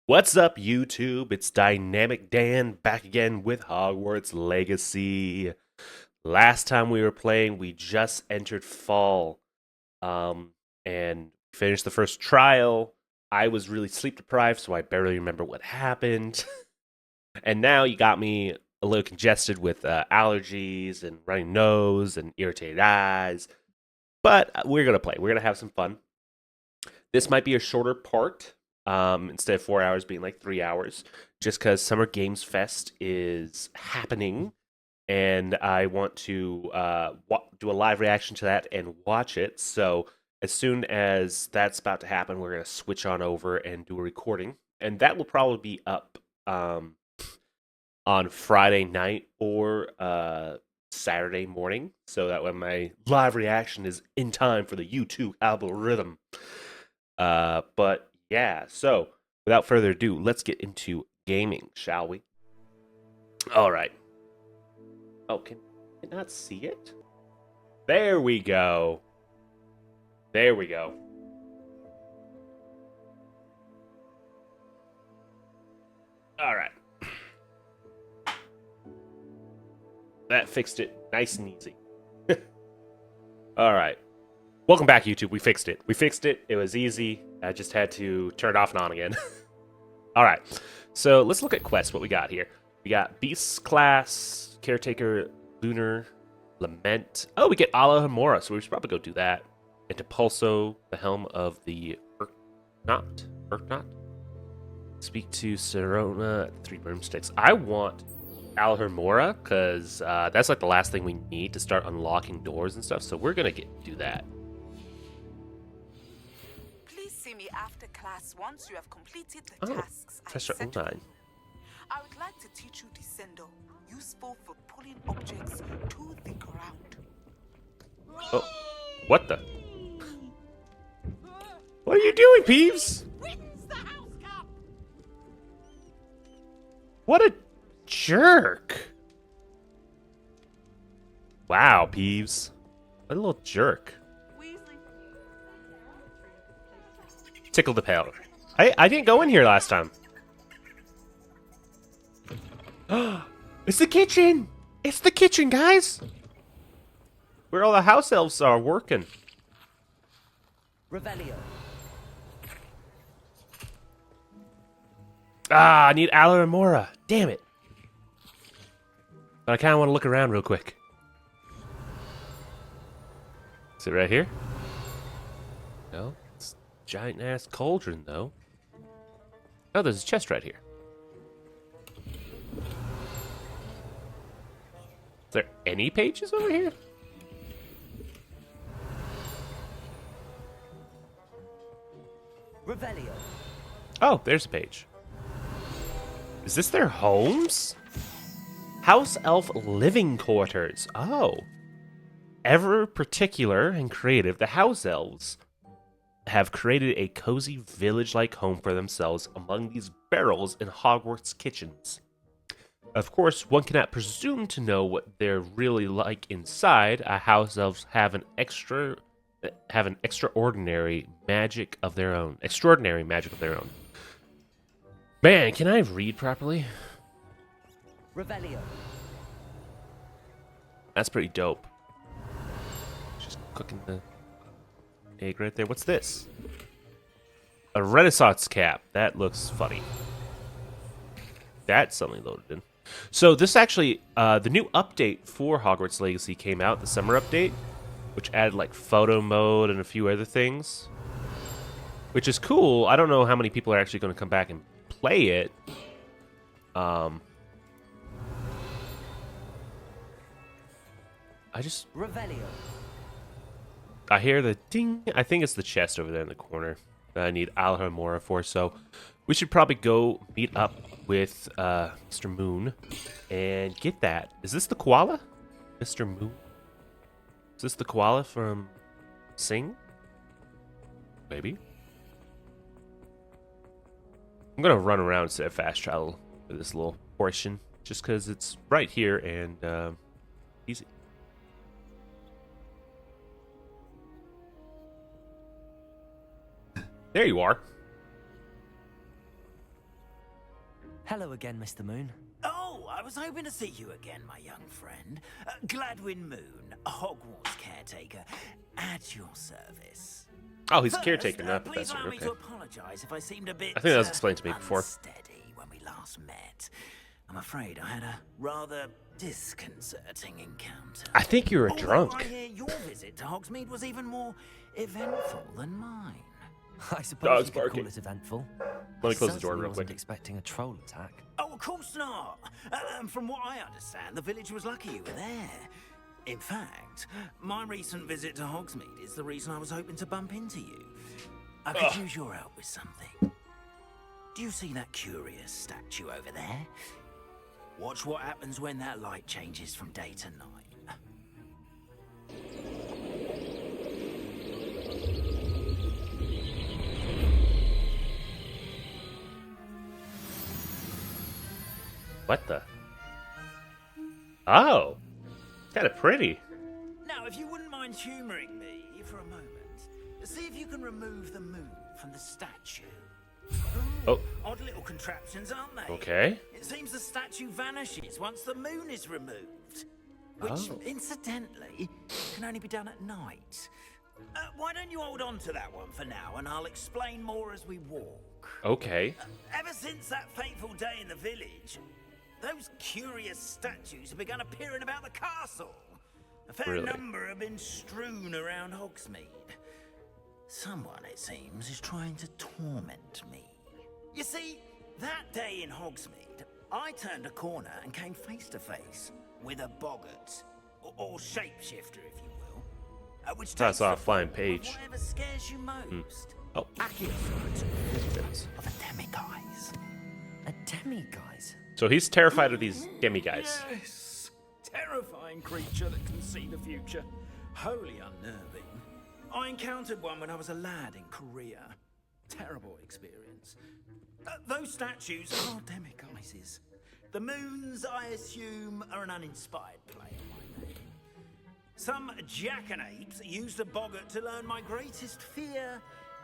What's up, YouTube? It's Dynamic Dan back again with Hogwarts Legacy. Last time we were playing, we just entered fall, um, and finished the first trial. I was really sleep deprived, so I barely remember what happened. And now you got me a little congested with allergies and runny nose and irritated eyes. But we're gonna play. We're gonna have some fun. This might be a shorter part, instead of 4 hours being like 3 hours, just because Summer Games Fest is happening, and I want to do a live reaction to that and watch it. So as soon as that's about to happen, we're gonna switch on over and do a recording, and that will probably be up on Friday night or Saturday morning, so that when my live reaction is in time for the YouTube algorithm. But yeah, so without further ado, let's get into gaming, shall we? All right. Oh, can I not see it? There we go. There we go. All right. That fixed it nice and easy. All right. Welcome back, YouTube. We fixed it. We fixed it. It was easy. I just had to turn it off and on again. All right. So let's look at quests, what we got here. We got Beast Class, Caretaker, Lunar, Lament. Oh, we get Ala Hamora, so we should probably go do that. And to Pulso, the Helm of the Urknot. Speak to Serona, 3 broomsticks. I want Alhermora, because that's like the last thing we need to start unlocking doors and stuff, so we're going to do that. Please see me after class once you have completed the tasks I Professor set Online. you. I would like to teach you Descendo, useful for pulling objects to the ground. Oh, what the? What are you doing, Peeves? Wins the house cup! What a jerk. Wow, Peeves. What a little jerk. Tickle the pail. I didn't go in here last time. It's the kitchen! It's the kitchen, guys! Where all the house elves are working. Revelio. Ah, I need Alamora. Damn it. But I kind of want to look around real quick. Is it right here? No. It's a giant-ass cauldron, though. Oh, there's a chest right here. Is there any pages over here? Revelio. Oh, there's a page. Is this their homes? House Elf Living Quarters. Oh. Ever particular and creative, the House Elves have created a cozy village-like home for themselves among these barrels in Hogwarts kitchens. Of course, one cannot presume to know what they're really like inside. House Elves have an extraordinary magic of their own. Extraordinary magic of their own. Man, can I read properly? Revelio. That's pretty dope. Just cooking the egg right there. What's this? A Renaissance cap. That looks funny. That's suddenly loaded in. So this actually, the new update for Hogwarts Legacy came out, the summer update, which added like photo mode and a few other things, which is cool. I don't know how many people are actually going to come back and play it. Revelio. I hear the ding. I think it's the chest over there in the corner that I need Alhamora for, so we should probably go meet up with Mr. Moon and get that. Is this the koala? Mr. Moon? Is this the koala from Sing? Maybe. I'm going to run around instead of fast travel for this little portion, just because it's right here and easy. There you are. Hello again, Mr. Moon. Oh, I was hoping to see you again, my young friend. Gladwin Moon, Hogwarts caretaker, at your service. Oh, he's a First, caretaker, not please professor. allow me Okay. to apologize if I seemed a bit I think that was explained to me before. unsteady when we last met. I'm afraid I had a rather disconcerting encounter. I think you were Although drunk. I hear your visit to Hogsmeade was even more eventful than mine. I Dog's suppose you could barking. call it eventful. Let me close the I door certainly real wasn't quick. expecting a troll attack. Oh, of course not. From what I understand, the village was lucky you were there. In fact, my recent visit to Hogsmeade is the reason I was hoping to bump into you. I could use your help with something. Do you see that curious statue over there? Watch what happens when that light changes from day to night. What the? Oh, it's kind of pretty. Now, if you wouldn't mind humoring me for a moment, see if you can remove the moon from the statue. Oh. Odd little contraptions, aren't they? Okay. It seems the statue vanishes once the moon is removed. Which, Oh. incidentally, can only be done at night. Why don't you hold on to that one for now, and I'll explain more as we walk. Okay. Ever since that fateful day in the village, those curious statues have begun appearing about the castle. A fair Really? number have been strewn around Hogsmeade. Someone, it seems, is trying to torment me. You see, that day in Hogsmeade, I turned a corner and came face to face with a boggart, or shapeshifter, if you will. Which I takes saw a the flying form of page. whatever scares you most. Oh. Accurate of a demiguise. A demiguise? So he's terrified of these demi-guys. Yes, terrifying creature that can see the future. Wholly unnerving. I encountered one when I was a lad in Korea. Terrible experience. Those statues are demiguises. The moons, I assume, are an uninspired play on my name. Some jackanapes used a boggart to learn my greatest fear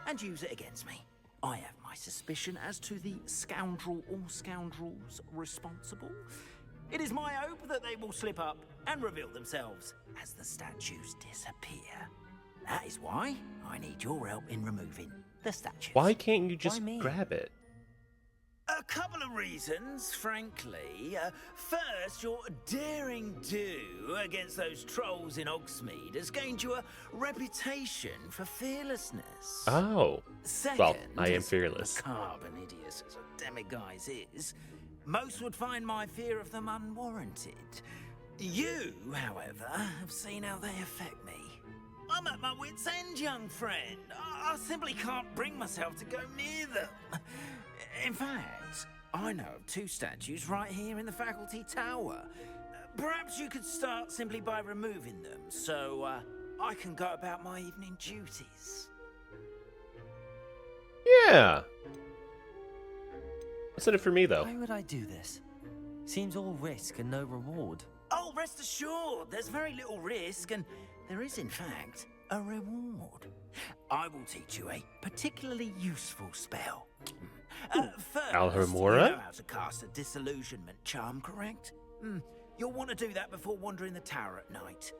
and use it against me. I have my suspicion as to the scoundrel or scoundrels responsible. It is my hope that they will slip up and reveal themselves as the statues disappear. That is why I need your help in removing the statues. Why can't you just Why me? grab it? A couple of reasons, frankly. First, your daring do against those trolls in Hogsmeade has gained you a reputation for fearlessness. Oh. Second, Well, I am as fearless. macabre and hideous as a demiguise is, most would find my fear of them unwarranted. You, however, have seen how they affect me. I'm at my wit's end, young friend. I simply can't bring myself to go near them. In fact, I know of two statues right here in the faculty tower. Perhaps you could start simply by removing them, so I can go about my evening duties. Yeah. What's in it for me, though? Why would I do this? Seems all risk and no reward. Oh, rest assured, there's very little risk, and there is, in fact, a reward. I will teach you a particularly useful spell. First, Alhemora? you know how to cast a disillusionment charm, correct? You'll want to do that before wandering the tower at night.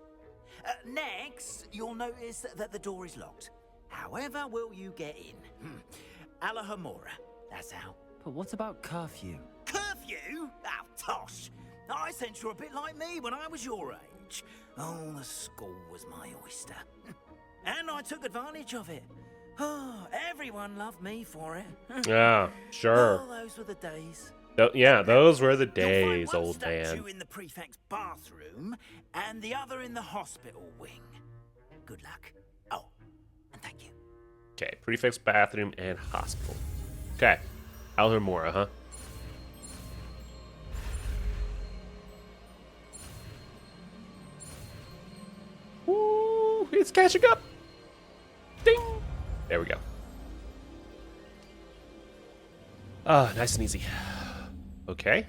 Next, you'll notice that the door is locked. However will you get in? Alhemora, that's how. But what about curfew? Curfew? Oh, tosh. I sense you're a bit like me when I was your age. Oh, the school was my oyster. And I took advantage of it. Oh, everyone loved me for it. Yeah, sure. Oh, those were the days. Yeah, those were the You'll find days, one old statue man. in the prefect's bathroom and the other in the hospital wing. Good luck. Oh, and thank you. Okay, prefix, bathroom, and hospital. Okay, Alhemora, huh? Ooh, it's catching up. Ding. There we go. Ah, nice and easy. Okay.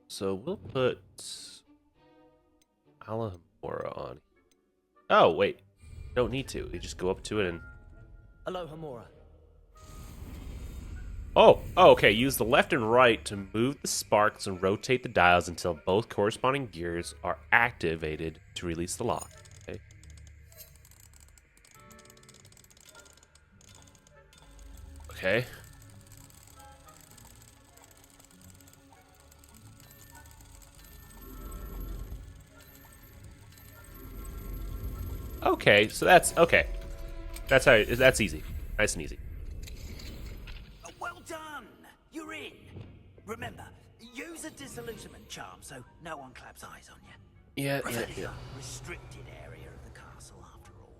So we'll put Alhemora on. Oh, wait. Don't need to. We just go up to it and... Hello, Hamora. Oh, okay. Use the left and right to move the sparks and rotate the dials until both corresponding gears are activated to release the lock. Okay. Okay. Okay, so that's okay. That's easy. Nice and easy. Well done! You're in. Remember, use a disillusionment charm so no one claps eyes on you. Yeah. Restricted area of the castle, after all.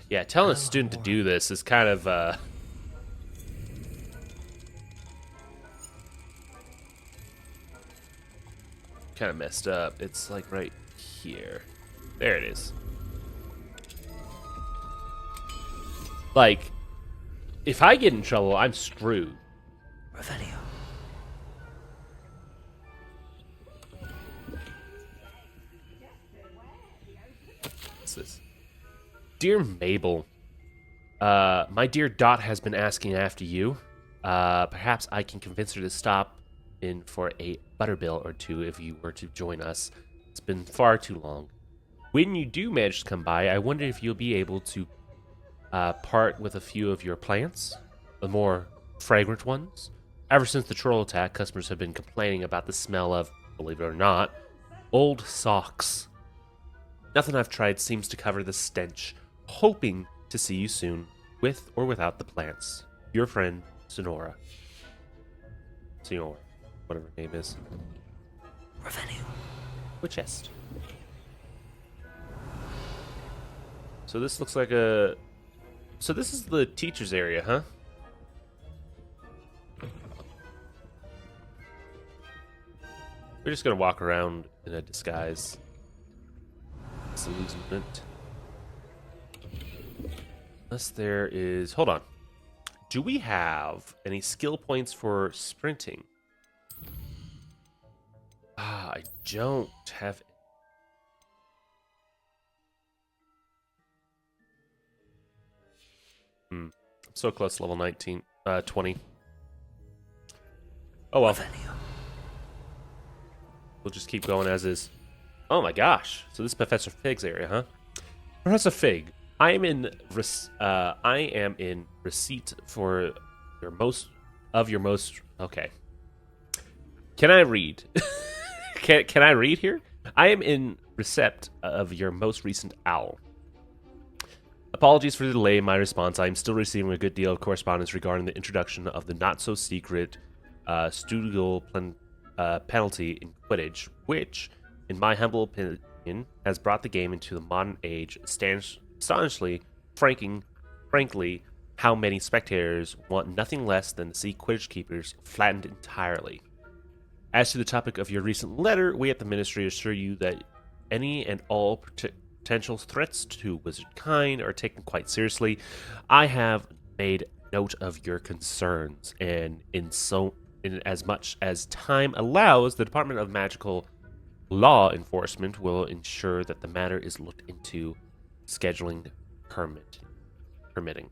Yeah, telling a student to do this is kind of kind of messed up. It's like right here. There it is. Like, if I get in trouble, I'm screwed. Revelio. What's this? Dear Mabel, my dear Dot has been asking after you. Perhaps I can convince her to stop in for a butterbill or two if you were to join us. It's been far too long. When you do manage to come by, I wonder if you'll be able to part with a few of your plants, the more fragrant ones. Ever since the troll attack, customers have been complaining about the smell of, believe it or not, old socks. Nothing I've tried seems to cover the stench. Hoping to see you soon, with or without the plants. Your friend, Sonora. Senora, whatever her name is. Revelio. With chest. So this looks like a... So this is the teacher's area, huh? We're just gonna walk around in a disguise. Disillusionment. Unless there is... Hold on. Do we have any skill points for sprinting? I don't have... I'm so close to level 19, 20. Oh well. We'll just keep going as is. Oh my gosh. So this is Professor Fig's area, huh? Professor Fig, I am in receipt for your most okay. Can I read? Can I read here? I am in receipt of your most recent owl. Apologies for the delay in my response. I am still receiving a good deal of correspondence regarding the introduction of the not-so-secret studial penalty in Quidditch, which, in my humble opinion, has brought the game into the modern age, astonishingly, frankly, how many spectators want nothing less than to see Quidditch keepers flattened entirely. As to the topic of your recent letter, we at the Ministry assure you that any and all potential threats to wizard kind are taken quite seriously. I have made note of your concerns, and in as much as time allows, the Department of Magical Law Enforcement will ensure that the matter is looked into, scheduling permitting.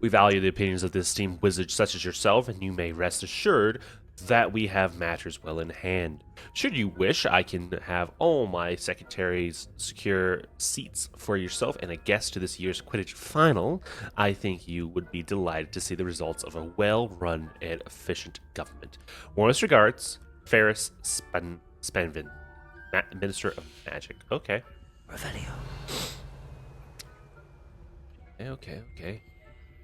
We value the opinions of the esteemed wizard such as yourself, and you may rest assured that we have matters well in hand. Should you wish, I can have all my secretaries secure seats for yourself and a guest to this year's Quidditch final. I think you would be delighted to see the results of a well-run and efficient government. Warmest regards, Ferris Spanvin, Minister of Magic. Okay. Revelio. Okay.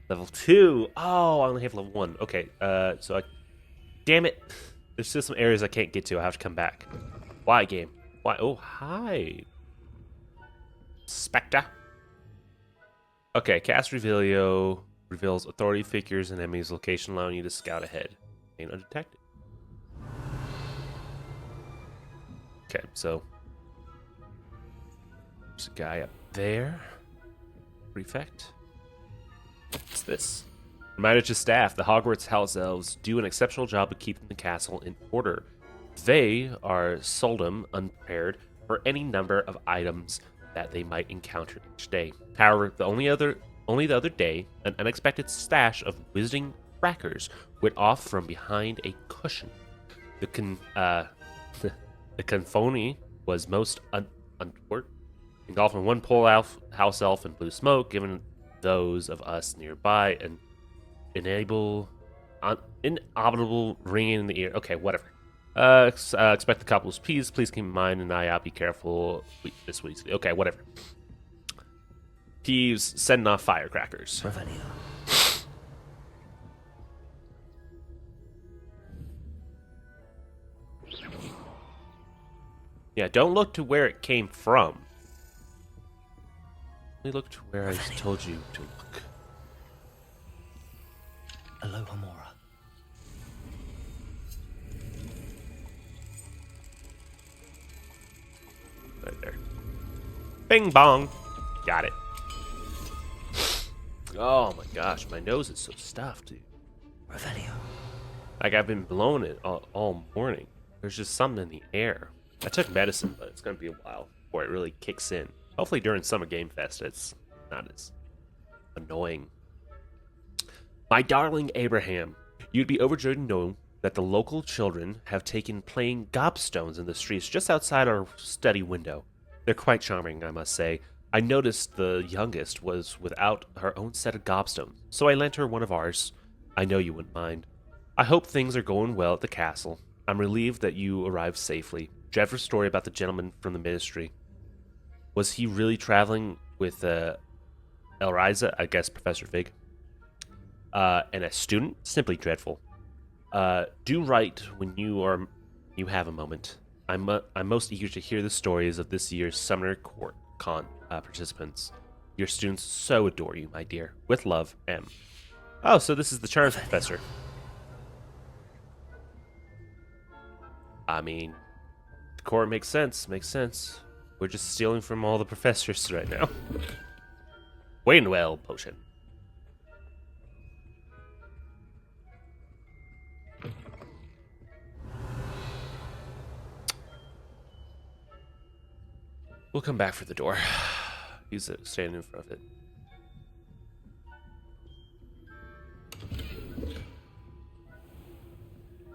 Level 2. Oh, I only have level 1. Okay, damn it. There's still some areas I can't get to. I have to come back. Why, game? Why? Oh, hi. Spectre. Okay, cast Revelio reveals authority figures and enemies' location, allowing you to scout ahead. Remain undetected. Okay, so there's a guy up there. Prefect. What's this? Reminder to staff, the Hogwarts house elves do an exceptional job of keeping the castle in order. They are seldom unprepared for any number of items that they might encounter each day. However, the only other Only the other day, an unexpected stash of wizarding crackers went off from behind a cushion. The conphony was most untoward, engulfing one house elf in blue smoke, giving those of us nearby an inaudible ringing in the ear. Okay, whatever. Expect the couple's peace. Please keep in mind and eye out. Be careful this week. Okay, whatever. He's sending off firecrackers. Revelio. Yeah, don't look to where it came from. Only look to where I told you to look. Aloha Mora. Right there. Bing bong. Got it. Oh my gosh, my nose is so stuffed, dude. Revelio. Like I've been blowing it all morning. There's just something in the air. I took medicine, but it's gonna be a while before it really kicks in. Hopefully during Summer Game Fest, it's not as annoying. My darling Abraham, you'd be overjoyed to know that the local children have taken playing gobstones in the streets just outside our study window. They're quite charming, I must say. I noticed the youngest was without her own set of gobstones, so I lent her one of ours. I know you wouldn't mind. I hope things are going well at the castle. I'm relieved that you arrived safely. Dreadful story about the gentleman from the ministry. Was he really traveling with Elriza, I guess Professor Fig, and a student? Simply dreadful. Do write when you have a moment. I'm most eager to hear the stories of this year's summer court con participants. Your students so adore you, my dear. With love, M. Oh, so this is the Charms Professor. I mean, the court makes sense. Makes sense. We're just stealing from all the professors right now. Wayne well potion. We'll come back for the door. He's standing in front of it.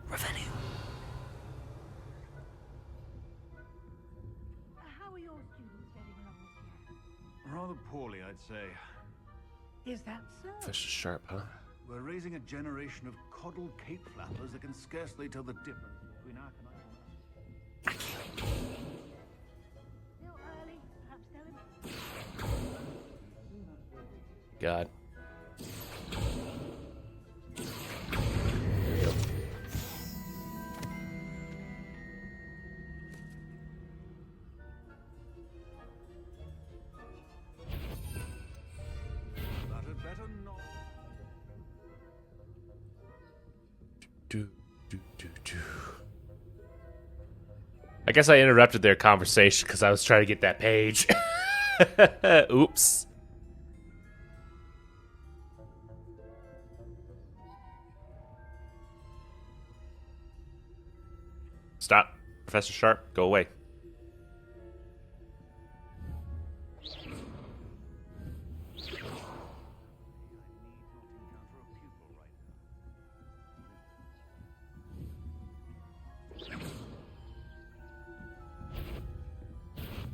Revelio. How are your students getting along this year? Rather poorly, I'd say. Is that so? Professor Sharp, huh? We're raising a generation of coddled cape flappers that can scarcely tell the difference between our kind. Still early. Perhaps tell him. God. That had better not. Do. I guess I interrupted their conversation because I was trying to get that page. Oops. Stop. Professor Sharp, go away.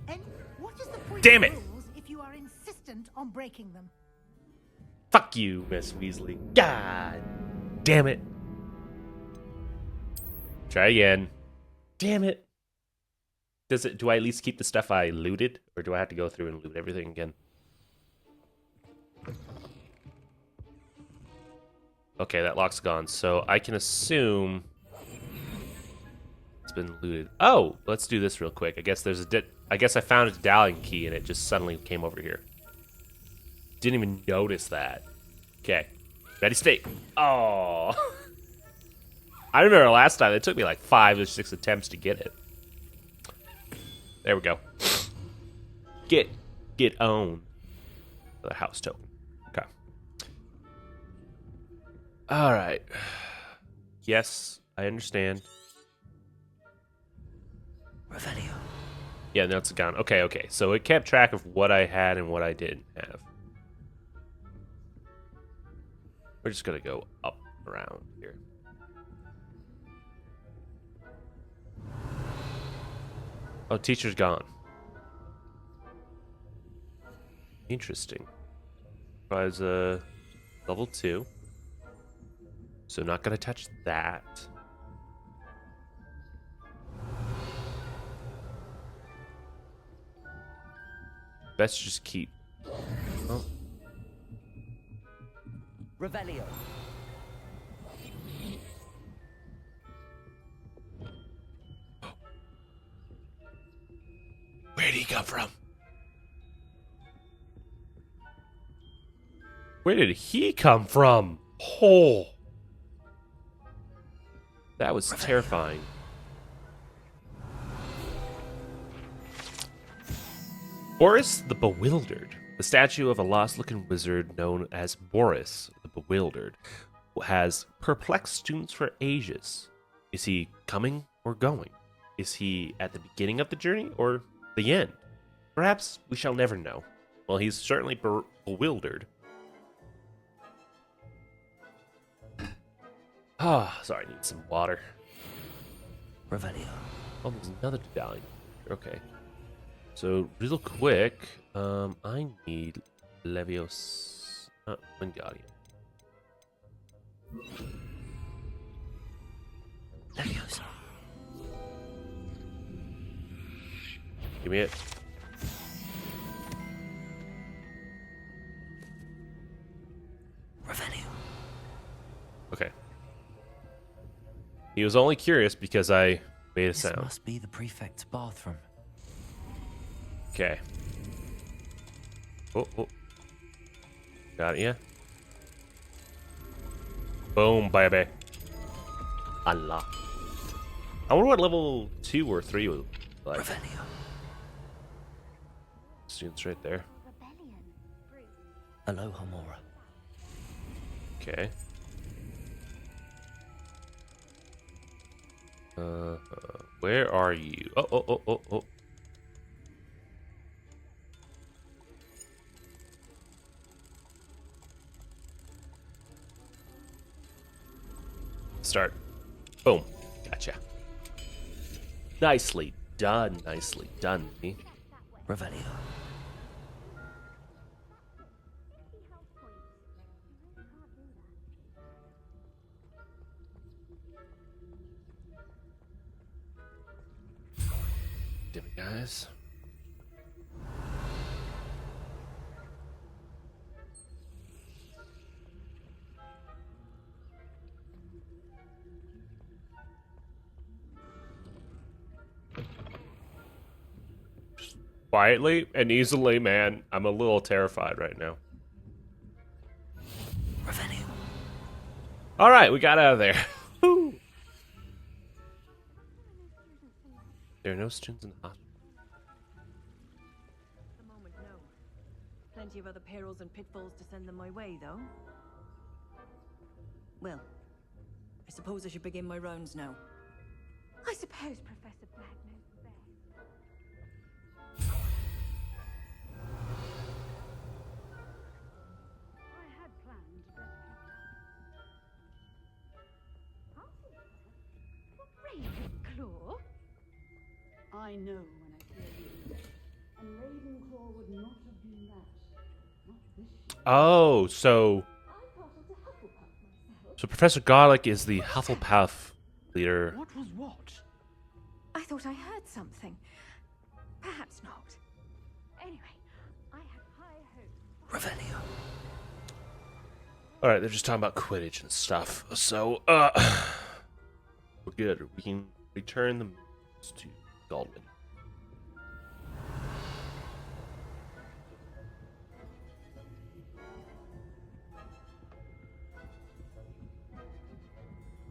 And what is the point Damn of it! rules if you are insistent on breaking them? Fuck you, Miss Weasley. God damn it. Try again. Damn it. Do I at least keep the stuff I looted? Or do I have to go through and loot everything again? Okay, that lock's gone. So I can assume it's been looted. Oh, let's do this real quick. I guess there's I guess I found a medallion key and it just suddenly came over here. Didn't even notice that. Okay. Ready, stay. Oh. I remember last time it took me like 5 or 6 attempts to get it. There we go. Get on. The house token. Okay. All right. Yes, I understand. Revelio. Yeah, no, it's gone. Okay. So it kept track of what I had and what I didn't have. We're just gonna go up around here. Oh, teacher's gone. Interesting. Tries level 2. So not gonna touch that. Best just keep. Oh, Revelio. where'd he come from? Where did he come from? Oh, that was terrifying. Boris the Bewildered, the statue of a lost-looking wizard known as Boris the Bewildered, has perplexed students for ages. Is he coming or going? Is he at the beginning of the journey or the end? Perhaps we shall never know. Well, he's certainly bewildered. Ah, sorry, I need some water. Revelio. Oh, there's another medallion. Okay. So, real quick, I need Levios... Wingardium. Leviosa. Give me it. Revelio. Okay. He was only curious because I made a This sound. must be the prefect's bathroom. Okay. Oh, oh. Got it, yeah? Boom, baby. Allah. I wonder what level 2 or 3 was like. Revelio. Students right there. Rebellion. Aloha Mora. Okay. Where are you? Oh, oh, oh, oh, oh. Start. Boom. Gotcha. Nicely done. Nicely done, me. Revelio. Damn it, guys. Quietly and easily, man. I'm a little terrified right now. Revelio. All right, we got out of there. Whew. There are no students in the hospital. At the moment, no. Plenty of other perils and pitfalls to send them my way, though. Well, I suppose I should begin my rounds now. I suppose Professor Black knows best. I had planned to Ravenclaw? I know when I hear you. And Ravenclaw would not have been that. Not this year. Oh, so I thought it was a Hufflepuff myself. Professor Garlic is the Hufflepuff leader. What was what? I thought I heard something. Perhaps not. Anyway, I had high hopes. Revelio. All right, they're just talking about Quidditch and stuff. So, we're good. We can return them to Goldman.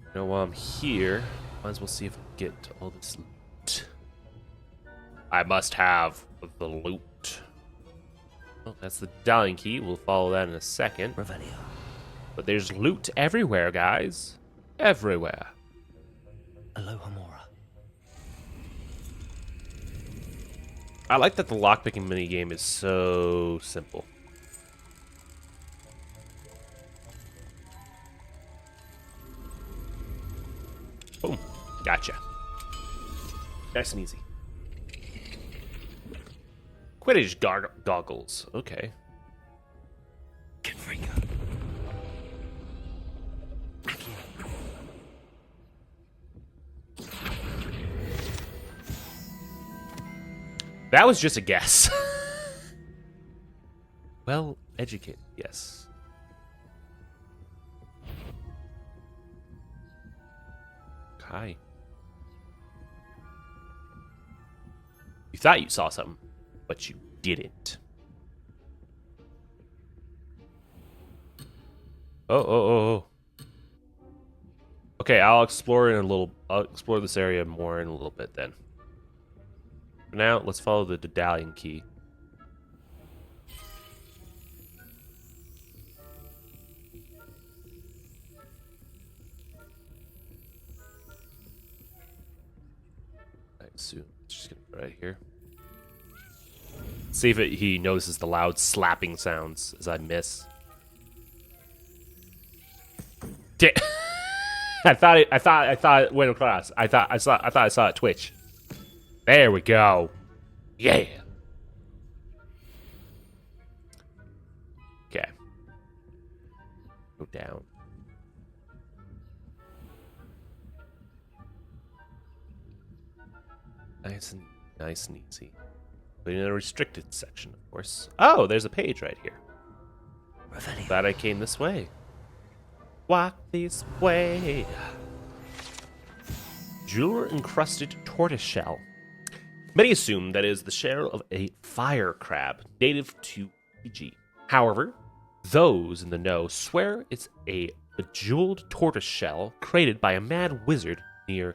You know, while I'm here, might as well see if I can get to all this loot. I must have the loot. Oh, that's the dialing key. We'll follow that in a second. Revelio. But there's loot everywhere, guys. Everywhere. Aloha Mora. I like that the lockpicking minigame is so simple. Boom. Gotcha. Nice and easy. Quidditch goggles. Okay. That was just a guess. Well educated, yes. Hi. You thought you saw something, but you didn't. Oh. Okay, I'll explore this area more in a little bit then. For now, let's follow the Daedalian key. I assume it's just gonna be right here. See if he notices the loud slapping sounds as I miss. I thought it went across. I thought I saw it twitch. There we go. Yeah. Okay. Go down. Nice and easy. But in a restricted section, of course. Oh, there's a page right here. Glad I came this way. Walk this way. Jewel-encrusted tortoise shell. Many assume that it is the shell of a fire crab, native to Fiji. However, those in the know swear it's a bejeweled tortoise shell created by a mad wizard near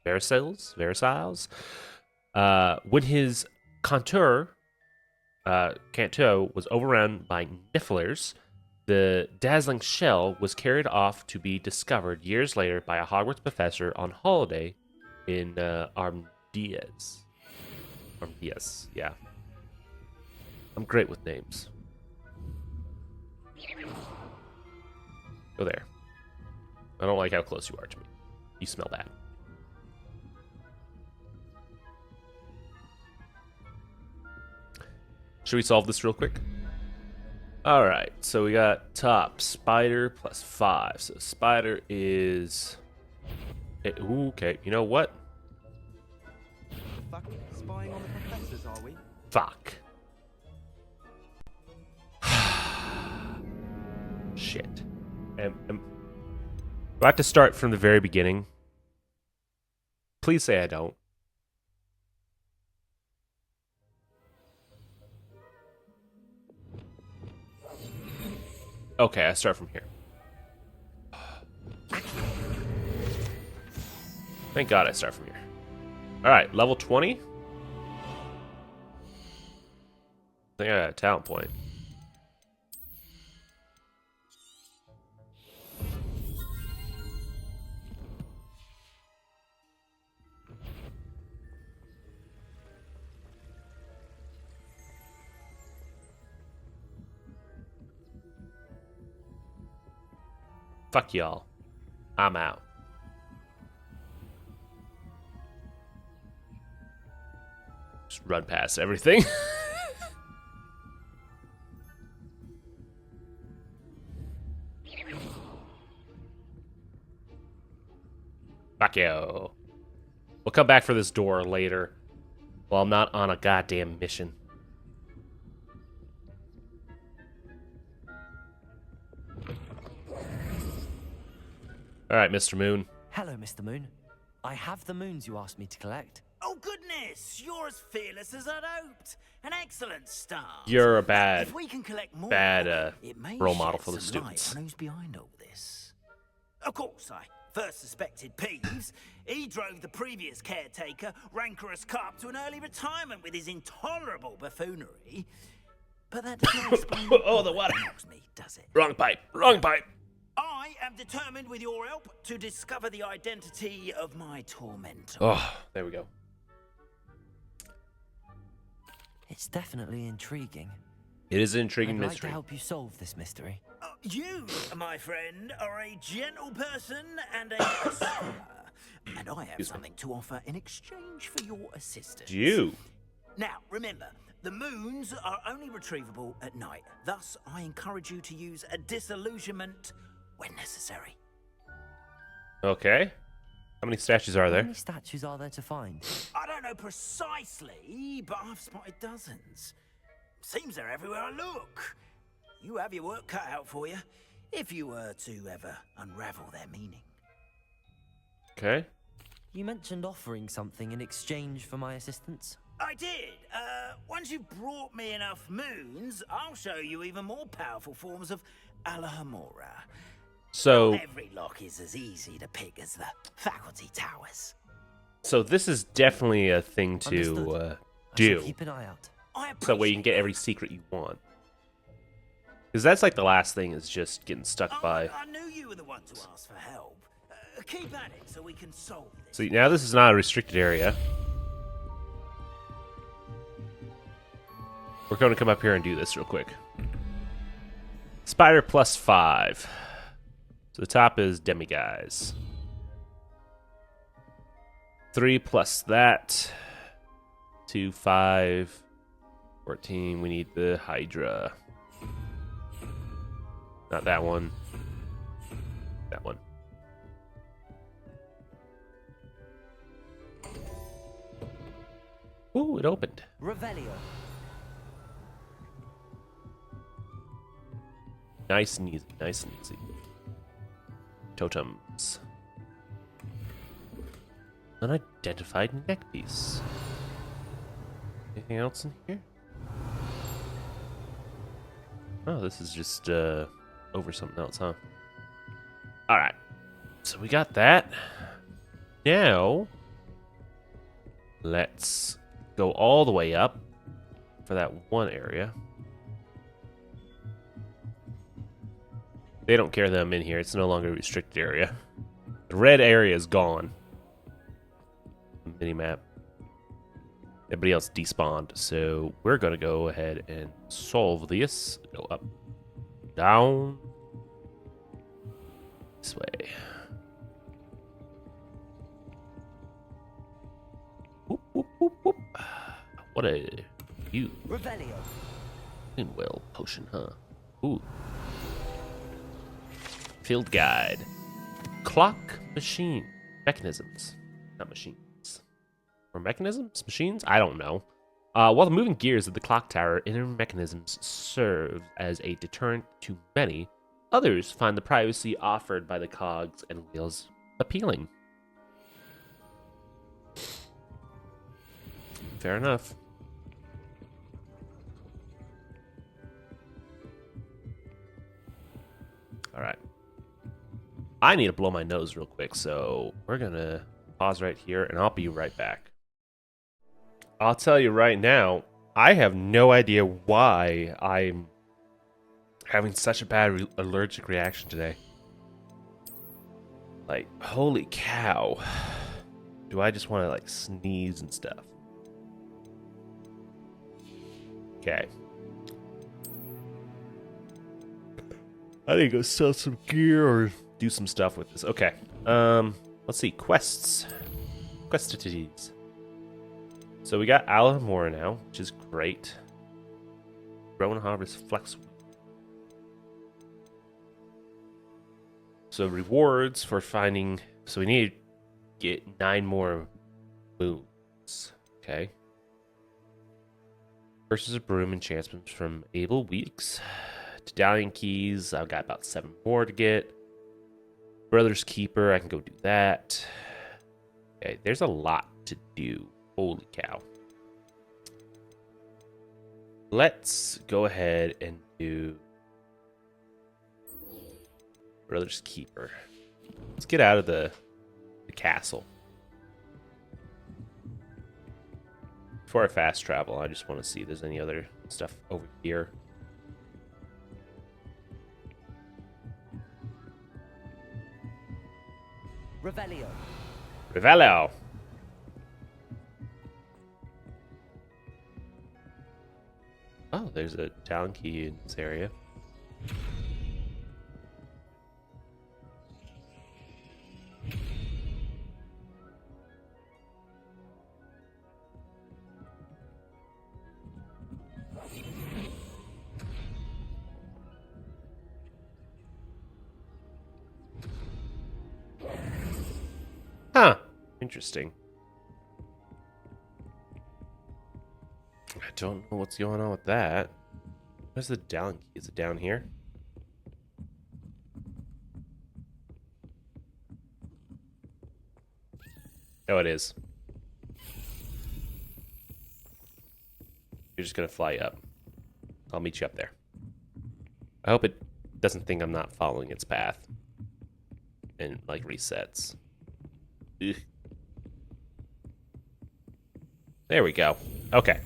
Versailles, when his canteau was overrun by nifflers. The dazzling shell was carried off to be discovered years later by a Hogwarts professor on holiday in Armdias. Armdias, yeah. I'm great with names. Go there. I don't like how close you are to me. You smell bad. Should we solve this real quick? Alright, so we got top spider plus 5. So spider is... Ooh, okay, you know what? Fuck, spying on the professors, are we? Fuck. Shit. Do I have to start from the very beginning? Please say I don't. Okay, I start from here. Thank God I start from here. Alright, level 20. I think I got a talent point. Fuck y'all. I'm out. Just run past everything. Fuck you. We'll come back for this door later. While I'm not on a goddamn mission. Alright, Mr. Moon. Hello, Mr. Moon. I have the moons you asked me to collect. Oh goodness, you're as fearless as I'd hoped. An excellent start. You're a bad, If we can collect more, it may role model shed for the some students. light on who's behind all this. Of course, I first suspected Peeves. He drove the previous caretaker, Rancorous Carp, to an early retirement with his intolerable buffoonery. But that doesn't explain Oh, the water. me, does it? Wrong pipe. Wrong pipe. I am determined, with your help, to discover the identity of my tormentor. Oh, there we go. It's definitely intriguing. It is an intriguing I'd like mystery. to help you solve this mystery. You, my friend, are a gentle person and a scholar, and I have something to offer in exchange for your assistance. You. Now, remember, the moons are only retrievable at night. Thus, I encourage you to use a disillusionment when necessary. Okay. How many statues are How there? many statues are there to find? I don't know precisely, but I've spotted dozens. Seems they're everywhere I look. You have your work cut out for you, if you were to ever unravel their meaning. Okay. You mentioned offering something in exchange for my assistance. I did. Once you've brought me enough moons, I'll show you even more powerful forms of Alahamora. So, Every lock is as easy to pick as the faculty towers. so this is definitely a thing to Understood. I shall do. keep an eye out. I So that way you can get every secret you want. Because that's like the last thing is just getting stuck by. I knew you were the one to ask for help. Keep at it so we can solve this. So now this is not a restricted area. We're going to come up here and do this real quick. Spider +5. So the top is demiguise. 3 plus that. 2, 5, 14. We need the Hydra. Not that one. That one. Ooh, it opened. Revelio. Nice and easy, nice and easy. Totems. Unidentified neckpiece. Anything else in here? Oh, this is just over something else, huh? Alright. So we got that. Now, let's go all the way up for that one area. They don't care that I'm in here. It's no longer a restricted area. The red area is gone. Minimap. Everybody else despawned. So we're going to go ahead and solve this. Go up. Down. This way. Whoop, whoop, whoop, whoop. What a... You. Revelio. Well, potion, huh? Ooh. Field guide. Clock machine. Mechanisms. Not machines. Or mechanisms? Machines? I don't know. While the moving gears of the clock tower, inner mechanisms serve as a deterrent to many. Others find the privacy offered by the cogs and wheels appealing. Fair enough. Alright. I need to blow my nose real quick, so we're gonna pause right here, and I'll be right back. I'll tell you right now, I have no idea why I'm having such a bad allergic reaction today. Like, holy cow. Do I just want to, like, sneeze and stuff? Okay. I need to go sell some gear or do some stuff with this. Okay. Let's see. Quests. Questities. So we got Alamora now, which is great. Rowan Harvest Flex. So rewards for finding... So we need to get 9 more moons. Okay. Versus a broom enchantments from Able Weeks. Medallion keys, I've got about 7 more to get. Brother's Keeper, I can go do that. Okay, there's a lot to do. Holy cow. Let's go ahead and do Brother's Keeper. Let's get out of the castle. Before I fast travel, I just want to see if there's any other stuff over here. Revelio. Revelio. Oh, there's a down key in this area. Huh. Interesting. I don't know what's going on with that. Where's the down key? Is it down here? Oh, it is. You're just gonna fly up. I'll meet you up there. I hope it doesn't think I'm not following its path. And, like, resets. Ugh. There we go. Okay.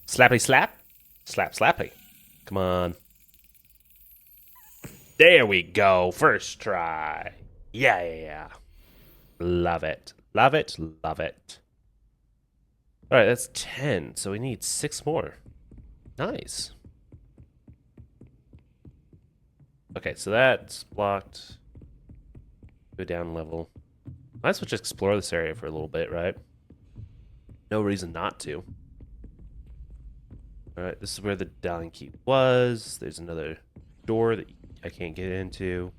Slappy slap. Slap slappy. Come on. There we go. First try. Yeah. Love it. Love it. Love it. Alright, that's 10. So we need 6 more. Nice. Okay, so that's blocked. Go down level. Might as well just explore this area for a little bit, right? No reason not to. Alright, this is where the down key was. There's another door that I can't get into.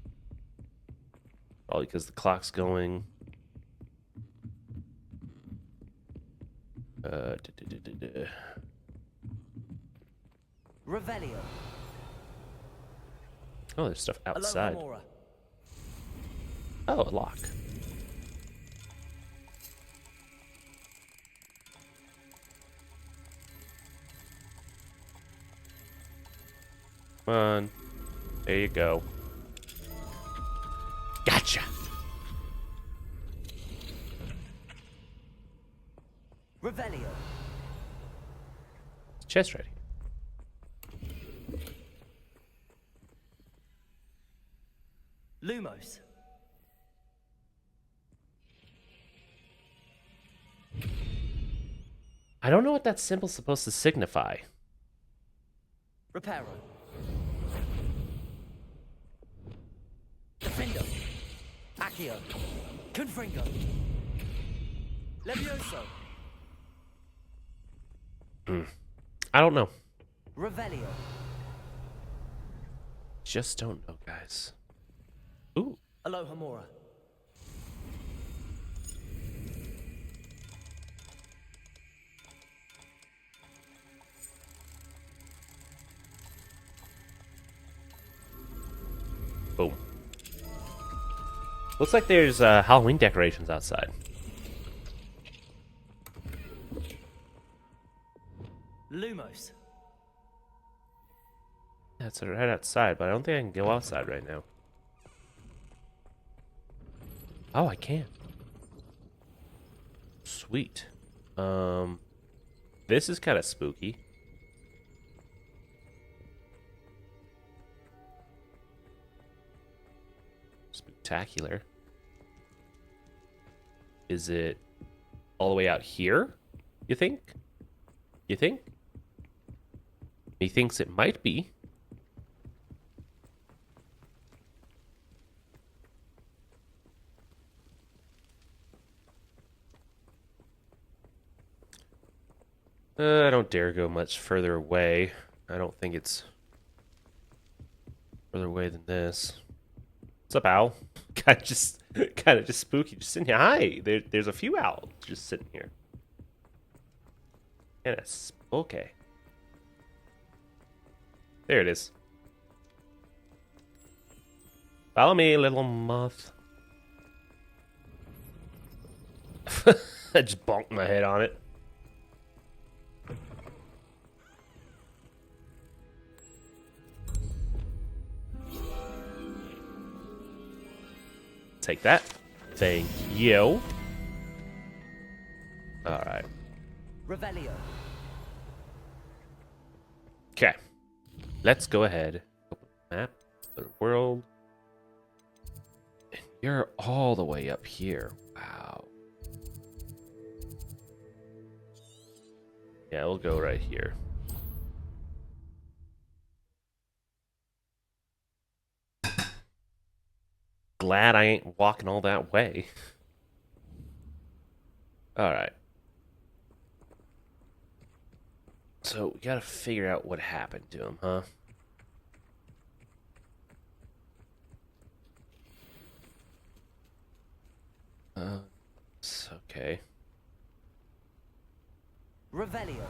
Probably because the clock's going. Revelio. Oh, there's stuff Aloha outside. Mora. Oh, a lock. Come on. There you go. Gotcha. Revelio. Chest ready. Lumos. I don't know what that symbol's supposed to signify. Reparo. Defendo. Accio. Confringo. Levioso. I don't know. Revelio. Just don't know, guys. Ooh. Aloha Mora. Boom. Looks like there's Halloween decorations outside. Lumos. That's right outside, but I don't think I can go outside right now. Oh, I can. Sweet. This is kind of spooky. Spectacular. Is it all the way out here? You think? You think? He thinks it might be. I don't dare go much further away. I don't think it's further away than this. What's up, owl? kind of just spooky. Just sitting here. Hi. There's a few owls just sitting here. Kind of spooky. There it is. Follow me, little moth. I just bonked my head on it. Take that. Thank you. Alright. Revelio. Okay. Let's go ahead. Open the map. The world. And you're all the way up here. Wow. Yeah, we'll go right here. glad I ain't walking all that way. Alright. So, we gotta figure out what happened to him, huh? It's okay. Revelio.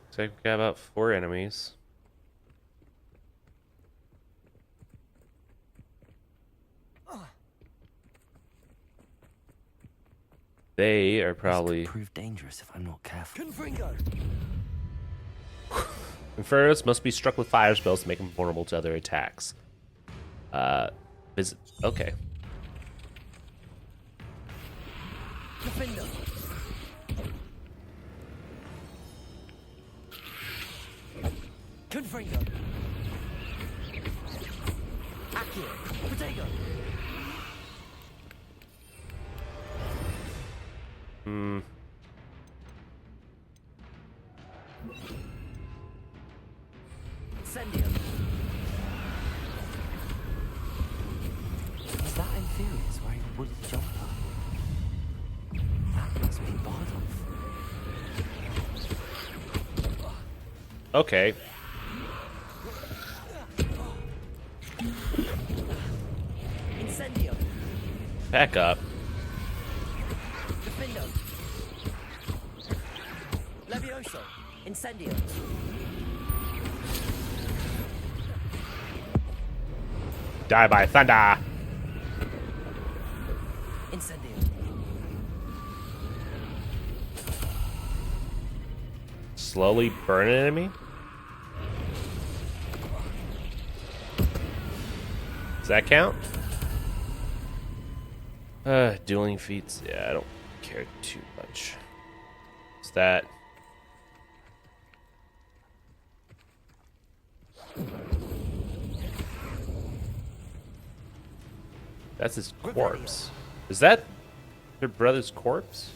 So we got about 4 enemies. They are probably... This could prove dangerous if I'm not careful. Confringo! Infernos must be struck with fire spells to make them vulnerable to other attacks. Okay. Defender. Confringo. Accio. Protego. Incendio. Is that Inferius wearing a woolly jumper? That must be Bardolph. Okay. Incendio. Back up. Defendo. Levioso. Incendio. Die by thunder. Incendio. Slowly burn an enemy? Does that count? Dueling feats. Yeah, I don't care too much. What's that? That's his corpse. Is that your brother's corpse?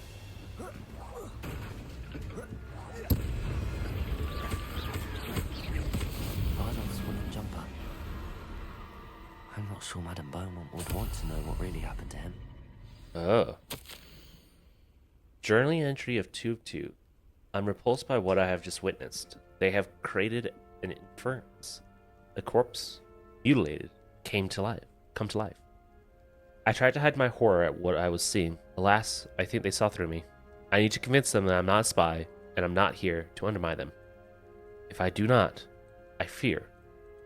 Bardolph's wooden jumper. I'm not sure Madame Beaumont would want to know what really happened to him. Oh. Journaling entry of 2 of 2. I'm repulsed by what I have just witnessed. They have created an inference. The corpse, mutilated, come to life. I tried to hide my horror at what I was seeing. Alas, I think they saw through me. I need to convince them that I'm not a spy, and I'm not here to undermine them. If I do not, I fear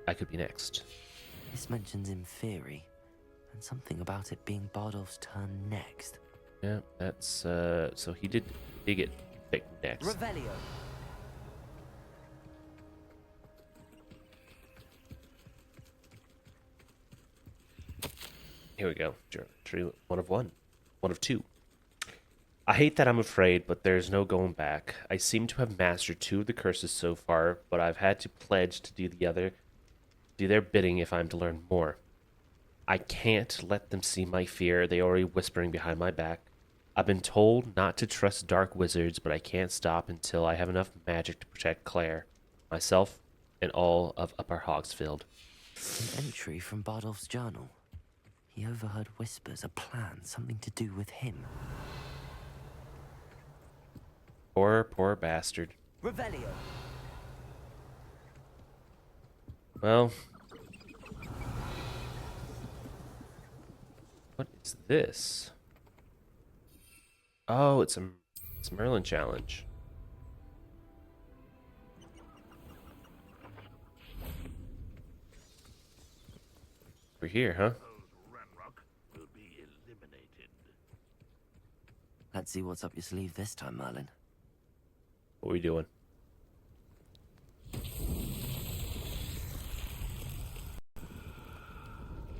I could be next. This mentions Inferi, and something about it being Bardolph's turn next. Yeah, that's, so he did get picked next. Revelio. Here we go. Journal 1 of 1. 1 of 2. I hate that I'm afraid, but there's no going back. I seem to have mastered 2 of the curses so far, but I've had to pledge to do their bidding if I'm to learn more. I can't let them see my fear. They already whispering behind my back. I've been told not to trust dark wizards, but I can't stop until I have enough magic to protect Claire, myself, and all of Upper Hogsfield. An entry from Bardolph's journal. He overheard whispers, a plan, something to do with him. Poor bastard. Revelio. Well, what is this? Oh, it's a Merlin challenge. We're here, huh? Let's see what's up your sleeve this time, Merlin. What are we doing?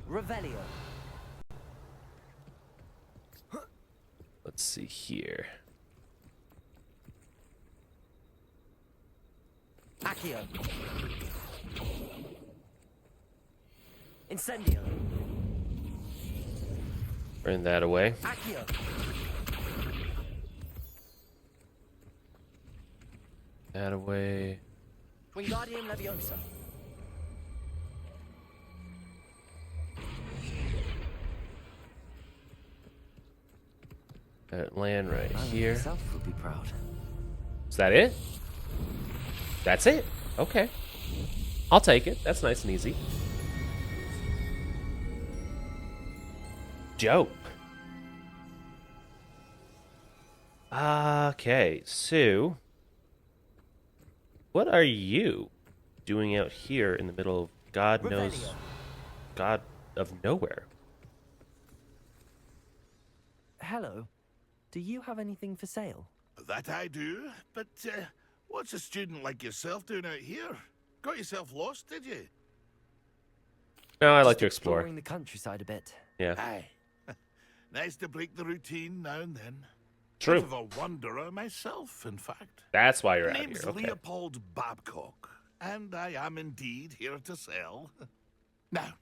Revelio. Let's see here. Accio. Incendio. Burn that away. Accio. That away. Wingardium Leviosa. Land right Alan here. himself would be proud. Is that it? That's it? Okay. I'll take it. That's nice and easy. Dope. Okay, so what are you doing out here in the middle of God knows, God of nowhere? Hello. Do you have anything for sale? That I do, but what's a student like yourself doing out here? Got yourself lost, did you? No, I like Just to explore. exploring the countryside a bit. Yeah, Aye. Nice to break the routine now and then. true. Bit of a wanderer myself, in fact. That's why you're out Name's here. Okay. Leopold Babcock, and I am indeed here to sell. Now,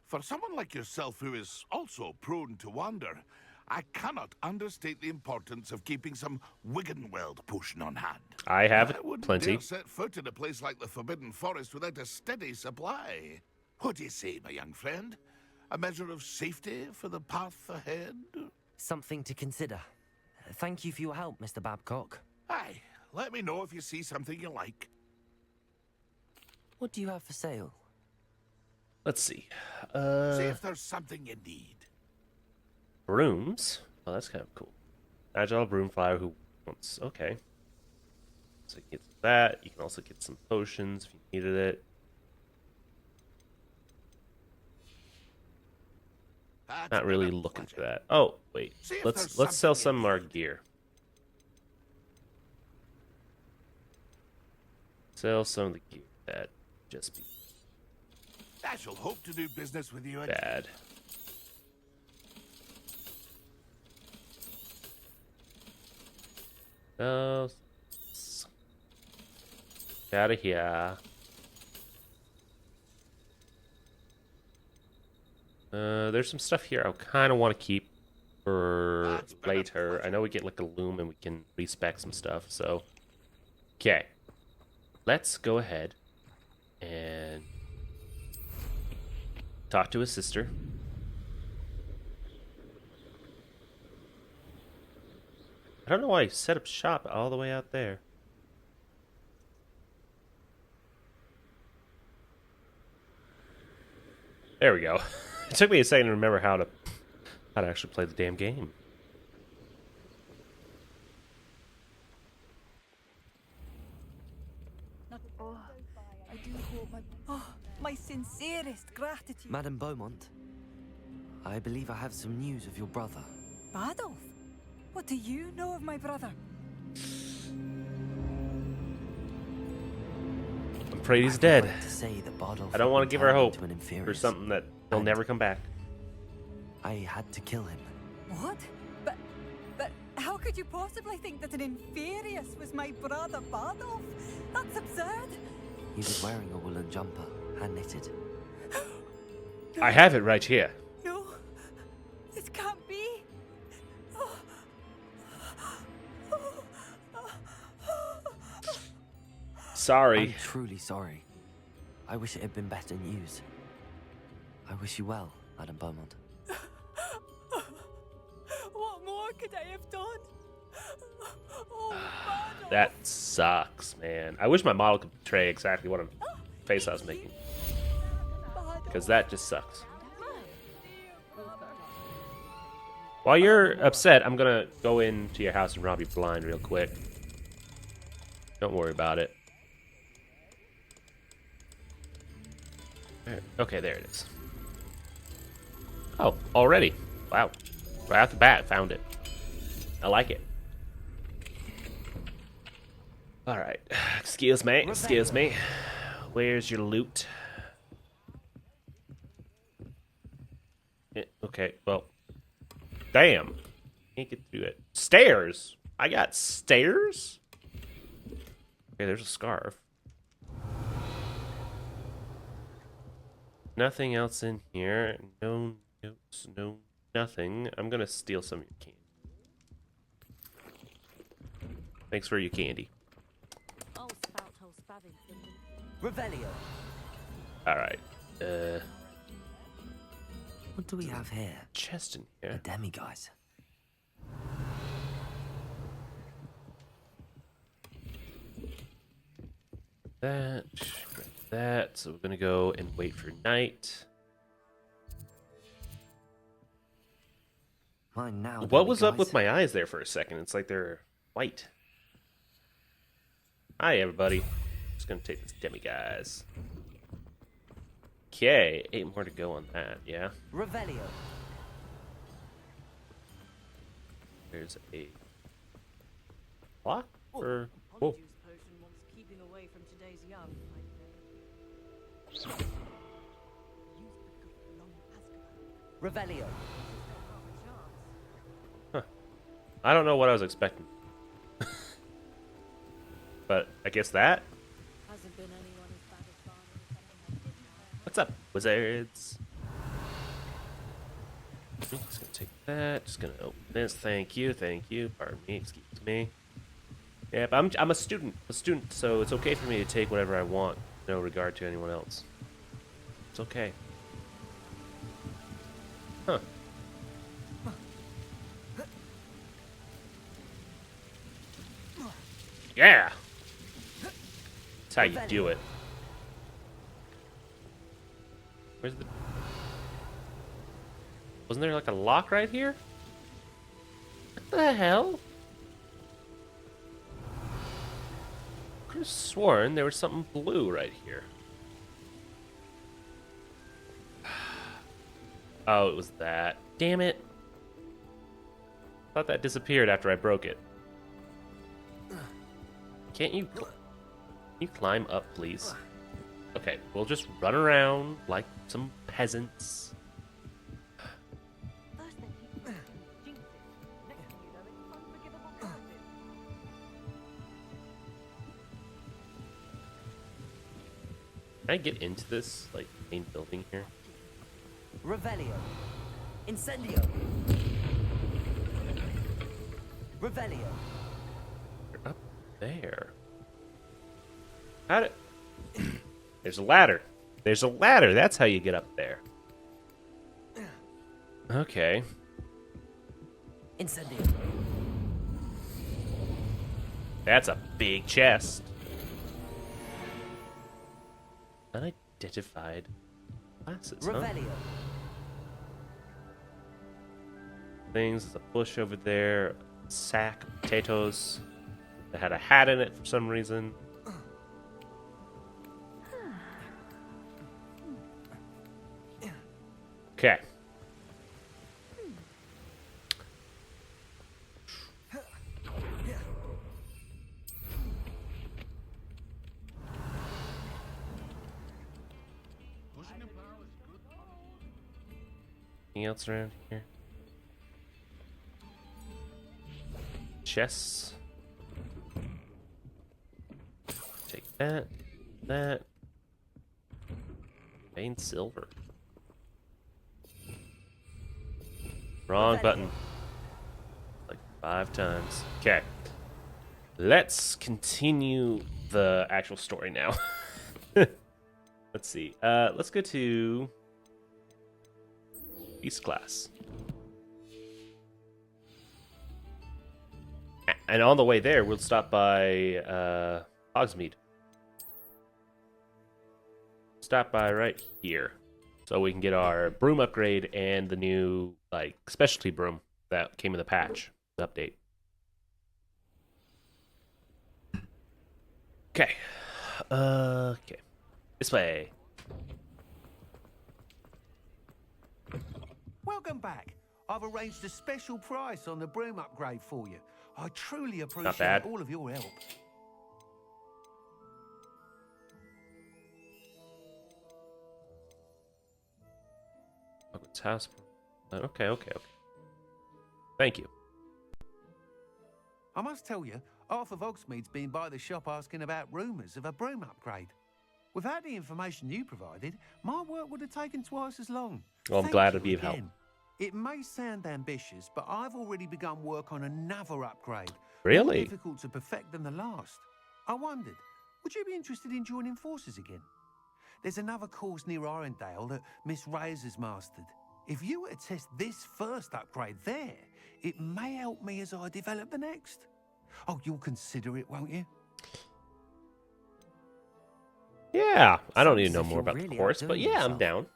for someone like yourself who is also prone to wander, I cannot understate the importance of keeping some Wiggenweld potion on hand. I have I wouldn't plenty. dare set foot in a place like the Forbidden Forest without a steady supply. What do you say, my young friend? A measure of safety for the path ahead? Something to consider. Thank you for your help, Mr. Babcock. Aye, let me know if you see something you like. What do you have for sale? Let's see. See if there's something you need. Brooms. Oh, that's kind of cool. Agile broom flyer who wants. Okay. So you can get that. You can also get some potions if you needed it. That's Not been really a looking for pleasure. that. Oh, wait. See if Let's there's sell something some you of our need. gear. Sell some of the gear. That just be I shall hope to do business with you again. bad. Oh, out of here. There's some stuff here I kind of want to keep for That's been a later. I pleasure. know we get like a loom and we can respec some stuff, so. Okay. Let's go ahead and talk to his sister. I don't know why he set up shop all the way out there. There we go. It took me a second to remember how to actually play the damn game. I do hope my sincerest gratitude. Madame Beaumont, I believe I have some news of your brother. Adolf, what do you know of my brother? I'm afraid he's I dead. regret to say that Bardolph I don't had want been to give her turned hope into an for inferius. something that he'll And- never come back. I had to kill him. What? But how could you possibly think that an inferius was my brother Bardolph? That's absurd. He was wearing a woolen jumper, hand knitted. I have it right here. No, this can't be. Sorry. I'm truly sorry. I wish it had been better news. I wish you well, Madame Beaumont. What more could I have done? Oh, Bardolph. That sucks, man. I wish my model could portray exactly what face I was making. Because that just sucks. While you're upset, I'm gonna go into your house and rob you blind real quick. Don't worry about it. There- Okay, there it is. Oh, already. Wow. Right off the bat, found it. I like it. Alright. Excuse me. Excuse me. Where's your loot? Okay, well. Damn. Can't get through it. Stairs? I got stairs? Okay, there's a scarf. Nothing else in here. No notes, no nothing. I'm gonna steal some of your candy. Thanks for your candy. Revelio. Alright. What do we have here? Chest in A here. demiguise. that. Grab that. So we're gonna go and wait for night. Mine now. What was up with my eyes there for a second? It's like they're white. Hi, everybody. Just gonna take this demi, guys. Okay, 8 more to go on that, yeah? Revelio. There's a clock? Or... Whoa. Polyjuice potion wants keeping away from today's young, I think. Use the good long Azkaban. Revelio. Huh. I don't know what I was expecting. But I guess that? Hasn't been anyone as bad as Barney. What's up, wizards? Just gonna take that. Just gonna open this. Thank you, thank you. Pardon me, excuse me. Yeah, but I'm a student, so it's okay for me to take whatever I want, no regard to anyone else. It's okay. Huh. Yeah! That's how you do it. Where's the... Wasn't there like a lock right here? What the hell? Could have sworn there was something blue right here. Oh, it was that. Damn it. Thought that disappeared after I broke it. Can't you... Can you climb up, please? Okay, we'll just run around like some peasants. First they keep jinx it. Next thing you know, it's unforgivable garbage. Can I get into this, like, main building here? Revelio. Incendio. Revelio. You're up there. How did... There's a ladder. There's a ladder. That's how you get up there. Okay. Incendio. That's a big chest. Unidentified classes, huh? Revelio. Things. There's a bush over there. A sack of potatoes. That had a hat in it for some reason. Okay. Anything else around here? Chests. Take that. That. Main silver. Wrong button. Like 5 times. Okay. Let's continue the actual story now. Let's see. Let's go to Beast class. And on the way there, we'll stop by Hogsmeade. Stop by right here. So we can get our broom upgrade and the new, like, specialty broom that came in the patch, the update. Okay. Okay. This way. Welcome back. I've arranged a special price on the broom upgrade for you. I truly bad. appreciate all of your help. Hogwarts house. Okay. Thank you. I must tell you, half of Hogsmeade's been by the shop asking about rumours of a broom upgrade. Without the information you provided, my work would have taken twice as long. Well, I'm Thank glad you to be of help. again. It may sound ambitious, but I've already begun work on another upgrade. Really? More difficult to perfect than the last. I wondered, would you be interested in joining forces again? There's another course near Arendelle that Miss Reyes has mastered. If you were to test this first upgrade there, it may help me as I develop the next. Oh, you'll consider it, won't you? Yeah, I don't need to Sounds know as if more you're about the really course, but outdoing yeah, I'm yourself. down.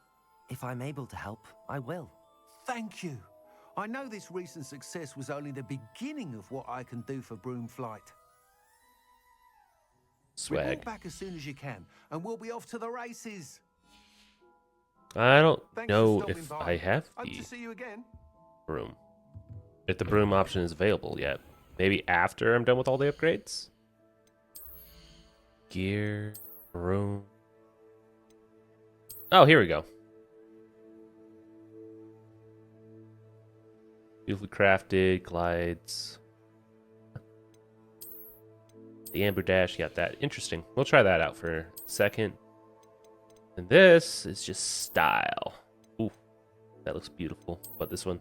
If I'm able to help, I will. Thank you. I know this recent success was only the beginning of what I can do for Broomflight. Swag. Report back as soon as you can, and we'll be off to the races. I don't Thanks know for stopping if by. I have Hope the to see you again. broom. If the broom option is available yet. Maybe after I'm done with all the upgrades? Gear, broom. Oh, here we go. Beautifully crafted, glides. The amber dash, got that. Interesting. We'll try that out for a second. And this is just style. Ooh, that looks beautiful. But this one,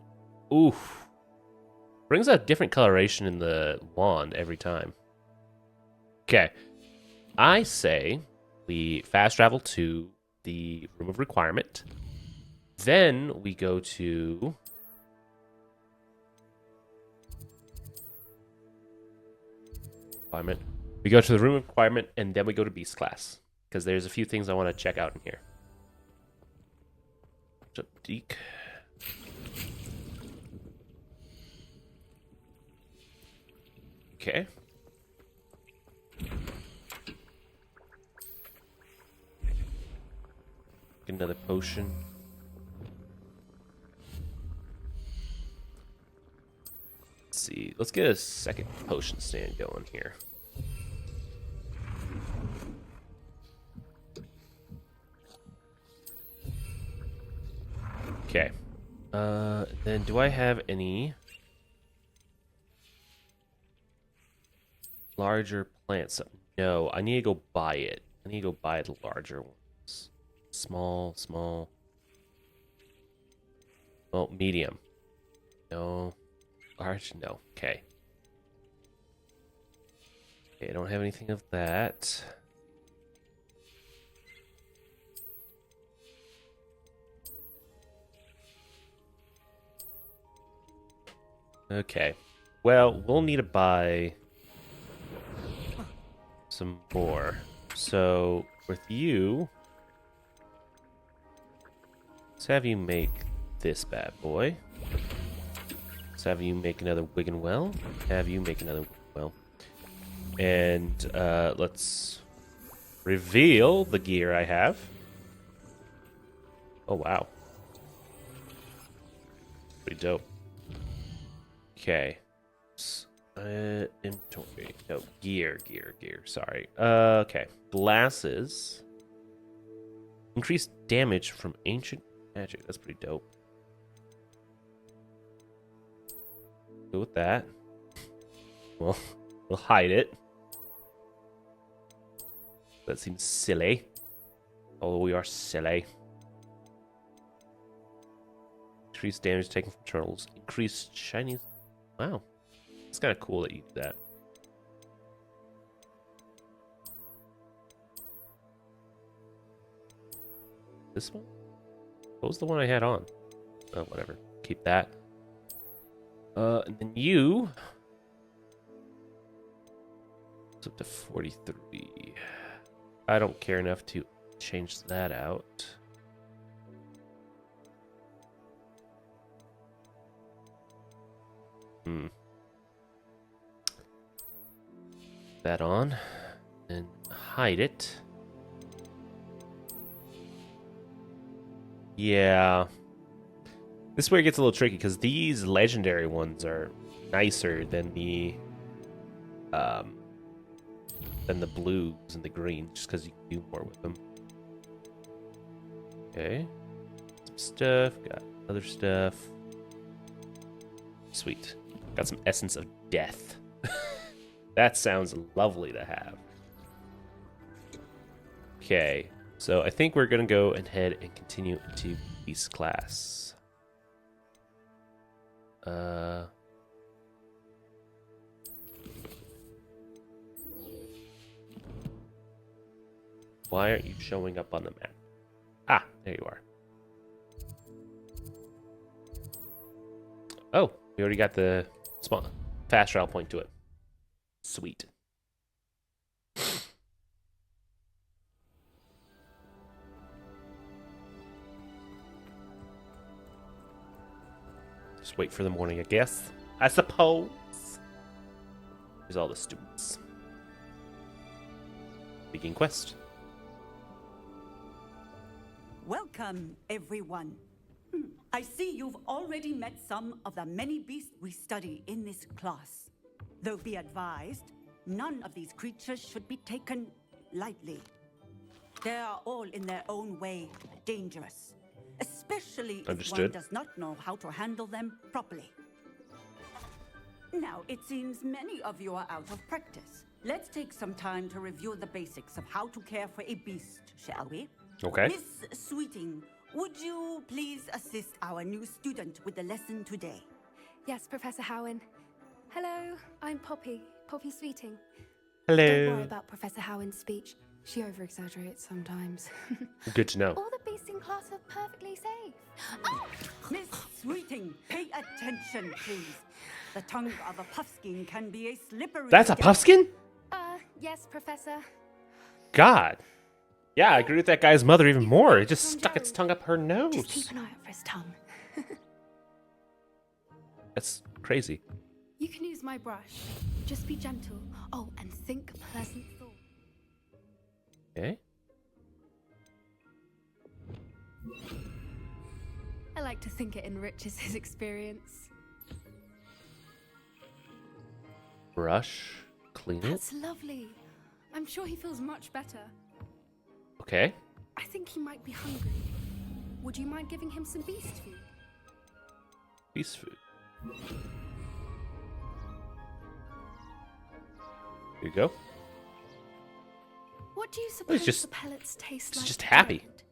ooh, brings a different coloration in the wand every time. Okay, I say we fast travel to the room of requirement. Then we go to requirement. We go to the room of requirement, and then we go to beast class because there's a few things I want to check out in here. What's up, Deke? Okay. Get another potion. Let's see. Let's get a second potion stand going here. Okay. Then do I have any larger plants? No, I need to go buy it. I need to go buy the larger ones. Small, small. Oh, medium. No. Large? No. Okay. Okay, I don't have anything of that. Okay. Well, we'll need to buy some more. So, with you, let's have you make this bad boy. Let's have you make another Wiggenwell. Have you make another Wiggenwell. And let's reveal the gear I have. Oh, wow. Pretty dope. Okay. Inventory. No, gear. Sorry. Okay. Glasses. Increased damage from ancient magic. That's pretty dope. Go with that. Well, we'll hide it. That seems silly. Although we are silly. Increased damage taken from turtles. Increased shiny. Wow. It's kind of cool that you do that. This one? What was the one I had on? Oh, whatever. Keep that. And then you... It's up to 43. I don't care enough to change that out. That on. And hide it. Yeah. This is where it gets a little tricky, because these legendary ones are nicer than the blues and the greens, just because you can do more with them. Okay. Some stuff. Got other stuff. Sweet. Got some Essence of Death. That sounds lovely to have. Okay. So I think we're going to go ahead and continue into Beast class. Why aren't you showing up on the map? Ah, there you are. Oh, we already got the small fast travel point to it. Sweet. Just wait for the morning, I guess. I suppose. Here's all the students. Begin quest. Welcome, everyone. I see you've already met some of the many beasts we study in this class. Though be advised, none of these creatures should be taken lightly. They are all in their own way dangerous, especially if one Understood. does not know how to handle them properly. Now, it seems many of you are out of practice. Let's take some time to review the basics of how to care for a beast, shall we? Okay. Miss Sweeting, would you please assist our new student with the lesson today? Yes, Professor Howen. Hello, I'm Poppy Sweeting. Hello. Don't worry about Professor Howen's speech. She over-exaggerates sometimes. Good to know. All the beasts in class are perfectly safe. Oh! Miss Sweeting, pay attention, please. The tongue of a puffskein can be a slippery... That's a puffskin? Yes, Professor. God. Yeah, I agree with that guy's mother even more. It just stuck its tongue up her nose. Just keep an eye out for his tongue. That's crazy. You can use my brush. Just be gentle. Oh, and think pleasant thoughts. Okay. I like to think it enriches his experience. Brush. Clean it. That's lovely. I'm sure he feels much better. Okay. I think he might be hungry. Would you mind giving him some beast food? Beast food. Here you go. What do you suppose just- the pellets taste It's like? just to happy. Gerald?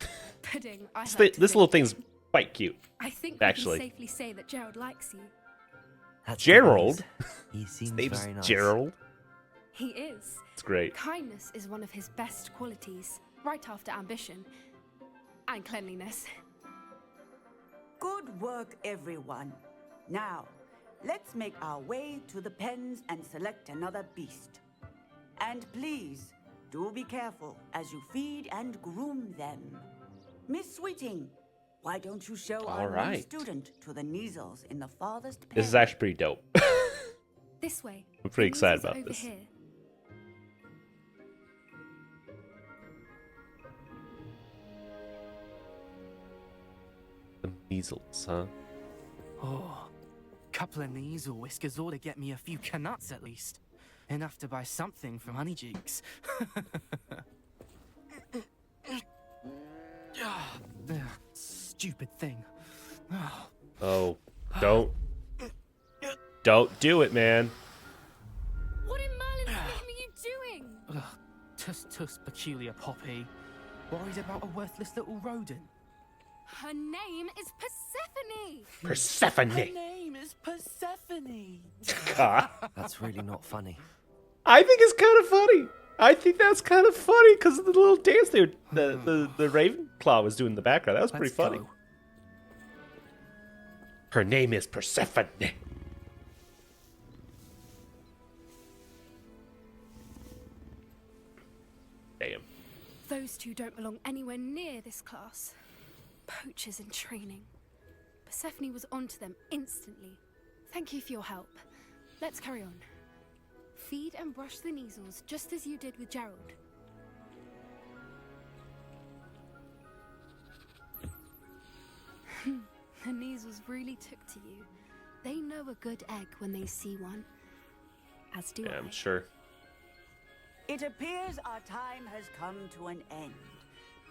Pudding. I This, like to this think. little thing's quite cute. I think actually. we can safely say that Gerald likes you. That's Gerald? He His seems name's very nice. Gerald. He is. It's great. Kindness is one of his best qualities, right after ambition and cleanliness. Good work, everyone. Now, let's make our way to the pens and select another beast. And please, do be careful as you feed and groom them. Miss Sweeting, why don't you show All our new right. student to the Neasels in the farthest pen? This is actually pretty dope. This way. I'm pretty The excited measles about over this. Here. The measles, huh? Oh, couple of knees or whiskers ought to get me a few canuts at least. Enough to buy something from Honeyjukes. Stupid thing. Oh, don't do it, man. What in Merlin's name are you doing? Ugh, tuss, peculiar Poppy. Worried about a worthless little rodent. Her name is Persephone. Persephone. Her name is Persephone. God. That's really not funny. I think it's kind of funny. I think that's kind of funny because of the little dance there. The Ravenclaw was doing in the background. That was pretty Let's funny. go. Her name is Persephone. Damn. Those two don't belong anywhere near this class. Poachers in training. Persephone was onto them instantly. Thank you for your help. Let's carry on. Feed and brush the Neasels just as you did with Gerald. The Neasels really took to you. They know a good egg when they see one. As do Yeah, I. I'm sure. It appears our time has come to an end.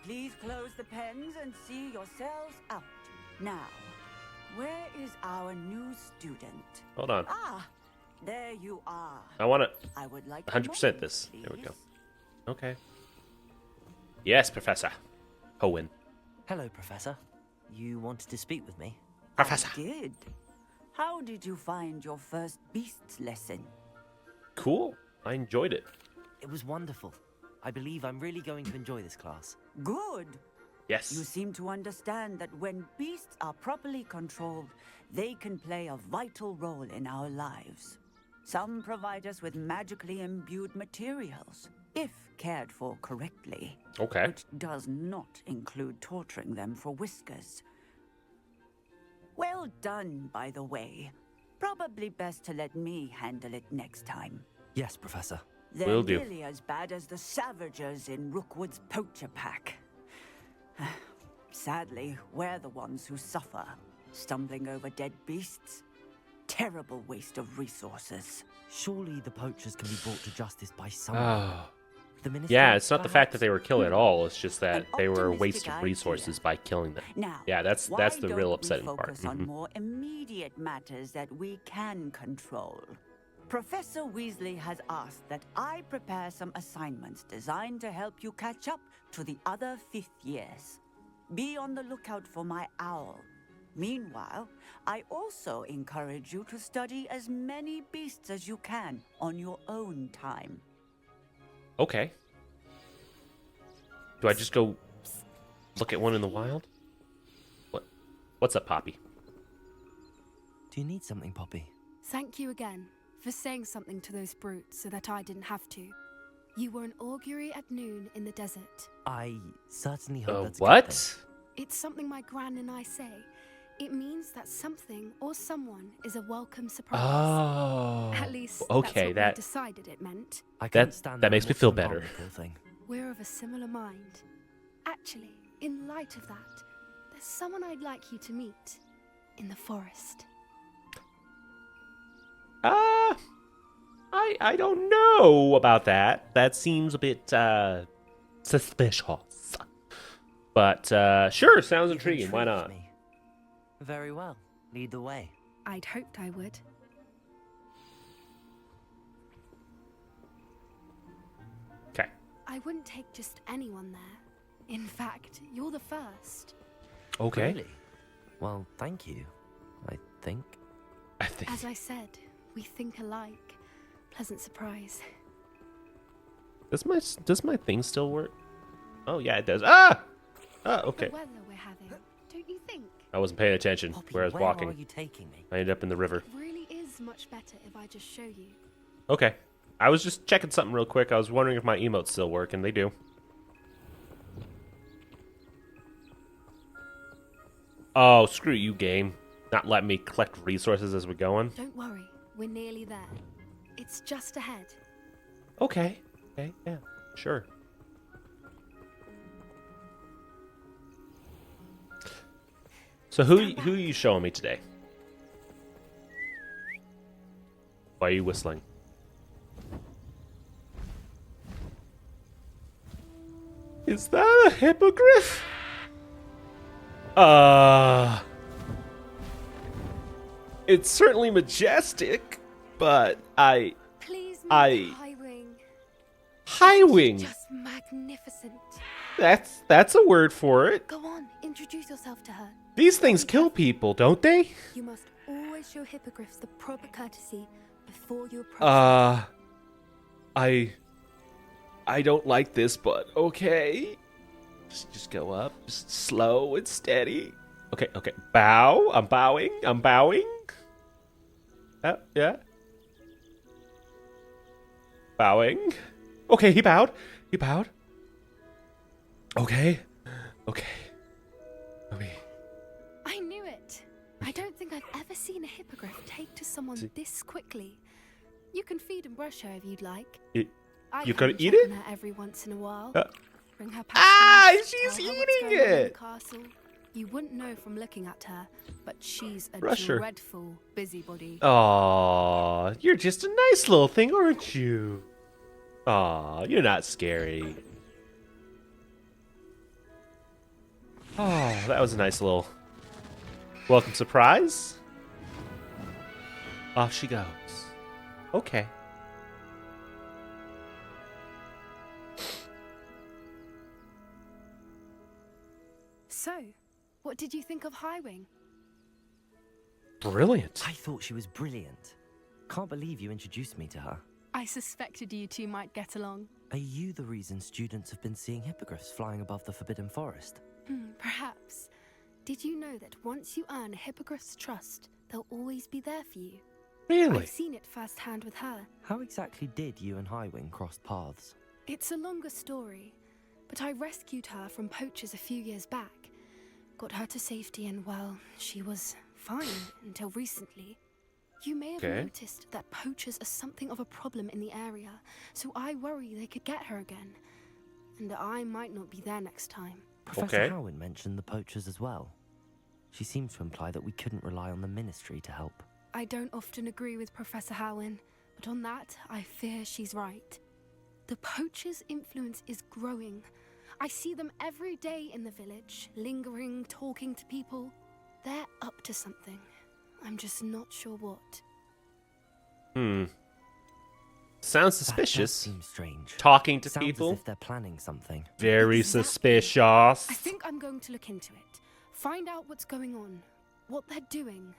Please close the pens and see yourselves out. Now, where is our new student? Hold on. Ah, there you are. I want to I would like 100% this. There we go. Okay. Yes, Professor. Hoenn. Hello, Professor. You wanted to speak with me? Professor. I did. How did you find your first beasts lesson? Cool. I enjoyed it. It was wonderful. I believe I'm really going to enjoy this class. Good. Yes. You seem to understand that when beasts are properly controlled, they can play a vital role in our lives. Some provide us with magically imbued materials, if cared for correctly. Okay. Which does not include torturing them for whiskers. Well, Well done, by the way. Probably best to let me handle it next time. Yes, Professor. They're Will do. nearly as bad as the Savagers in Rookwood's poacher pack. Sadly, we're the ones who suffer, stumbling over dead beasts. Terrible waste of resources. Surely the poachers can be brought to justice by someone. Oh. The ministry, Yeah, it's not the fact that perhaps? they were killed at all. It's just that An they were a optimistic waste of idea. resources by killing them. Now, Yeah, that's why the don't real we upsetting part. focus on Mhm. more immediate matters that we can control? Professor Weasley has asked that I prepare some assignments designed to help you catch up to the other fifth years. Be on the lookout for my owl. Meanwhile, I also encourage you to study as many beasts as you can on your own time. Okay. Do I just go look at one in the wild? What's up, Poppy? Do you need something, Poppy? Thank you again for saying something to those brutes so that I didn't have to. You were an augury at noon in the desert. I certainly hope that's a good What? thing. It's something my gran and I say. It means that something or someone is a welcome surprise. Oh. At least okay, that's what we decided it meant. I can't that stand that there makes and me watch feel them harm better. the poor thing. We're of a similar mind. Actually, in light of that, there's someone I'd like you to meet in the forest. I don't know about that. That seems a bit suspicious. But sure, sounds You've intriguing. Why intrigued not? me. Very well. Lead the way. I'd hoped I would. Okay. I wouldn't take just anyone there. In fact, you're the first. Okay. Really? Well, thank you. I think. I think. As I said, we think alike. Pleasant surprise. Does my thing still work? Oh yeah, it does. Ah! Okay. The weather we're having, don't you think? I wasn't paying attention Poppy, where I was where walking. are you taking me? I ended up in the river. It really is much better if I just show you. Okay. I was just checking something real quick. I was wondering if my emotes still work, and they do. Oh, screw you, game. Not letting me collect resources as we're going. Don't worry, we're nearly there. It's just ahead. Okay. Okay, yeah, sure. So who are you showing me today? Why are you whistling? Is that a hippogriff? It's certainly majestic, but Please meet I- Highwing. Highwing. Just magnificent. That's a word for it. Go on, introduce yourself to her. These things kill people, don't they? You must always show hippogriffs the proper courtesy before you approach. I don't like this, but okay. Just go up, just slow and steady. Okay, okay. Bow. I'm bowing. I'm bowing. Yeah. Bowing. Okay, he bowed. He bowed. Okay. Okay. I knew it. I don't think I've ever seen a hippogriff take to someone this quickly. You can feed and brush her if you'd like. You gotta eat check it? on her every once in a while. Bring her She's tell her what's eating going on in the it. castle. You wouldn't know from looking at her, but she's a Brush her. dreadful busybody. Aw, you're just a nice little thing, aren't you? Aw, you're not scary. Oh, that was a nice little welcome surprise. Off she goes. Okay. So, what did you think of Highwing? Brilliant. I thought she was brilliant. Can't believe you introduced me to her. I suspected you two might get along. Are you the reason students have been seeing hippogriffs flying above the Forbidden Forest? Perhaps. Did you know that once you earn a hippogriff's trust, they'll always be there for you? Really? I've seen it firsthand with her. How exactly did you and Highwing cross paths? It's a longer story, but I rescued her from poachers a few years back. Got her to safety and, well, she was fine until recently. You may have Okay. noticed that poachers are something of a problem in the area, so I worry they could get her again. And I might not be there next time. Professor Okay. Howin mentioned the poachers as well. She seems to imply that we couldn't rely on the ministry to help. I don't often agree with Professor Howin, but on that, I fear she's right. The poachers' influence is growing. I see them every day in the village, lingering, talking to people. They're up to something. I'm just not sure what. Sounds That does suspicious. seem strange. Talking to Sounds people. as if they're planning something. Very Exactly. suspicious. I think I'm going to look into it. Find out what's going on, what they're doing.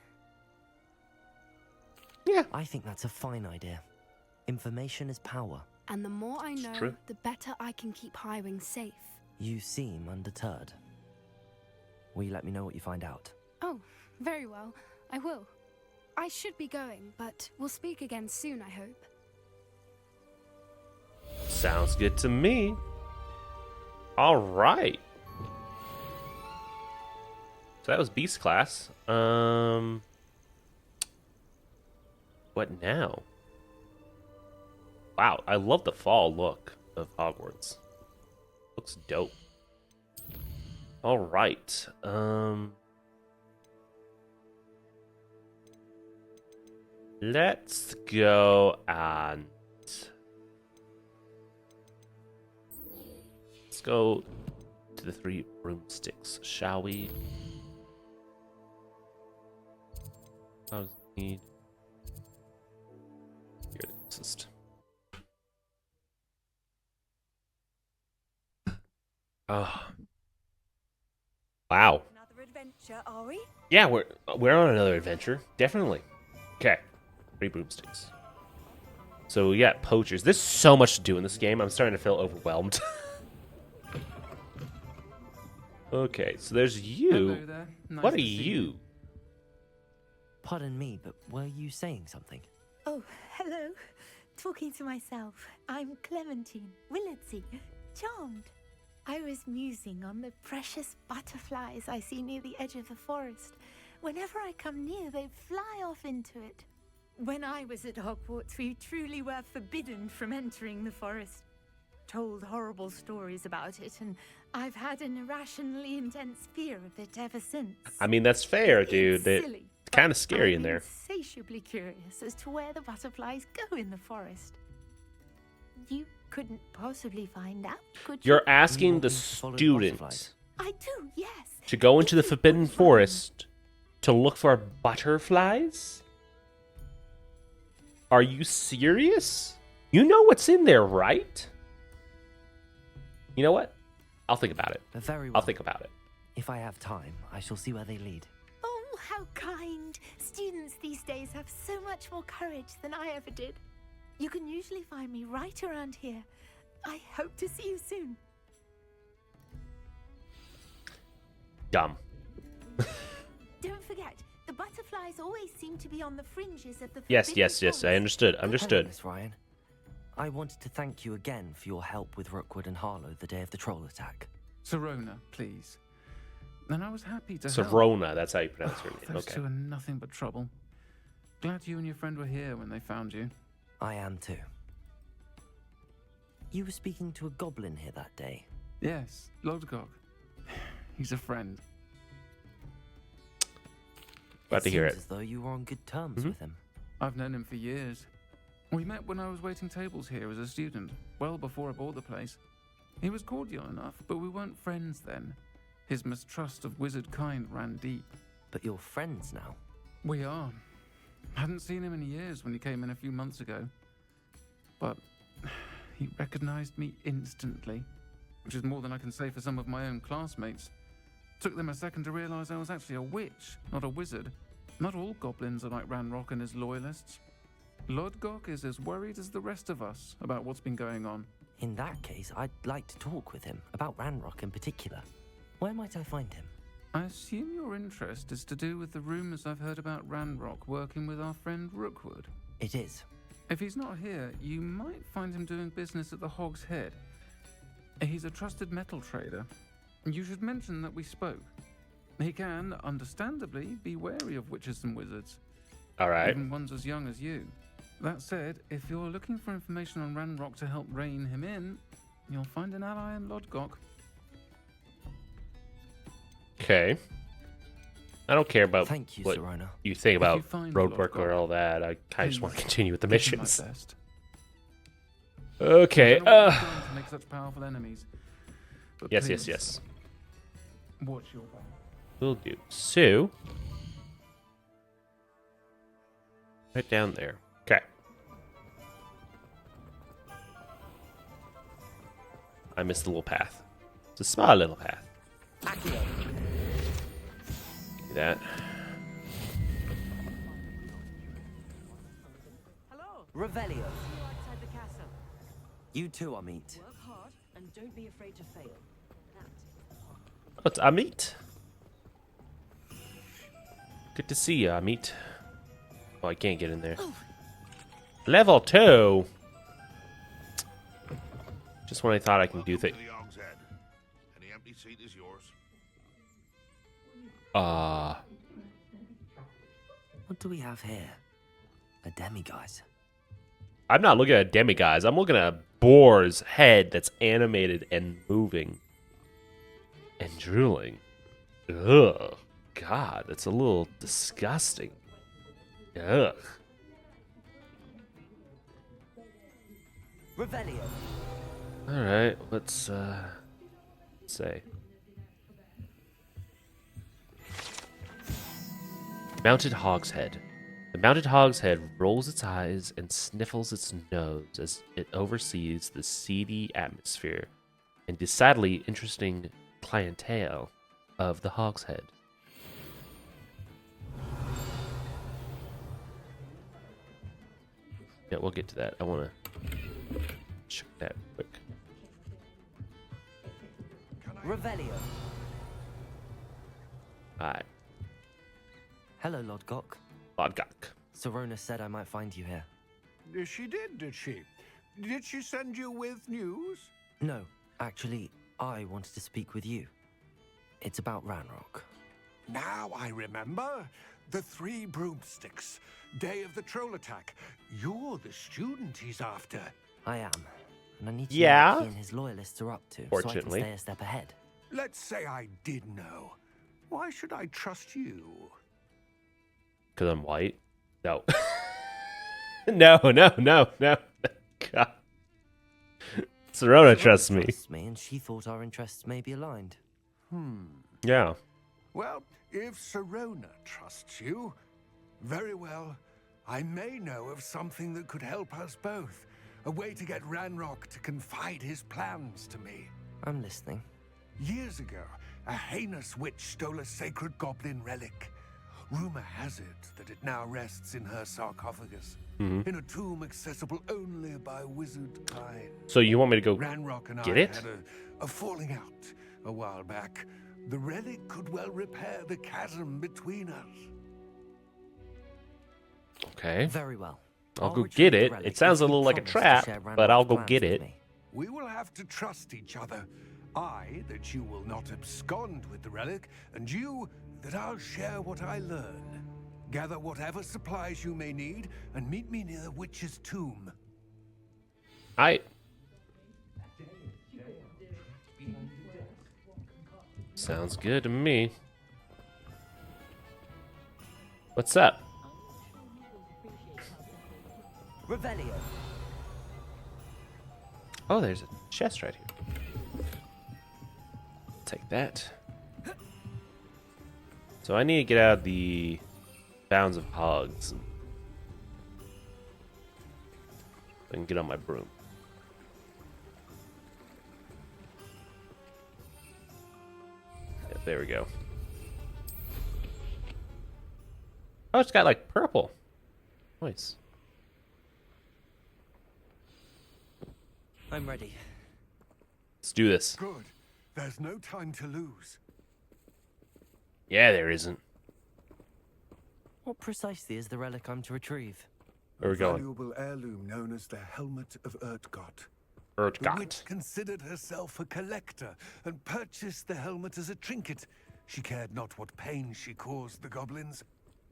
Yeah. I think that's a fine idea. Information is power. And the more I know, true. the better I can keep Highwing safe. You seem undeterred. Will you let me know what you find out? Oh, very well. I will. I should be going, but we'll speak again soon, I hope. Sounds good to me. All right. So that was Beast class. What now? Wow, I love the fall look of Hogwarts. Looks dope. All right. Let's go and let's go to the 3 broomsticks, shall we? Need. You're the closest. Oh. Wow. Another adventure, are we? Yeah, we're on another adventure. Definitely. Okay. 3 broomsticks. So we got poachers. There's so much to do in this game. I'm starting to feel overwhelmed. Okay, so there's you. Hello there. Nice What are to see you? Pardon me, but were you saying something? Oh, hello. Talking to myself. I'm Clementine Willardsey. Charmed. I was musing on the precious butterflies I see near the edge of the forest. Whenever I come near, they fly off into it. When I was at Hogwarts, we truly were forbidden from entering the forest. Told horrible stories about it, and I've had an irrationally intense fear of it ever since. I mean, that's fair, dude. It's silly, It's kind of but scary in I'm there. Insatiably curious as to where the butterflies go in the forest. You couldn't possibly find out, could you? You're asking want the me to follow the student butterflies? I do, yes. to go into the If you Forbidden could find- Forest to look for butterflies? Are you serious? You know what's in there, right? You know what? I'll think about it. Very well. I'll think about it. If I have time, I shall see where they lead. Oh, how kind. Students these days have so much more courage than I ever did. You can usually find me right around here. I hope to see you soon. Dumb. Don't forget, the butterflies always seem to be on the fringes of the Yes, forbidden yes, yes. I forest. understood. Hello, Understood. Miss Ryan. I wanted to thank you again for your help with Rookwood and Harlow the day of the troll attack. Serona, please. And I was happy to help. Serona, that's how you pronounce her name. Those Okay. two are nothing but trouble. Glad you and your friend were here when they found you. I am too. You were speaking to a goblin here that day. Yes, Lodgok. He's a friend. Glad to hear seems it. as though you were on good terms Mhm. with him. I've known him for years. We met when I was waiting tables here as a student, well before I bought the place. He was cordial enough, but we weren't friends then. His mistrust of wizard kind ran deep. But you're friends now. We are. Hadn't seen him in years when he came in a few months ago. But he recognized me instantly, which is more than I can say for some of my own classmates. Took them a second to realize I was actually a witch, not a wizard. Not all goblins are like Ranrock and his loyalists. Lodgok is as worried as the rest of us about what's been going on. In that case, I'd like to talk with him, about Ranrock in particular. Where might I find him? I assume your interest is to do with the rumors I've heard about Ranrock working with our friend Rookwood. It is. If he's not here, you might find him doing business at the Hog's Head. He's a trusted metal trader. You should mention that we spoke. He can, understandably, be wary of witches and wizards. All right. Even ones as young as you. That said, if you're looking for information on Ranrock to help rein him in, you'll find an ally in Lodgok. Okay. I don't care about Thank you, what Sirona. you think about find road work or Lodgok, all that. I kind of just want to please continue with the give him my missions. best. Okay. I don't know what you've done to make such powerful enemies, but Yes, please, yes. watch your back. Will do. So, right down there. Okay. I missed the little path. It's a small little path. Do that. Revelio. See you outside the castle. You too, Amit. Work hard and don't be afraid to fail. Oh, it's Amit. Good to see you, Amit. Oh, I can't get in there. Level 2. Just when I thought I can do things. Welcome to the Og's Head. Any empty seat is yours. What do we have here? A demiguise. I'm not looking at demiguise. I'm looking at a boar's head that's animated and moving. And drooling. Ugh. God, that's a little disgusting. Ugh. Revelio. Alright, let's say. Mounted Hogshead. The mounted hogshead rolls its eyes and sniffles its nose as it oversees the seedy atmosphere and decidedly interesting clientele of the hogshead. Yeah, we'll get to that. I want to check that quick. Revelio. Alright, Hello, Lodgok. Lodgok. Sirona said I might find you here. She did she? Did she send you with news? No, actually, I wanted to speak with you. It's about Ranrock. Now I remember. The 3 broomsticks. Day of the troll attack. You're the student he's after. I am. And I need to know Yeah? what he and his loyalists are up to, so I can Fortunately. stay a step ahead. Let's say I did know. Why should I trust you? Because I'm white? No. No. God. Sirona trusts me. Trusts me, and she thought our interests may be aligned. Yeah. Well, if Sirona trusts you, very well. I may know of something that could help us both. A way to get Ranrock to confide his plans to me. I'm listening. Years ago, a heinous witch stole a sacred goblin relic. Rumor has it that it now rests in her sarcophagus, in a tomb accessible only by wizard kind. So you want me to go Ranrock and get I it? had a falling out a while back. The relic could well repair the chasm between us. Okay. Very well. I'll go retrieve get the it. relic It sounds if a you little like a promise to trap, share but I'll Ranrock's go plans get with it. me. We will have to trust each other. I, that you will not abscond with the relic, and you, that I'll share what I learn. Gather whatever supplies you may need, and meet me near the witch's tomb. Sounds good to me. What's up? Revelio. Oh, there's a chest right here. Take that. So I need to get out of the bounds of hogs. And get on my broom. Yeah, there we go. Oh, it's got like purple. Nice. I'm ready. Let's do this. Good. There's no time to lose. Yeah, there isn't. What precisely is the relic I'm to retrieve? Where we going? Valuable heirloom known as the Helmet of Urtgot. The Urtgot. witch considered herself a collector and purchased the helmet as a trinket. She cared not what pain she caused the goblins.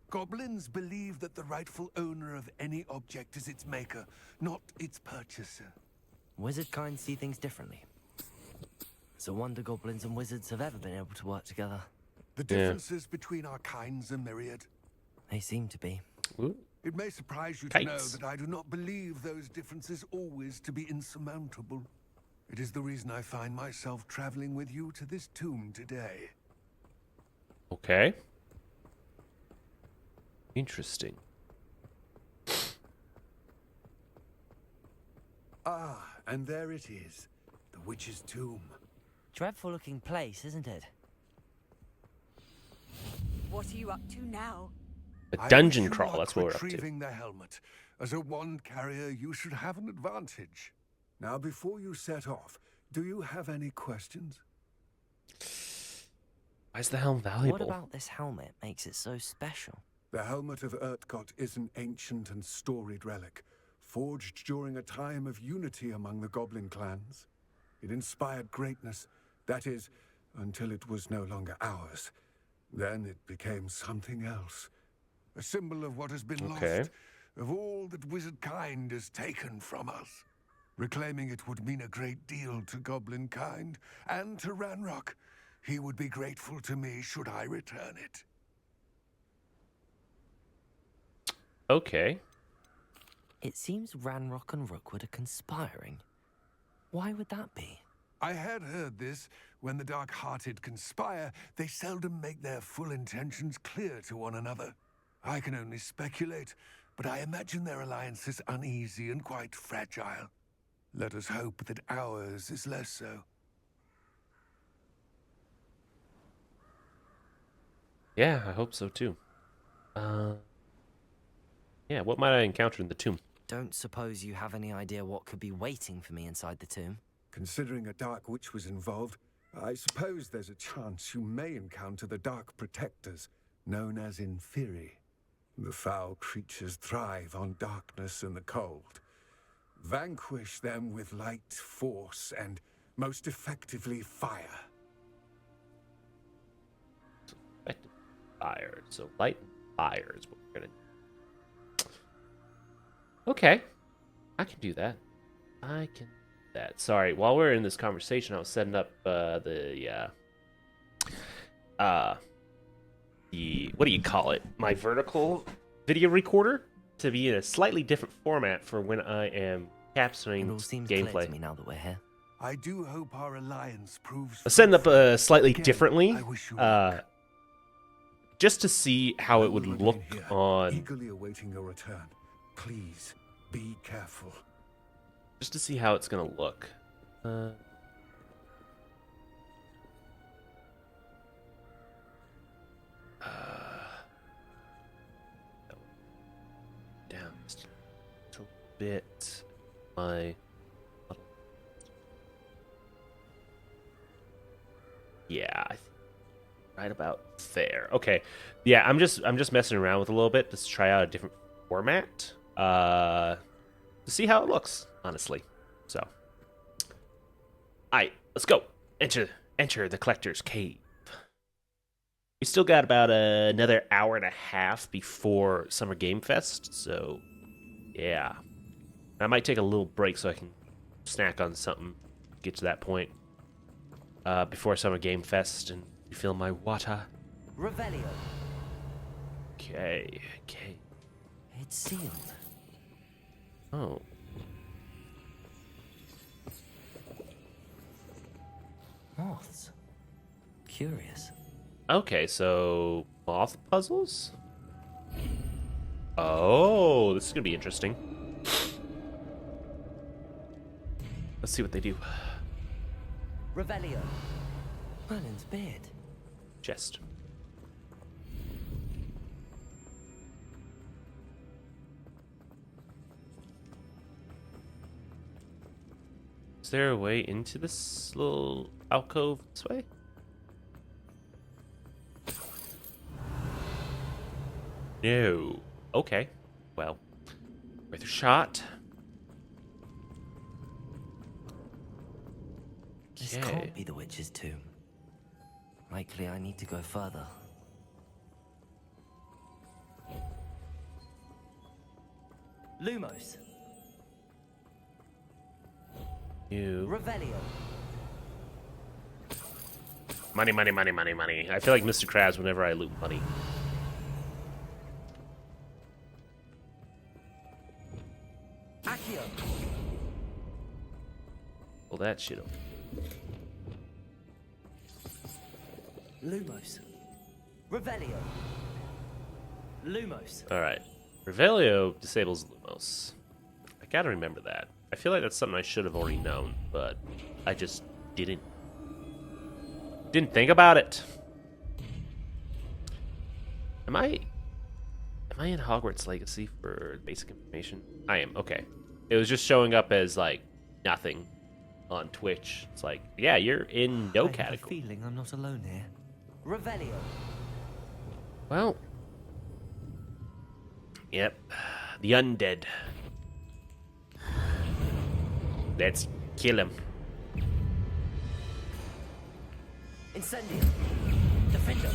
Goblins believe that the rightful owner of any object is its maker, not its purchaser. Wizard kind see things differently. It's a wonder goblins and wizards have ever been able to work together. The differences between our kinds are myriad. They seem to be. Ooh. It may surprise you to know Kites. that I do not believe those differences always to be insurmountable. It is the reason I find myself traveling with you to this tomb today. Okay. Interesting. Ah, and there it is. The witch's tomb. Dreadful looking place, isn't it? What are you up to now? A I dungeon wish you crawl, luck that's what we're up to. retrieving the helmet. As a wand carrier, you should have an advantage. Now, before you set off, do you have any questions? Why is the helm valuable? What about this helmet makes it so special? The helmet of Urtkot is an ancient and storied relic, forged during a time of unity among the goblin clans. It inspired greatness, that is, until it was no longer ours. Then it became something else. A symbol of what has been lost, of all that wizard kind has taken from us. Reclaiming it would mean a great deal to goblin kind, and to Ranrock. He would be grateful to me should I return it. Okay. It seems Ranrock and Rookwood are conspiring. Why would that be? I had heard this. When the dark-hearted conspire, they seldom make their full intentions clear to one another. I can only speculate, but I imagine their alliance is uneasy and quite fragile. Let us hope that ours is less so. Yeah, I hope so too. Yeah, what might I encounter in the tomb? Don't suppose you have any idea what could be waiting for me inside the tomb? Considering a dark witch was involved, I suppose there's a chance you may encounter the Dark Protectors, known as Inferi. The foul creatures thrive on darkness and the cold. Vanquish them with light, force, and most effectively fire. Fire. So light and fire is what we're gonna do. Okay. I can do that. I can do that. Sorry, while we're in this conversation, I was setting up the what do you call it? My vertical video recorder to be in a slightly different format for when I am capturing It all seems clear gameplay. to me now that we're here. I do hope our alliance proves. I was setting up slightly Again, differently. I wish you luck. Just to see how it would I will look remain here, on, eagerly awaiting your return. Please be careful. just to see how it's gonna look. Down just a little bit. Yeah, I think right about there. Okay, yeah, I'm just messing around with it a little bit just to try out a different format to see how it looks, honestly. So, all right, let's go. Enter the collector's cave. We still got about another hour and a half before Summer Game Fest, so yeah. I might take a little break so I can snack on something, get to that point before Summer Game Fest and refill my water. Revelio. Okay. It's sealed. Oh. Moths. Curious. Okay, so moth puzzles? Oh, this is gonna be interesting. Let's see what they do. Revelio. Merlin's beard. Chest. Is there a way into this little alcove this way? No. Okay. Well, worth a shot. This Okay. can't be the witch's tomb. Likely I need to go further. Lumos. You. Revelio. Money, money, money, money, money. I feel like Mr. Krabs whenever I loot money. Accio. Pull that shit up. Lumos. Revelio. Lumos. Alright. Revelio disables Lumos. I gotta remember that. I feel like that's something I should have already known, but I just didn't. Didn't think about it. Am I in Hogwarts Legacy for basic information? I am, okay. It was just showing up as like nothing on Twitch. It's like, yeah, you're in no category. I have a feeling I'm not alone here. Revelio. Well, yep, the undead. Let's kill him. Incendio. Defender.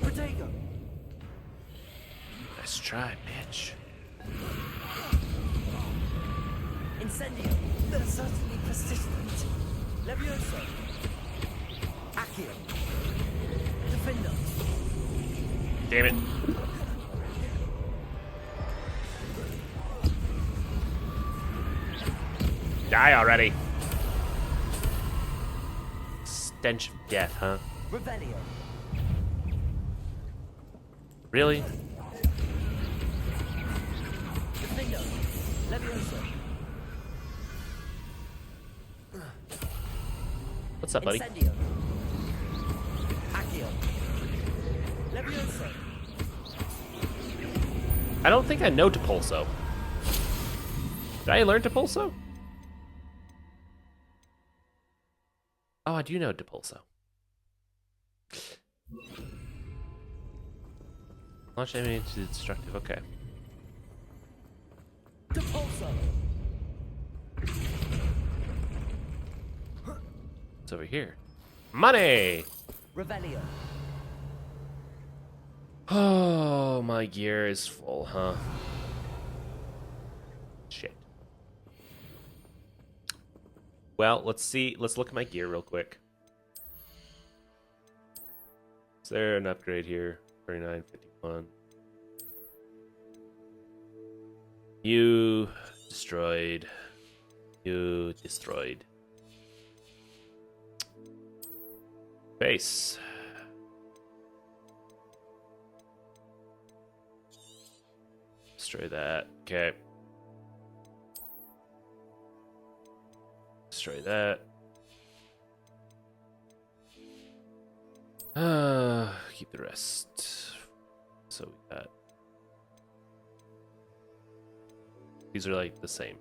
Protego. Let's try, bitch. Incendio. They're certainly persistent. Levioso. Accio. Defender. Damn it. Die already. Stench of death, huh? Revelio. Really? Defender. Levioso. What's up, buddy? Incendio. Accio. Levioso. I don't think I know Depulso. Did I learn Depulso? Oh, I do know Depulso. Launch enemy to destructive, okay. Depulso. What's over here? Money! Revelio. Oh, my gear is full, huh? Shit. Well, let's see. Let's look at my gear real quick. Is there an upgrade here? 39.51. You destroyed. You destroyed. Base. Destroy that. Okay. Destroy that. Keep the rest. So we got. These are like the same.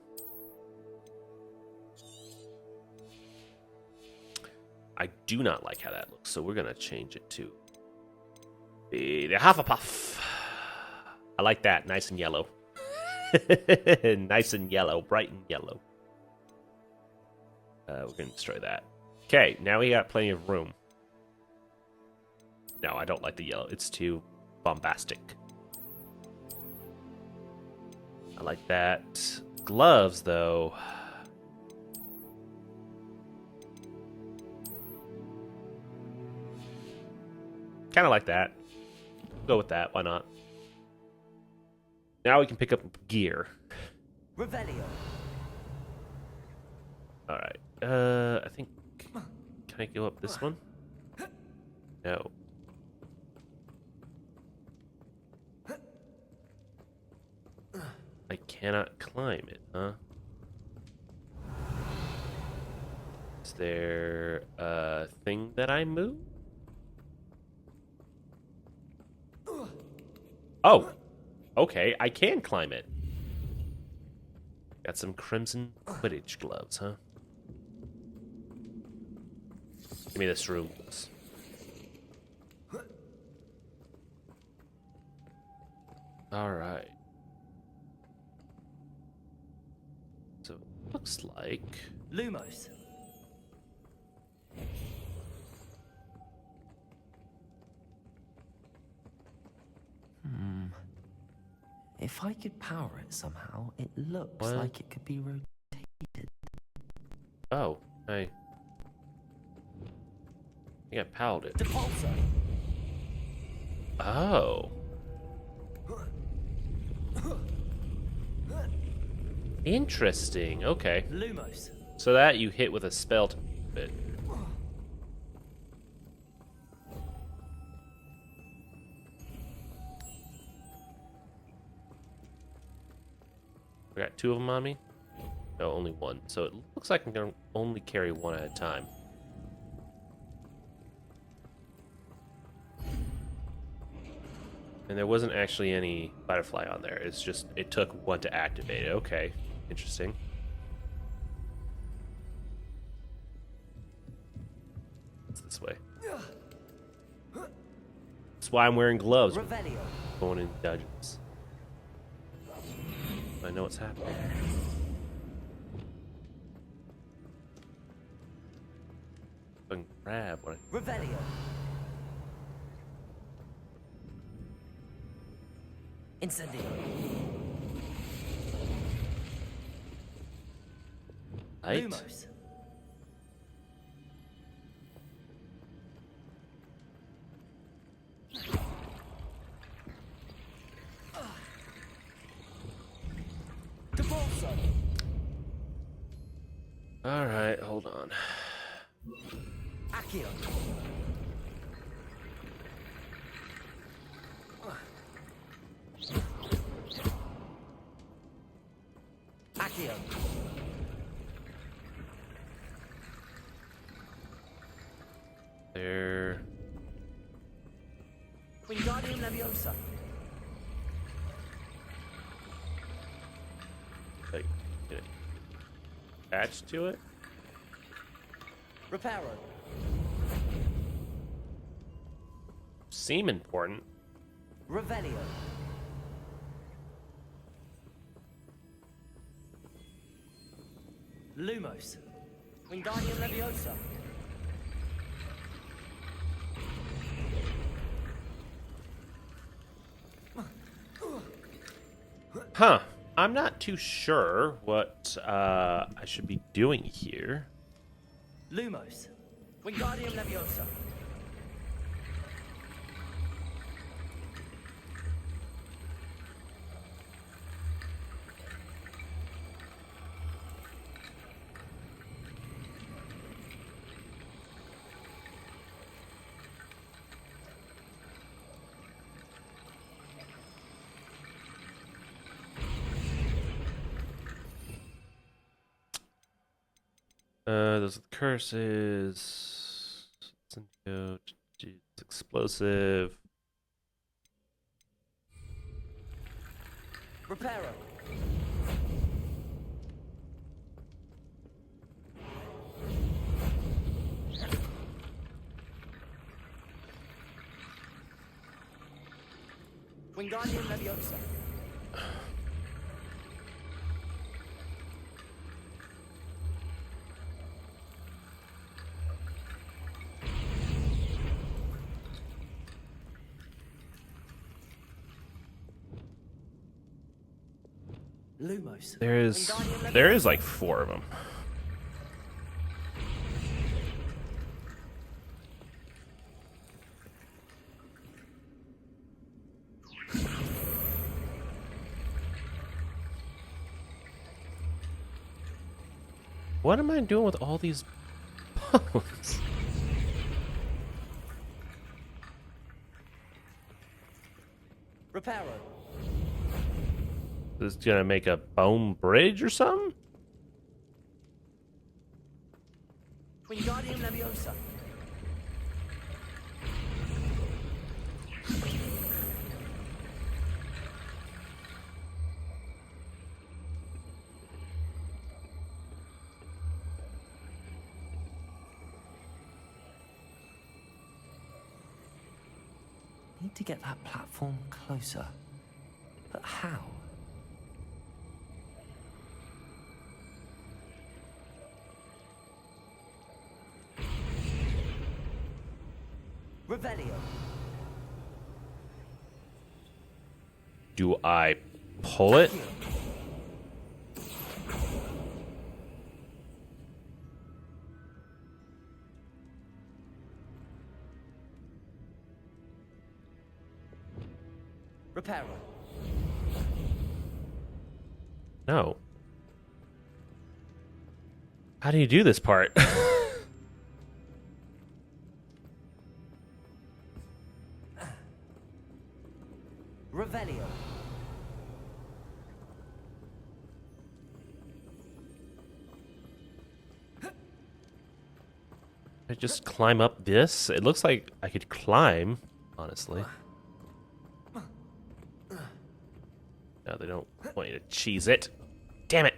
I do not like how that looks, so we're gonna change it to the Hufflepuff. I like that, nice and yellow. Nice and yellow, bright and yellow. We're gonna destroy that. Okay, now we got plenty of room. No, I don't like the yellow. It's too bombastic. I like that. Gloves, though. Kind of like that. Go with that. Why not? Now we can pick up gear. Revelio. All right. I think. Can I go up this one? No. I cannot climb it, huh? Is there a thing that I move? Oh! Okay, I can climb it. Got some crimson Quidditch gloves, huh? Give me this rules. Alright. So it looks like... Lumos. If I could power it somehow, it looks What? like it could be rotated. Oh, I think I powered it. Depulsor. Oh. Interesting. Okay. Lumos. So that you hit with a spell to it. I got 2 of them on me? No, only 1. So it looks like I'm going to only carry 1 at a time. And there wasn't actually any butterfly on there. It's just, it took 1 to activate it. Okay, interesting. It's this way. That's why I'm wearing gloves. Revelio. Going in dungeons. I know what's happening. I can grab what I... Revelio. Incendio. Light? Lumos. Depulsor. Alright, hold on. Accio. Accio. There. Wingardium Leviosa. Like, get it attached to it? Reparo. Seem important. Revelio. Lumos. Wingardium Leviosa. Huh. I'm not too sure what I should be doing here. Lumos. Wingardium Leviosa. Those are the curses. Symbiote, it's explosive. Reparo. Wingardium Leviosa. Lumos. There is like 4 of them. What am I doing with all these bones? Reparo. This is gonna make a bone bridge or something? Wingardium Leviosa. Need to get that platform closer. But how? Revelio. Do I pull it? Reparo. No. How do you do this part? Revelio. I just climb up this? It looks like I could climb, honestly. No, they don't want you to cheese it. Damn it.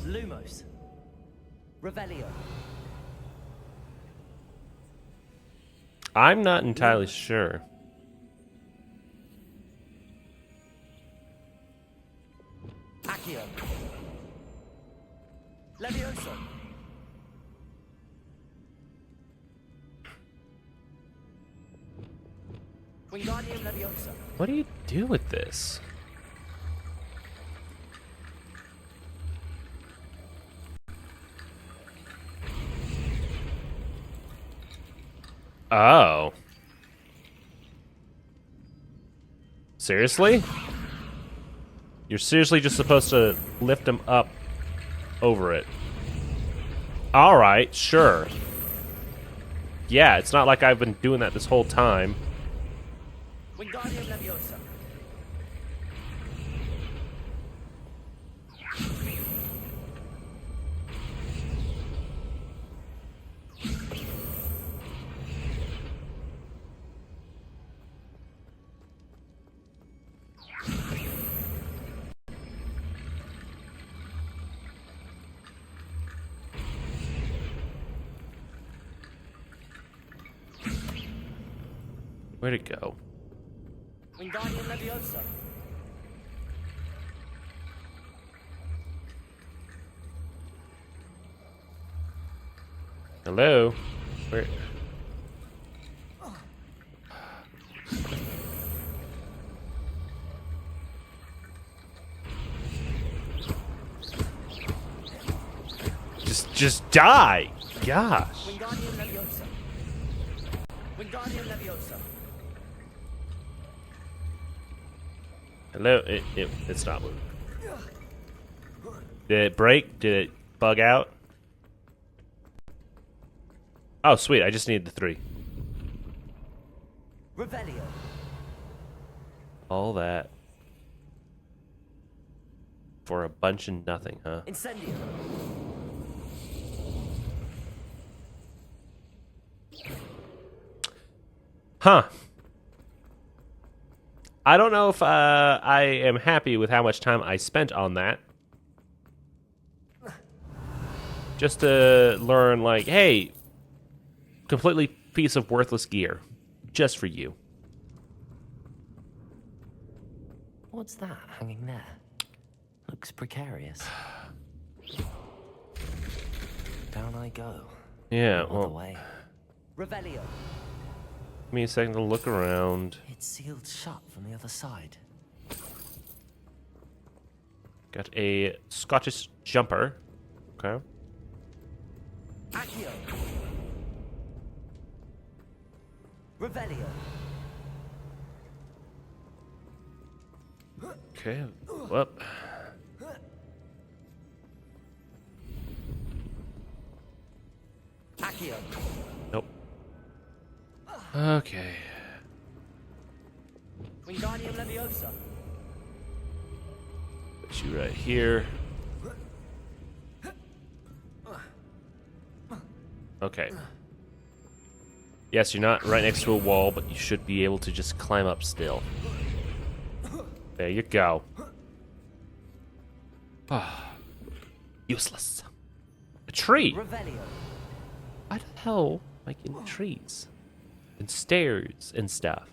Lumos. Revelio. I'm not entirely sure. Accio. Levioso. Wingardium Leviosa. What do you do with this? Oh. Seriously? You're seriously just supposed to lift him up over it. Alright, sure. Yeah, it's not like I've been doing that this whole time. Wingardium Leviosa. Where'd it go? Wingardium Leviosa. Hello? Where? Just die! Gosh. Wingardium Leviosa. Wingardium Leviosa. Hello? It's not moving. Did it break? Did it bug out? Oh, sweet. I just need the 3. Revelio. All that. For a bunch of nothing, huh? Incendio. Huh. I don't know if I am happy with how much time I spent on that. Just to learn, like, hey, completely piece of worthless gear. Just for you. What's that hanging there? Looks precarious. Down I go. Yeah, All the well, way. Revelio. give me a second to look around. It's sealed shut from the other side. Got a Scottish jumper. Okay. Accio. Revelio. Okay. Whoop. Accio. Nope. Okay. Wingardium Leviosa. Put you right here. Okay. Yes, you're not right next to a wall, but you should be able to just climb up still. There you go. Useless. A tree. Revelio. Why the hell am I getting trees? And stairs and stuff.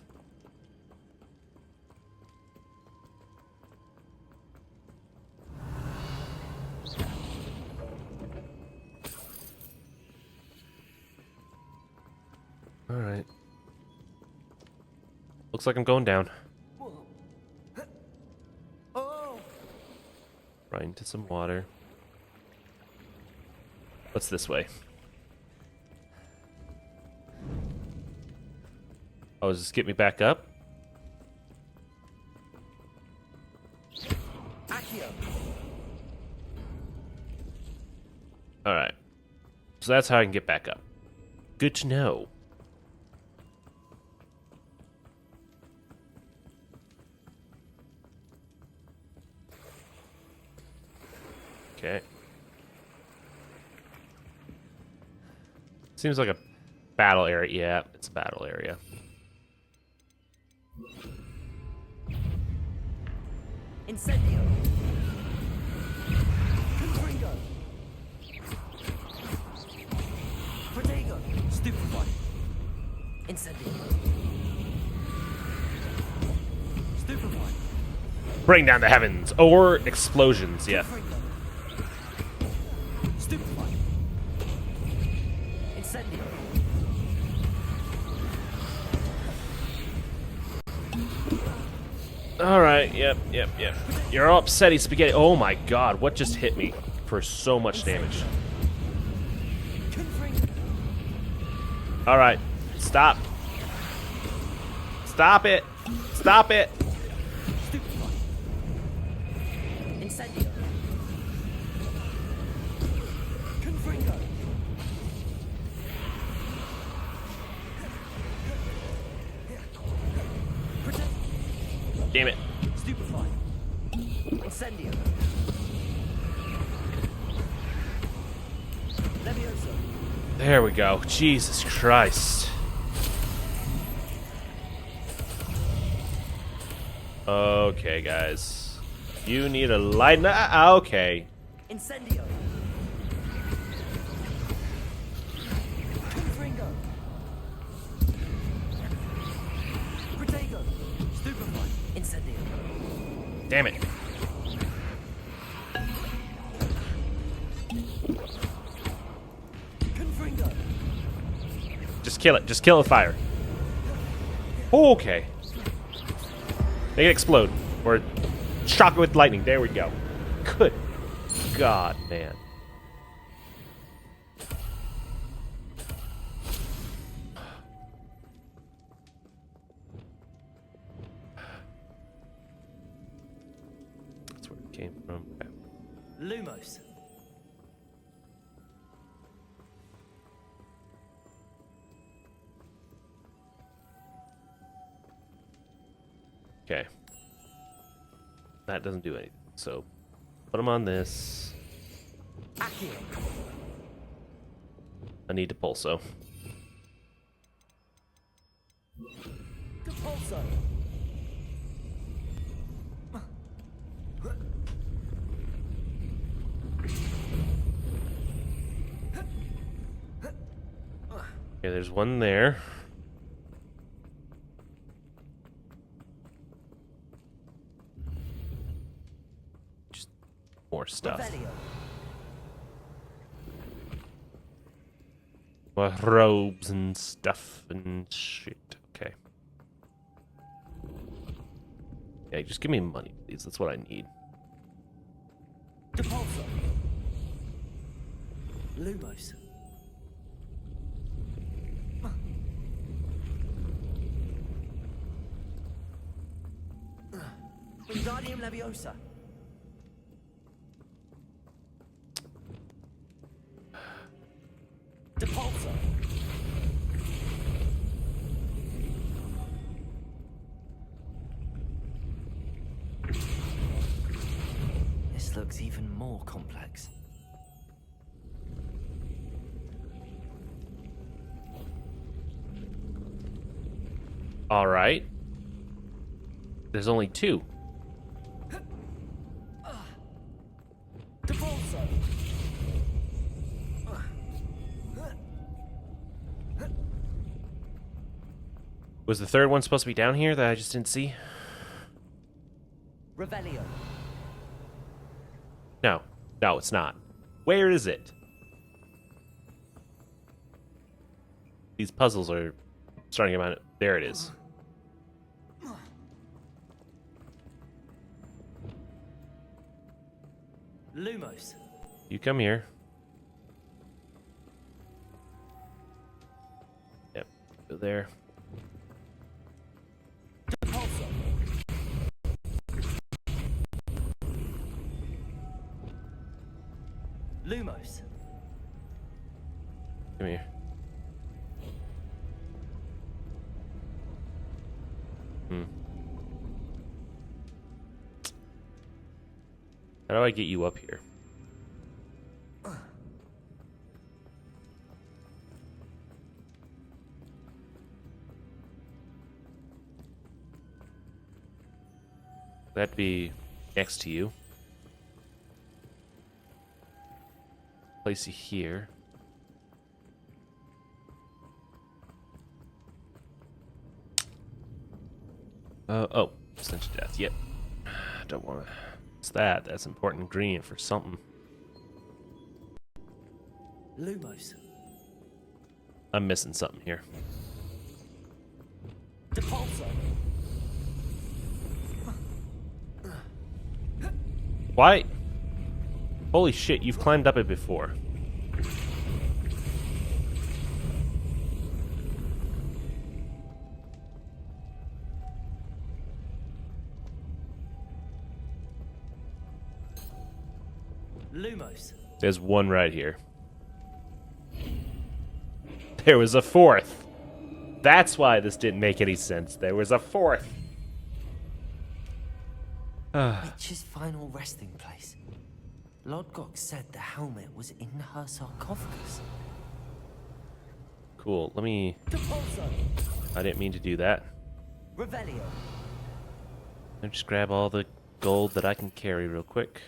Alright. Looks like I'm going down. Right into some water. What's this way? Oh, does this get me back up? Alright. So that's how I can get back up. Good to know. Okay. Seems like a battle area. Yeah, it's a battle area. Incendio. Confringo. Protego. Stupefy. Incendio. Stupefy. Bring down the heavens. Or explosions, yeah. Stupefy. Incendio. Alright, yep. You're all upsetty spaghetti. Oh my god, what just hit me for so much damage? Alright, stop. Stop it. Stop it. Incendio. Confringo. Damn it. Stupefy. Incendio. Levioso. There we go. Jesus Christ. Okay, guys. You need a light. Okay. Incendio. Confringo. Protego. Stupefy. Incendio. Damn it. Confringo. Just kill it. Just kill the fire. Okay. Make it explode. Or shock it with lightning. There we go. Good God, man. That's where it came from. Okay. Lumos. Okay. That doesn't do anything. So, put them on this. Accio. I need to pulso. Compulso. Okay, there's one there. Just more stuff. Revelio. More robes and stuff and shit. Okay. Yeah, just give me money, please. That's what I need. Compulso. Lumos. Wingardium Leviosa. Depulso. This looks even more complex. All right. There's only two. Depulso. Was the third one supposed to be down here that I just didn't see? Revelio. No. No, it's not. Where is it? These puzzles are starting to get mine. There it is. Lumos. You come here. Yep. Go there. Lumos. Come here. How do I get you up here? That'd be next to you. Place you here. Oh, stench of death. Yep. Don't want to. What's that? That's an important ingredient for something. Lumos. I'm missing something here. Depulso. Why? Holy shit, you've climbed up it before. Lumos. There's one right here. There was a fourth. That's why this didn't make any sense. There was a fourth. Witch's final resting place. Lodgok said the helmet was in her sarcophagus. Cool. Let me... Depulso. I didn't mean to do that. Revelio. Let me just grab all the gold that I can carry real quick.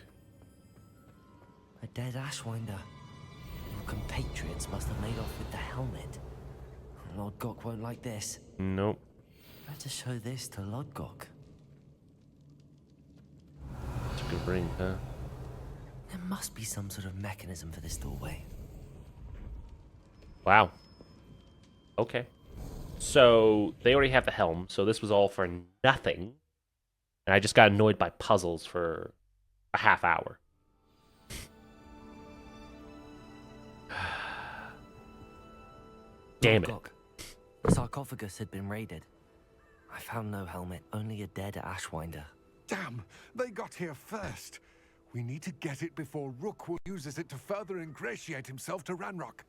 A dead Ashwinder. Your compatriots must have made off with the helmet. Lodgok won't like this. Nope. Better show this to Lodgok. Took a ring, huh? There must be some sort of mechanism for this doorway. Wow. Okay. So, they already have the helm, so this was all for nothing. And I just got annoyed by puzzles for a half hour. Damn it. Lodgok, the sarcophagus had been raided. I found no helmet, only a dead Ashwinder. Damn, they got here first. We need to get it before Rookwood uses it to further ingratiate himself to Ranrock.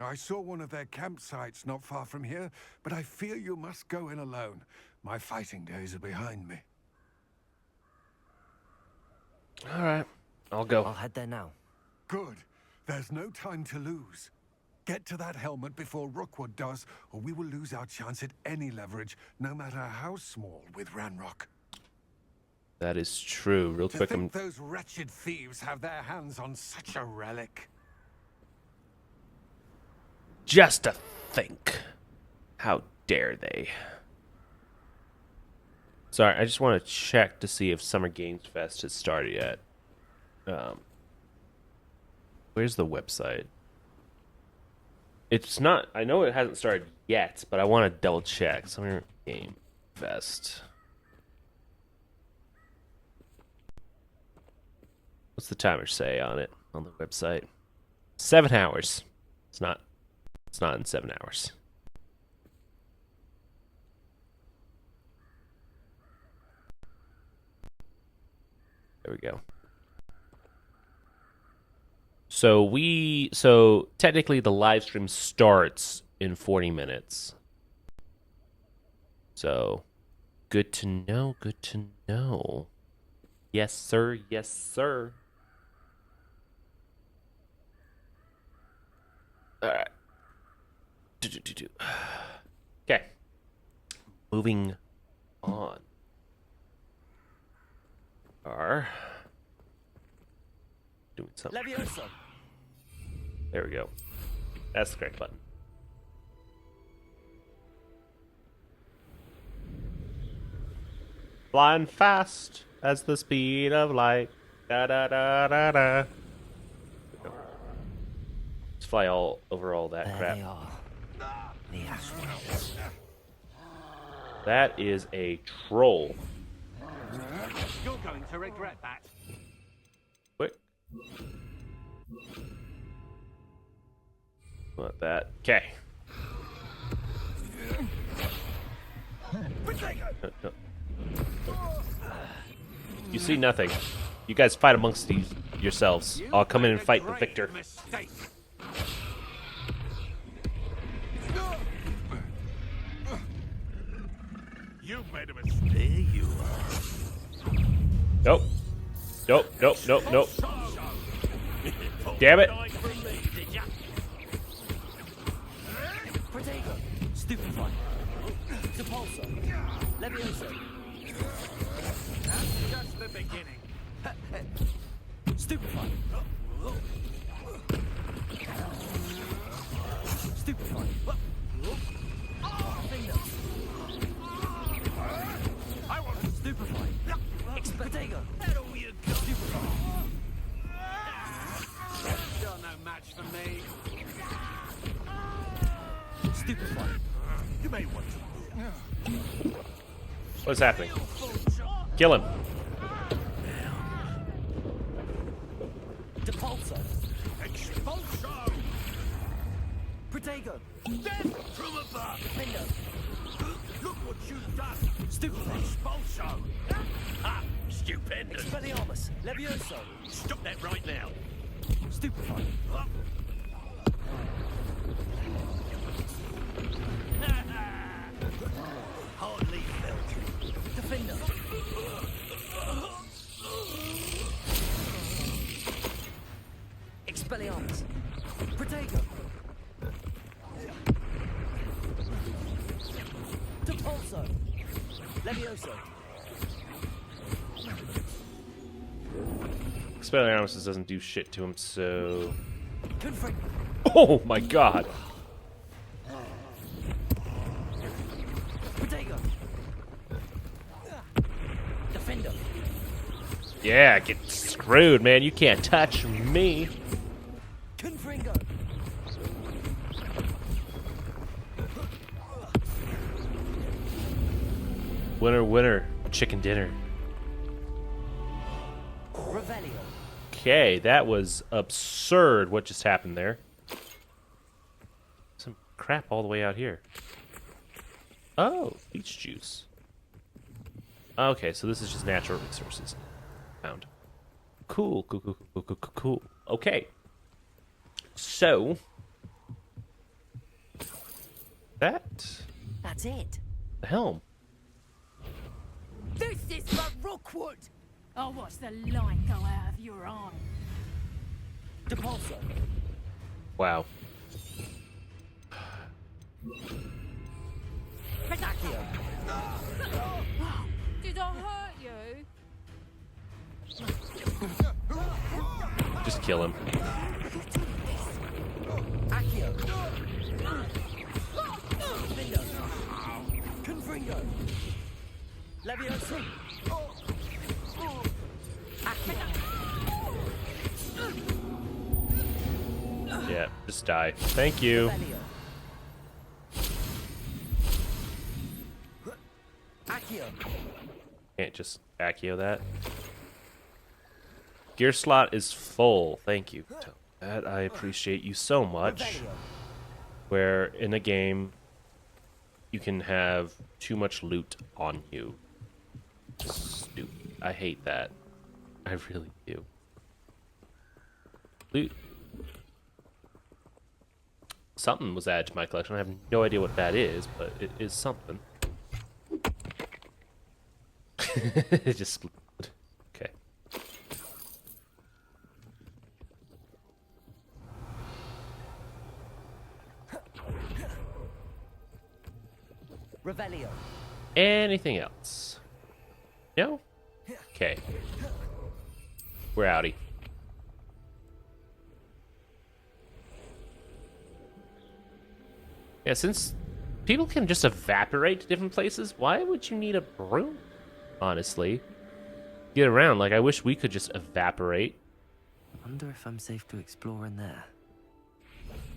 I saw one of their campsites not far from here, but I fear you must go in alone. My fighting days are behind me. All right. I'll go. I'll head there now. Good. There's no time to lose. Get to that helmet before Rookwood does, or we will lose our chance at any leverage, no matter how small, with Ranrock. That is true. Real quick, To think those wretched thieves have their hands on such a relic. Just to think. How dare they? Sorry, I just want to check to see if Summer Games Fest has started yet. Where's the website? It's not... I know it hasn't started yet, but I want to double check. Summer Game Fest. What's the timer say on it, on the website? 7 hours. It's not in 7 hours. There we go. So technically the live stream starts in 40 minutes. So good to know, good to know. Yes, sir. Yes, sir. All right. Okay. Moving on. Doing something. Levioso. There we go. That's the correct button. Flying fast as the speed of light. Da da da da da. Let's fly all over all that There crap. they are. The Ashwinders. That is a troll. You're going to regret that. Quick. Want that. Okay. No. You see nothing. You guys fight amongst yourselves. I'll come in and fight the victor. You've made a mistake. There you are. Nope. Nope, nope, nope, nope. Damn it. Protego. Stupefy. Sepulso. Levioso. That's just the beginning. Stupefy. Stupefy. I want Stupefy. Protego. that all you got. Stupefy. You're no match for me. Stupefy. You may want to move. What's happening? Kill him. Depulso. Expulso! Protego. Death from above! Findo. Look what you've done! Stupefy. Expulso! Ah, stupendous! Expelliarmus. Levioso. Stop that right now! Stupefy. Hardly felt. Defender. Expelliarmus. Protego. Depulso. Levioso. Expelliarmus doesn't do shit to him, so... Confringo. Oh my god! Protego. Defender. Yeah, get screwed, man. You can't touch me. Confringo. Winner, winner. Chicken dinner. Revelio. Okay, that was absurd what just happened there. Some crap all the way out here. Oh, beach juice. Okay, so this is just natural resources. Found. Cool, cool, cool, cool, cool, cool, cool. Okay. So... That... That's it. The helm. This is for Rookwood! I'll watch the light go out of your eye. Depulso. Wow. Accio. Did I hurt you? Just kill him. Accio. Findo. Confringo. Levioso. Accio. Yeah, just die. Thank you. Revelio. Accio. Can't just Accio that. Gear slot is full. Thank you. That I appreciate you so much. Revelio. Where in a game you can have too much loot on you. Stupid. I hate that. I really do. Loot. Something was added to my collection. I have no idea what that is, but it is something. It just exploded. Okay. Revelio. Anything else? No? Okay. We're outie. Yeah, since people can just evaporate to different places, why would you need a broom? Honestly. Get around, like I wish we could just evaporate. I wonder if I'm safe to explore in there.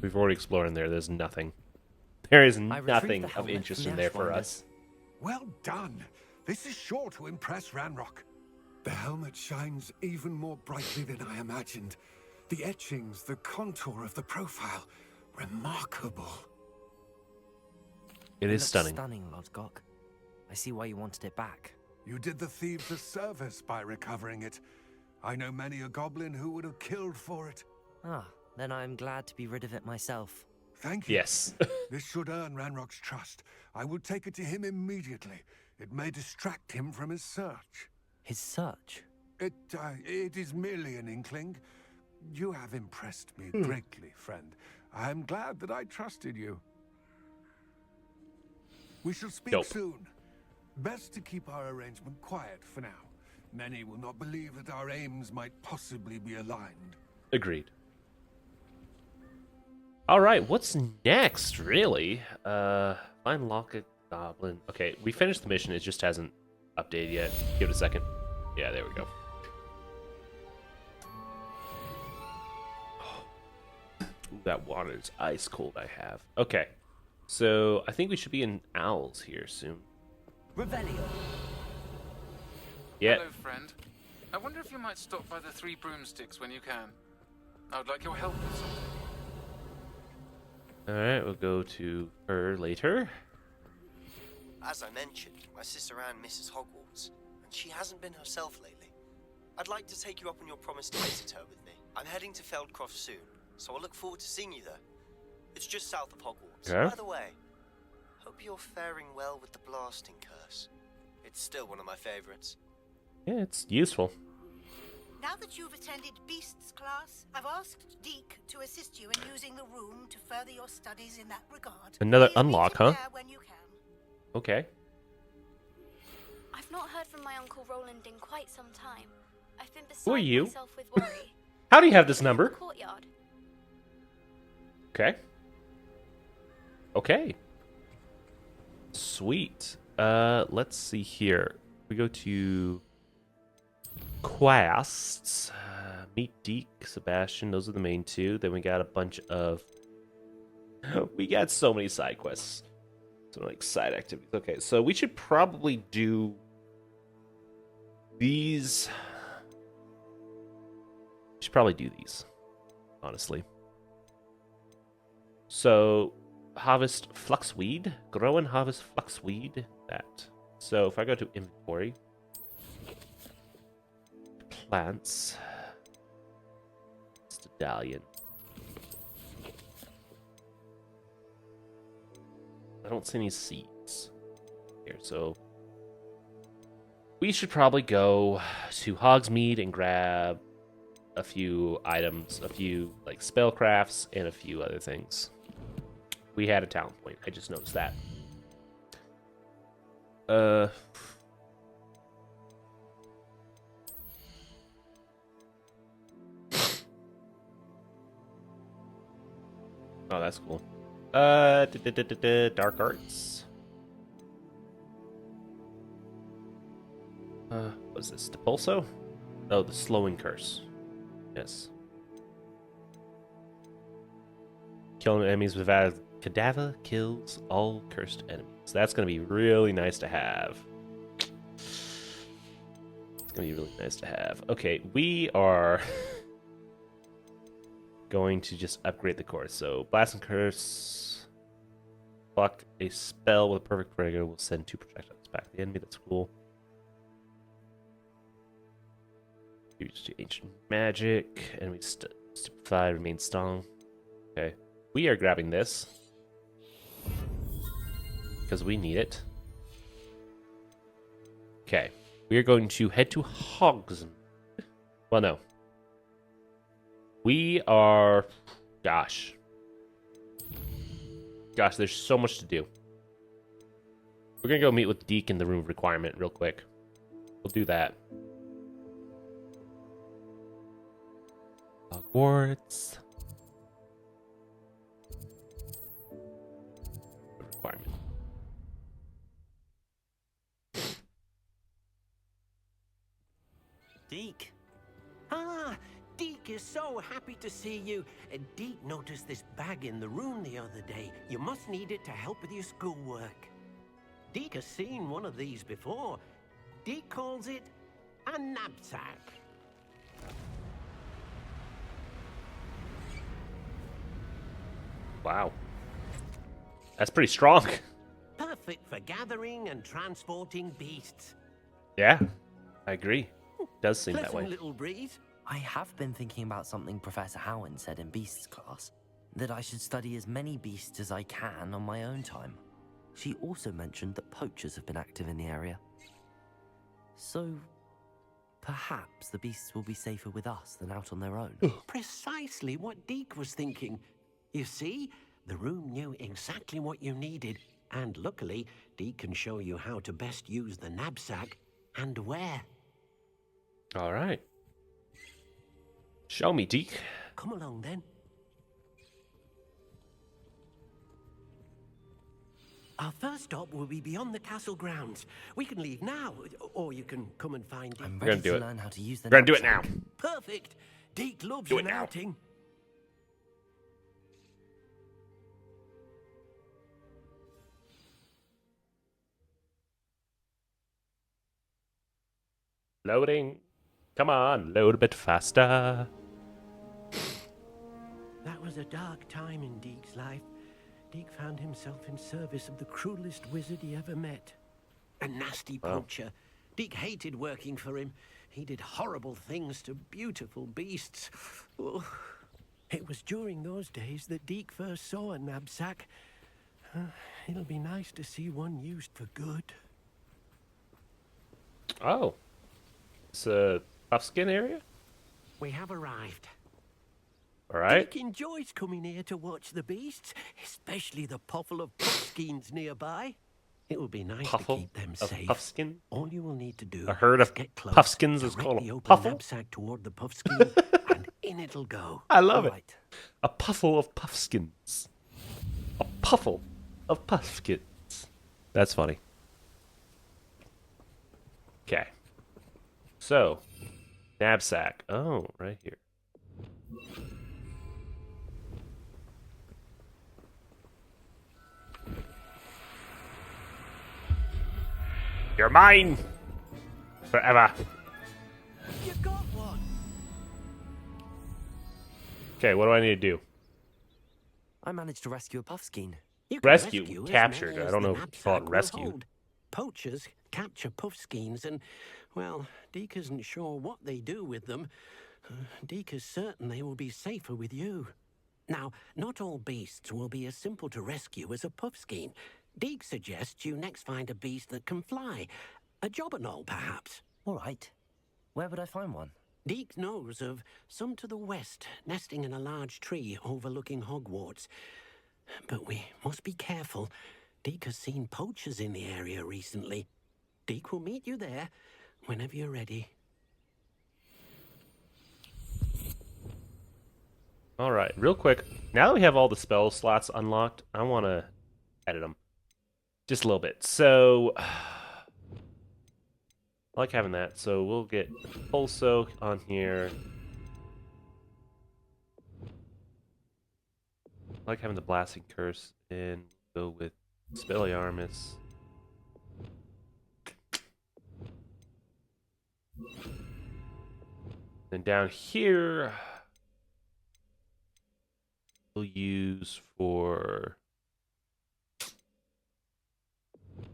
We've already explored in there, there's nothing. There is I retrieved nothing the of helmet interest from in the there for Ashwinder. us. Well done. This is sure to impress Ranrock. The helmet shines even more brightly than I imagined. The etchings, the contour of the profile, remarkable. It is looks stunning. Stunning, Lodgok. I see why you wanted it back. You did the thieves a service by recovering it. I know many a goblin who would have killed for it. Ah, then I'm glad to be rid of it myself. Thank you. Yes. This should earn Ranrock's trust. I will take it to him immediately. It may distract him from his search. His search? It is merely an inkling. You have impressed me greatly, friend. I am glad that I trusted you. We shall speak Dope. soon. Best to keep our arrangement quiet for now. Many will not believe that our aims might possibly be aligned. Agreed. All right, what's next, really? Find Locket Goblin. Okay, we finished the mission. It just hasn't updated yet. Give it a second. Yeah, there we go. Ooh, that water is ice cold. I have. Okay, so I think we should be in Owls here soon. Revelio. Yeah. Hello, friend. I wonder if you might stop by the Three Broomsticks when you can. I would like your help with something. All right, we'll go to her later. As I mentioned, my sister Anne misses Hogwarts, and she hasn't been herself lately. I'd like to take you up on your promise to visit her with me. I'm heading to Feldcroft soon, so I look forward to seeing you there. It's just south of Hogwarts. Okay. By the way, hope you're faring well with the blasting curse. It's still one of my favorites. Yeah, it's useful. Now that you've attended Beasts class, I've asked Deke to assist you in using the room to further your studies in that regard. Another Please meet unlock, him huh? there when you can. Okay. I've not heard from my Uncle Roland in quite some time. I've been Who are beside you? myself with worry. How do you have this number? Courtyard. Okay. Okay. Sweet. Let's see here. We go to quests. Meet Deke, Sebastian. Those are the main two. Then we got a bunch of. We got so many side quests. So like side activities. Okay, so we should probably do these. We should probably do these, honestly. So, harvest fluxweed. Grow and harvest fluxweed. That. So, if I go to inventory, plants, Stadallion. I don't see any seeds here, so we should probably go to Hogsmeade and grab a few items, a few like spellcrafts, and a few other things. We had a talent point. I just noticed that. Oh, that's cool. Dark arts. What is this? Depulso? Oh, the slowing curse. Yes. Killing enemies with a cadaver kills all cursed enemies. That's gonna be really nice to have. It's gonna be really nice to have. Okay, we are going to just upgrade the course. So, Blast and Curse. Block a spell with a perfect trigger will send 2 projectiles back to the enemy. That's cool. Use to Ancient Magic. Enemy stupefied, remain strong. Okay. We are grabbing this. Because we need it. Okay. We are going to head to Hogsmeade. Well, no. We are... Gosh, there's so much to do. We're going to go meet with Deke in the room of requirement real quick. We'll do that. Hogwarts. Requirement. Deke. Ah, Deke is so happy to see you. Deke noticed this bag in the room the other day. You must need it to help with your schoolwork. Deke has seen one of these before. Deke calls it a knapsack. Wow. That's pretty strong. Perfect for gathering and transporting beasts. Yeah, I agree. Does seem that Pleasant way. little breeze. I have been thinking about something Professor Howen said in Beasts class, that I should study as many beasts as I can on my own time. She also mentioned that poachers have been active in the area. So, perhaps the beasts will be safer with us than out on their own. Precisely what Deke was thinking. You see, the room knew exactly what you needed, and luckily, Deke can show you how to best use the knapsack and where. All right. Show me, Deke. Come along then. Our first stop will be beyond the castle grounds. We can leave now, or you can come and find it. I'm We're gonna ready do to it. learn how to use the We're gonna do it now. knapsack. Perfect. Deke loves Do it an now. outing. Loading. Come on, load a bit faster. That was a dark time in Deke's life. Deke found himself in service of the cruelest wizard he ever met. A nasty poacher. Deke hated working for him. He did horrible things to beautiful beasts. Oh, it was during those days that Deke first saw a knapsack. It'll be nice to see one used for good. Oh. It's a Puffskin area? We have arrived. All right. Deke enjoys coming here to watch the beasts, especially the puffle of puffskins nearby. It will be nice Puffle to keep them of safe. Puffskin? All you will need to do A herd is of get close, Puffskins is called directly a open puffle? the knapsack toward the puffskin, and in it'll go. I love Right. it. A puffle of puffskins. A puffle of puffskins. That's funny. Okay. So, knapsack. Oh, right here. You're mine! Forever. You got one. Okay, what do I need to do? I managed to rescue a puffskein. You can Rescue, rescue as captured. many I as don't the know if you call it knapsack will rescue. hold. Poachers capture puffskins and, well, Deke isn't sure what they do with them. Deke is certain they will be safer with you. Now, not all beasts will be as simple to rescue as a puffskein. Deke suggests you next find a beast that can fly. A jobberknoll, perhaps. All right. Where would I find one? Deke knows of some to the west, nesting in a large tree overlooking Hogwarts. But we must be careful. Deke has seen poachers in the area recently. Deke will meet you there whenever you're ready. All right, real quick. Now that we have all the spell slots unlocked, I want to edit them just a little bit. So, I like having that. So we'll get full soak on here. I like having the blasting curse and go with Spelliarmus. Then down here, we'll use for.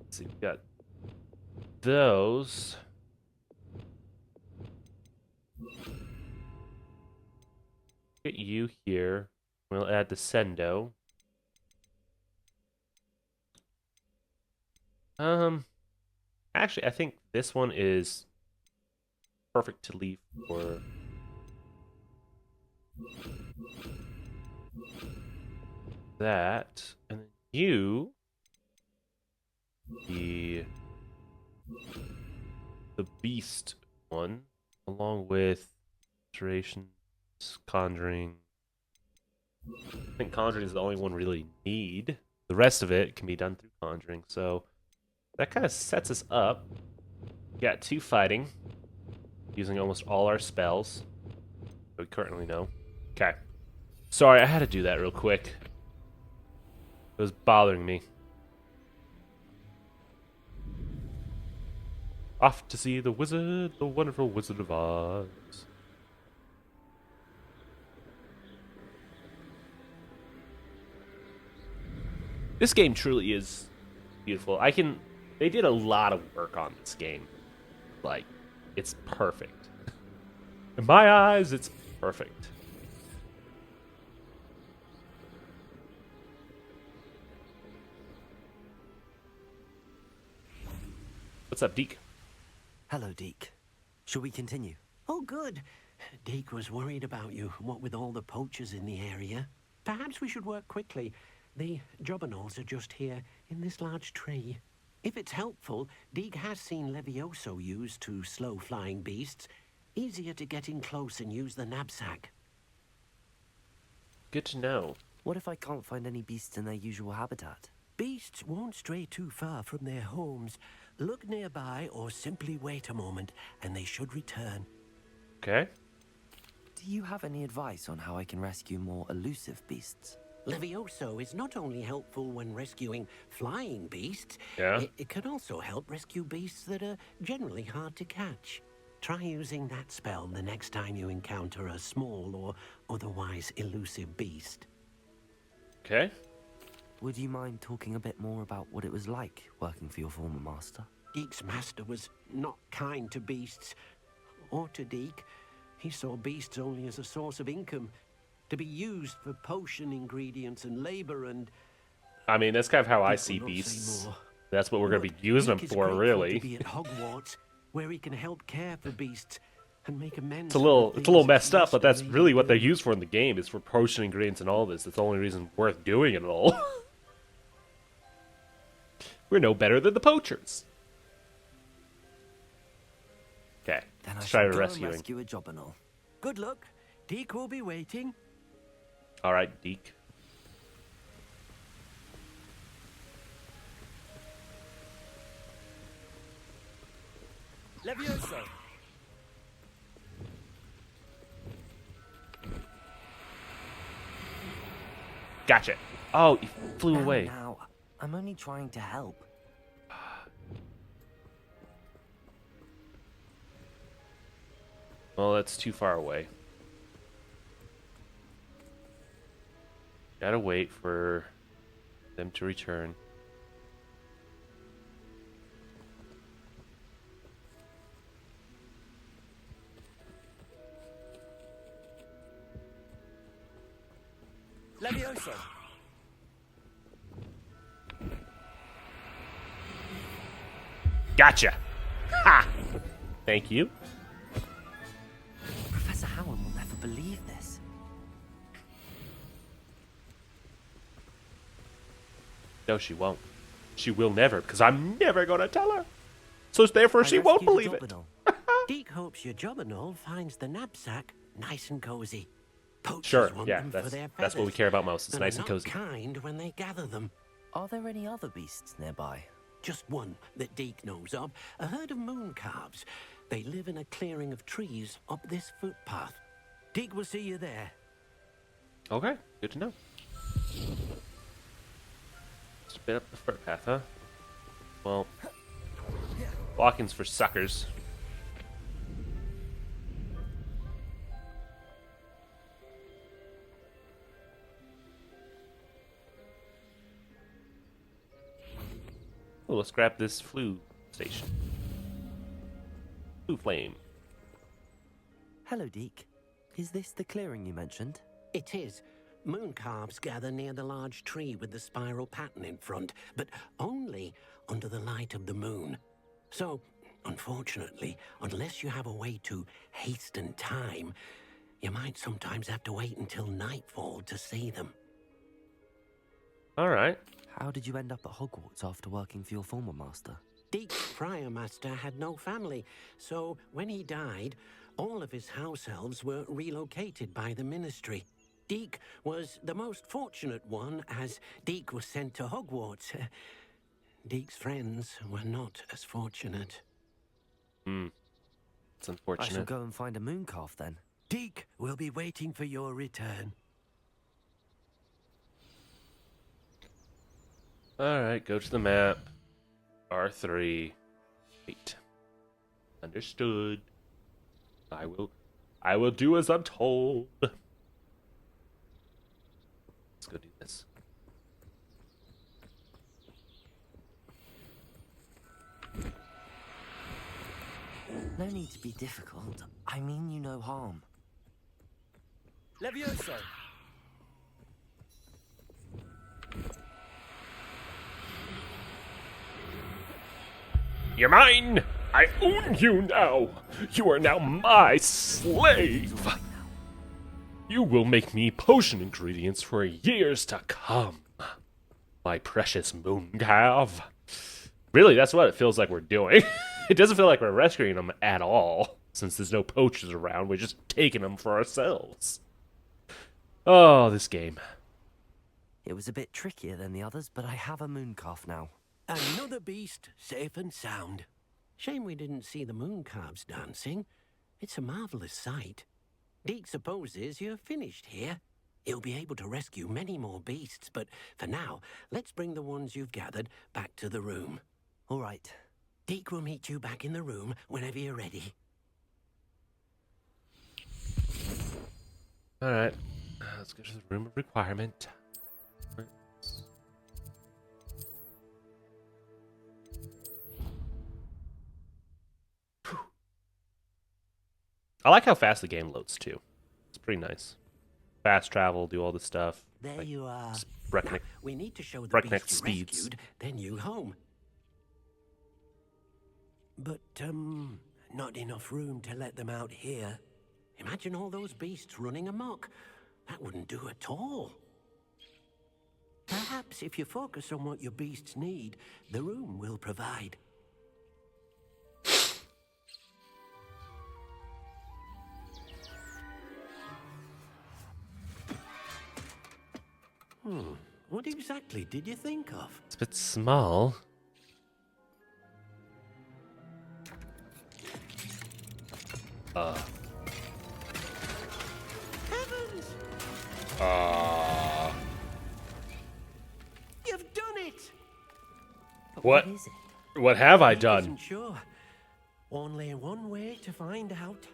Let's see, we've got those. Get you here. We'll add the Sendo. Actually, I think this one is perfect to leave for. That, and then you, the beast one, along with alterations, conjuring. I think conjuring is the only one we really need. The rest of it can be done through conjuring, so that kind of sets us up. We got 2 fighting, using almost all our spells that we currently know. Okay. Sorry, I had to do that real quick. It was bothering me. Off to see the wizard, the wonderful Wizard of Oz. This game truly is beautiful. They did a lot of work on this game. Like, it's perfect. In my eyes, it's perfect. What's up, Deke? Hello, Deke. Shall we continue? Oh, good. Deke was worried about you, what with all the poachers in the area. Perhaps we should work quickly. The jobberknolls are just here, in this large tree. If it's helpful, Deke has seen Levioso used to slow flying beasts. Easier to get in close and use the knapsack. Good to know. What if I can't find any beasts in their usual habitat? Beasts won't stray too far from their homes. Look nearby or simply wait a moment, and they should return. Okay. Do you have any advice on how I can rescue more elusive beasts? Levioso is not only helpful when rescuing flying beasts, Yeah. it can also help rescue beasts that are generally hard to catch. Try using that spell the next time you encounter a small or otherwise elusive beast. Okay. Would you mind talking a bit more about what it was like working for your former master? Deke's master was not kind to beasts, or to Deke. He saw beasts only as a source of income, to be used for potion ingredients and labor, and... I mean, that's kind of how I Deke see will not say beasts. more. That's what we're going to be using Deke them is for, grateful really. to be at Hogwarts, where he can help care for beasts and make amends. It's a for little the it's a little things messed up, but that's history really what they're did. used for in the game, is for potion ingredients and all this. That's the only reason worth doing it all. We're no better than the poachers. Okay, Then I let's try shall to go and rescuing. rescue a jobberknoll. Good luck. Deke will be waiting. All right, Deke. Levioso! Gotcha. Oh, he flew Now, away. Now, I'm only trying to help. Well, that's too far away. Gotta wait for them to return. Levioso! Gotcha. Ha! Thank you. Professor Howard will never believe this. No, she won't. She will never, because I'm never gonna tell her. So therefore, she won't believe it. Deke hopes your jobberknoll finds the knapsack nice and cozy. Poachers Sure, want yeah, them for their that's what we feathers, care about most. It's and nice are and not cozy. kind when they gather them. Are there any other beasts nearby? Just one that Deke knows of, a herd of moon calves. They live in a clearing of trees up this footpath. Deke will see you there. Okay, good to know. Spin up the footpath, huh? Well, walking's for suckers. Oh, let's grab this flue station. Flue flame. Hello, Deke. Is this the clearing you mentioned? It is. Moon calves gather near the large tree with the spiral pattern in front, but only under the light of the moon. So, unfortunately, unless you have a way to hasten time, you might sometimes have to wait until nightfall to see them. All right. How did you end up at Hogwarts after working for your former master? Deke's prior master had no family, so when he died, all of his house elves were relocated by the ministry. Deke was the most fortunate one, as Deke was sent to Hogwarts. Deke's friends were not as fortunate. It's I shall unfortunate. go and find a moon calf then. Deke will be waiting for your return. All right, go to the map. R3. 8. Understood. I will do as I'm told. Let's go do this. No need to be difficult. I mean you no harm. Levioso! You're mine! I own you now! You are now my slave! You will make me potion ingredients for years to come. My precious mooncalf. Really, that's what it feels like we're doing. It doesn't feel like we're rescuing them at all. Since there's no poachers around, we're just taking them for ourselves. Oh, this game. It was a bit trickier than the others, but I have a mooncalf now. Another beast, safe and sound. Shame we didn't see the mooncalves dancing. It's a marvelous sight. Deke supposes you're finished here. He'll be able to rescue many more beasts, but for now, let's bring the ones you've gathered back to the room. All right. Deke will meet you back in the room whenever you're ready. All right. Let's go to the room of requirement. I like how fast the game loads too. It's pretty nice. Fast travel, do all this stuff. There like, you are. Breakneck, now, we need to show the breakneck beast you speeds. rescued, then you home. But, not enough room to let them out here. Imagine all those beasts running amok. That wouldn't do at all. Perhaps if you focus on what your beasts need, the room will provide. What exactly did you think of? It's a bit small. Heavens! You've done it! What? Is it? What have I He done? isn't sure. Only one way to find out.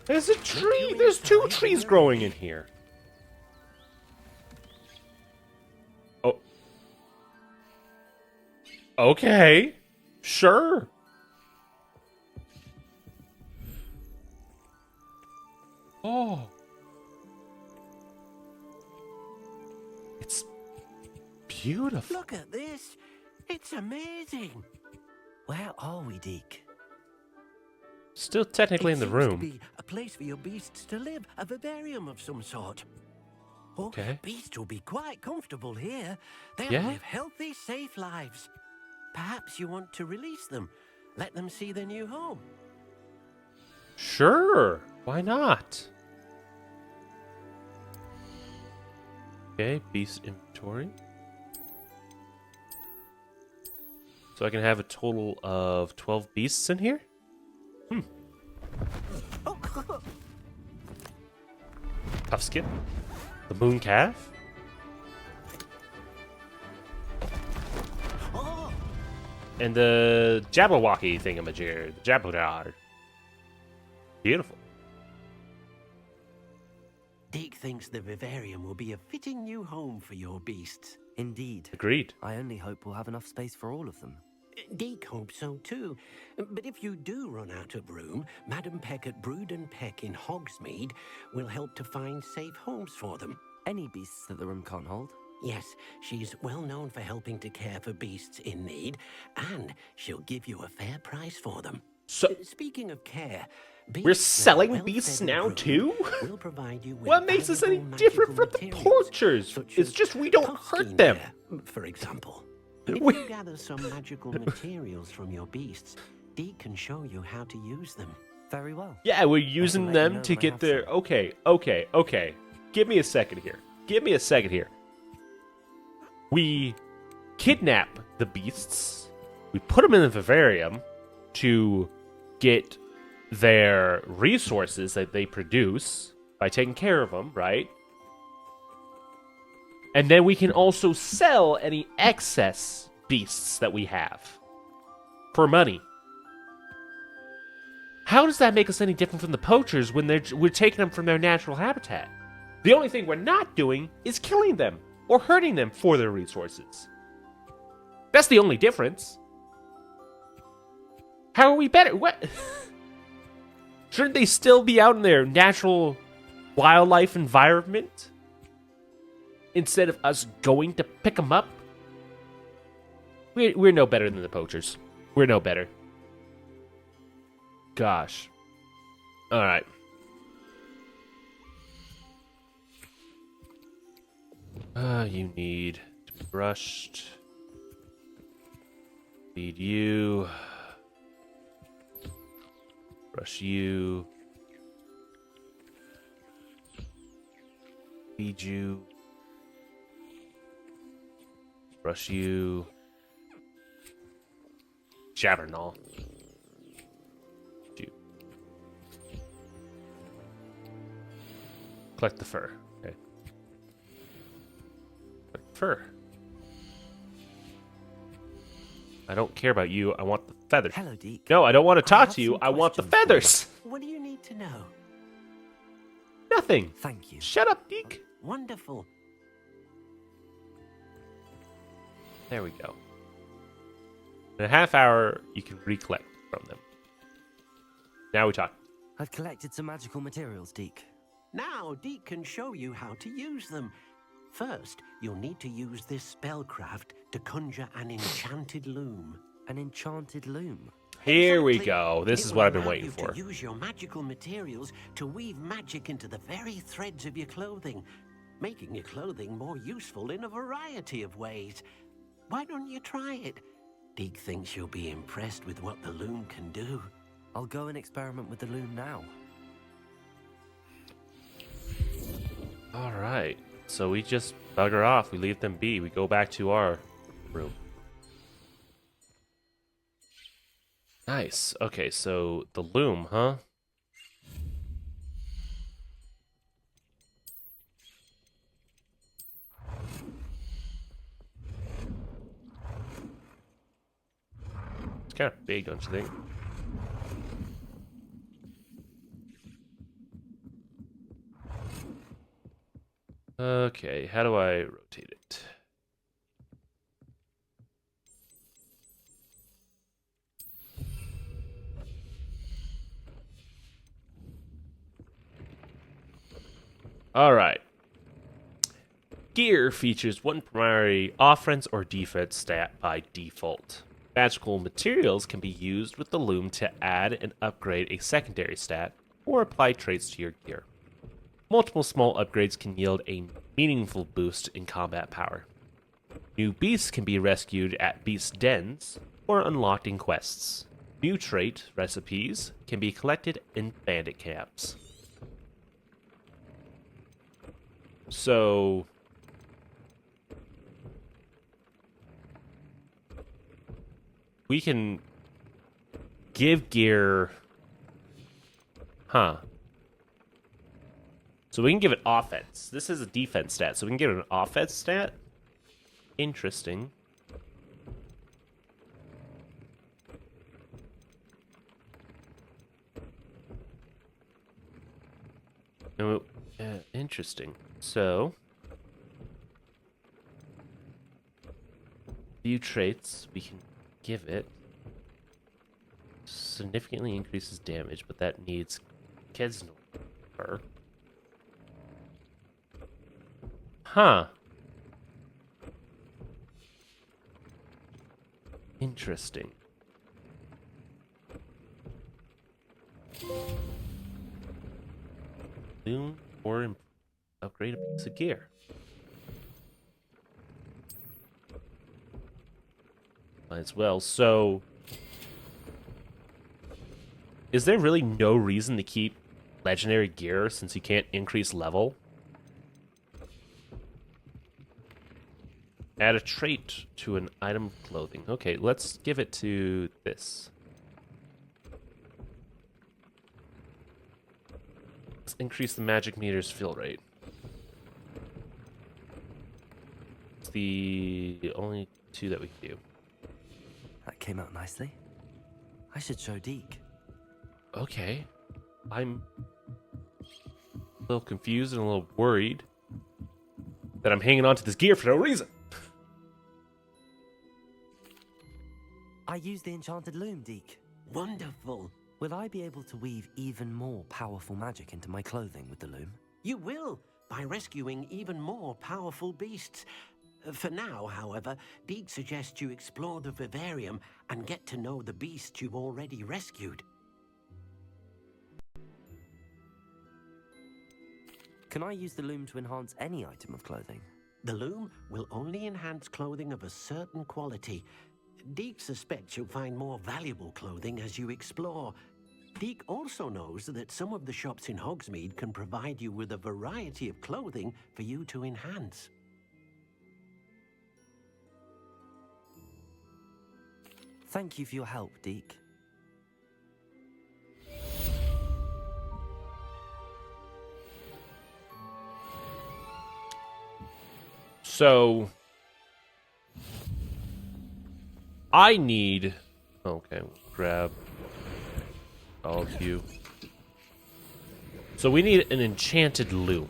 There's a tree. There's two trees growing in here. Oh. Okay. Sure. Oh. It's beautiful. Look at this. It's amazing. Where are we, Deke? Still technically in the It seems to room. be a place for your beasts to live, a vivarium of some sort. Oh, Okay. beasts will be quite comfortable here. They'll Yeah? live healthy, safe lives. Perhaps you want to release them, let them see their new home. Sure. Why not? Okay, beast inventory. So I can have a total of 12 beasts in here? Puffskin. The moon calf. And the Jabberwocky thingamajigger. The Jabberjar. Beautiful. Deke thinks the vivarium will be a fitting new home for your beasts. Indeed. Agreed. I only hope we'll have enough space for all of them. Deke hopes so too. But if you do run out of room, Madam Peck at Brood and Peck in Hogsmeade will help to find safe homes for them. Any beasts that the room can't hold? Yes, she's well known for helping to care for beasts in need, and she'll give you a fair price for them. So, speaking of care, we're selling beasts now too? We'll provide you with What makes us any valuable different from magical the materials, poachers? such It's as just we don't hurt them. for example. If you gather some magical materials from your beasts, Deke can show you how to use them. Very well. Yeah, we're using them to get their... Okay. Give me a second here. We kidnap the beasts. We put them in the vivarium to get their resources that they produce by taking care of them, right? And then we can also sell any excess beasts that we have for money. How does that make us any different from the poachers when we're taking them from their natural habitat? The only thing we're not doing is killing them or hurting them for their resources. That's the only difference. How are we better? What? Shouldn't they still be out in their natural wildlife environment instead of us going to pick them up? We're no better than the poachers. We're no better. Gosh. All right. You need to be brushed. Feed you. Brush you. Feed you. Brush you. Jabbernall. You. Collect the fur. Okay. Collect the fur. I don't care about you. I want the feathers. Hello, Deke. No, I don't want to talk to you. I want the feathers. What do you need to know? Nothing. Thank you. Shut up, Deke. Wonderful. There we go. In a half hour, you can recollect from them. Now we talk. I've collected some magical materials, Deke. Now, Deke can show you how to use them. First, you'll need to use this spellcraft to conjure an enchanted loom. An enchanted loom? Here we go. This It is will what I've been allow waiting you for. To use your magical materials to weave magic into the very threads of your clothing, making your clothing more useful in a variety of ways. Why don't you try it? Deke thinks you'll be impressed with what the loom can do. I'll go and experiment with the loom now. All right. So we just bugger off. We leave them be. We go back to our room. Nice. Okay, so the loom, huh? It's kind of big, don't you think? Okay, how do I rotate it? All right. Gear features one primary offense or defense stat by default. Magical materials can be used with the loom to add and upgrade a secondary stat or apply traits to your gear. Multiple small upgrades can yield a meaningful boost in combat power. New beasts can be rescued at beast dens or unlocked in quests. New trait recipes can be collected in bandit camps. So we can give gear, huh? So we can give it offense. This is a defense stat, so we can give it an offense stat. Interesting. Oh, interesting. So, view traits, we can give it. Significantly increases damage, but that needs Kesnor. Huh. Interesting. Loom or upgrade a piece of gear. As well, so is there really no reason to keep legendary gear since you can't increase level? Add a trait to an item of clothing. Okay, let's give it to this. Let's increase the magic meter's fill rate. It's the only two that we can do. That came out nicely. I should show Deke. Okay. I'm a little confused and a little worried that I'm hanging on to this gear for no reason. I used the enchanted loom, Deke. Wonderful. Will I be able to weave even more powerful magic into my clothing with the loom? You will, by rescuing even more powerful beasts. For now, however, Deke suggests you explore the vivarium and get to know the beasts you've already rescued. Can I use the loom to enhance any item of clothing? The loom will only enhance clothing of a certain quality. Deke suspects you'll find more valuable clothing as you explore. Deke also knows that some of the shops in Hogsmeade can provide you with a variety of clothing for you to enhance. Thank you for your help, Deke. So I need... Okay, we'll grab all of you. So we need an enchanted loom.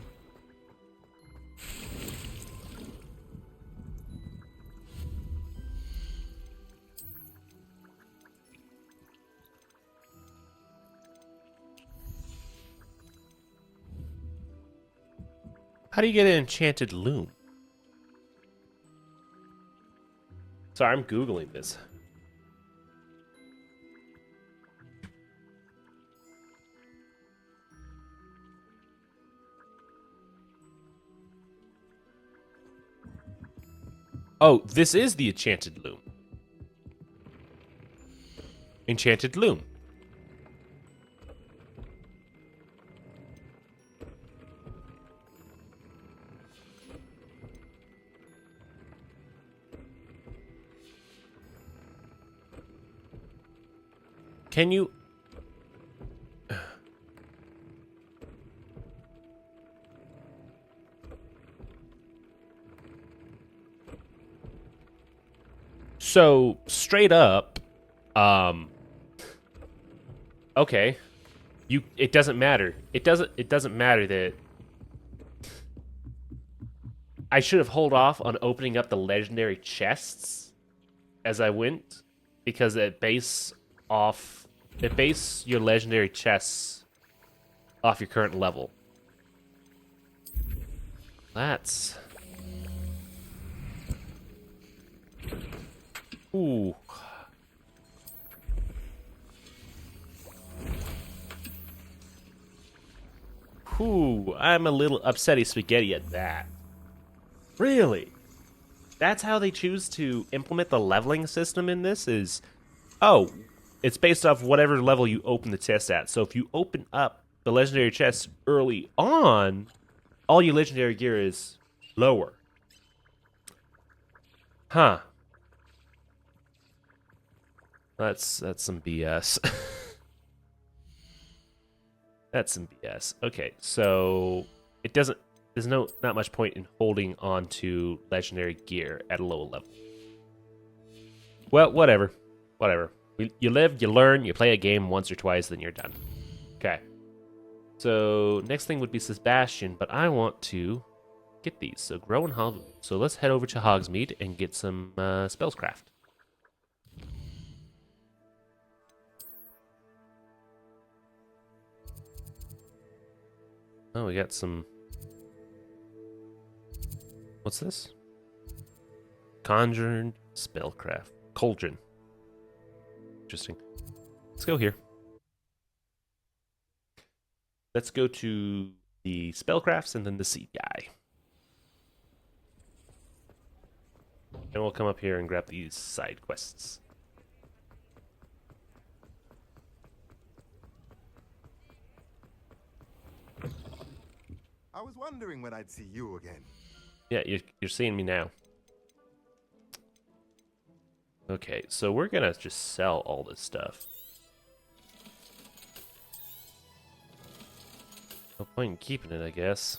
How do you get an enchanted loom? Sorry, I'm Googling this. Oh, this is the enchanted loom. Enchanted loom. Can you... So, straight up, okay. It doesn't matter. It doesn't matter that I should have held off on opening up the legendary chests as I went, because it base your legendary chests off your current level. That's... Ooh. Ooh, I'm a little upsetty spaghetti at that. Really? That's how they choose to implement the leveling system in this is... Oh, it's based off whatever level you open the chest at. So if you open up the legendary chest early on, all your legendary gear is lower. Huh. That's some BS. That's some BS. Okay, so it doesn't... There's not much point in holding on to legendary gear at a lower level. Well, whatever. Whatever. You live, you learn, you play a game once or twice, then you're done. Okay. So, next thing would be Sebastian, but I want to get these. So, grow and Hogwarts. So, let's head over to Hogsmeade and get some spells craft. Oh, we got some... What's this? Conjured spellcraft. Cauldron. Interesting. Let's go here. Let's go to the spellcrafts and then the seed guy. And we'll come up here and grab these side quests. I was wondering when I'd see you again. Yeah, you're seeing me now. Okay, so we're gonna just sell all this stuff. No point in keeping it, I guess.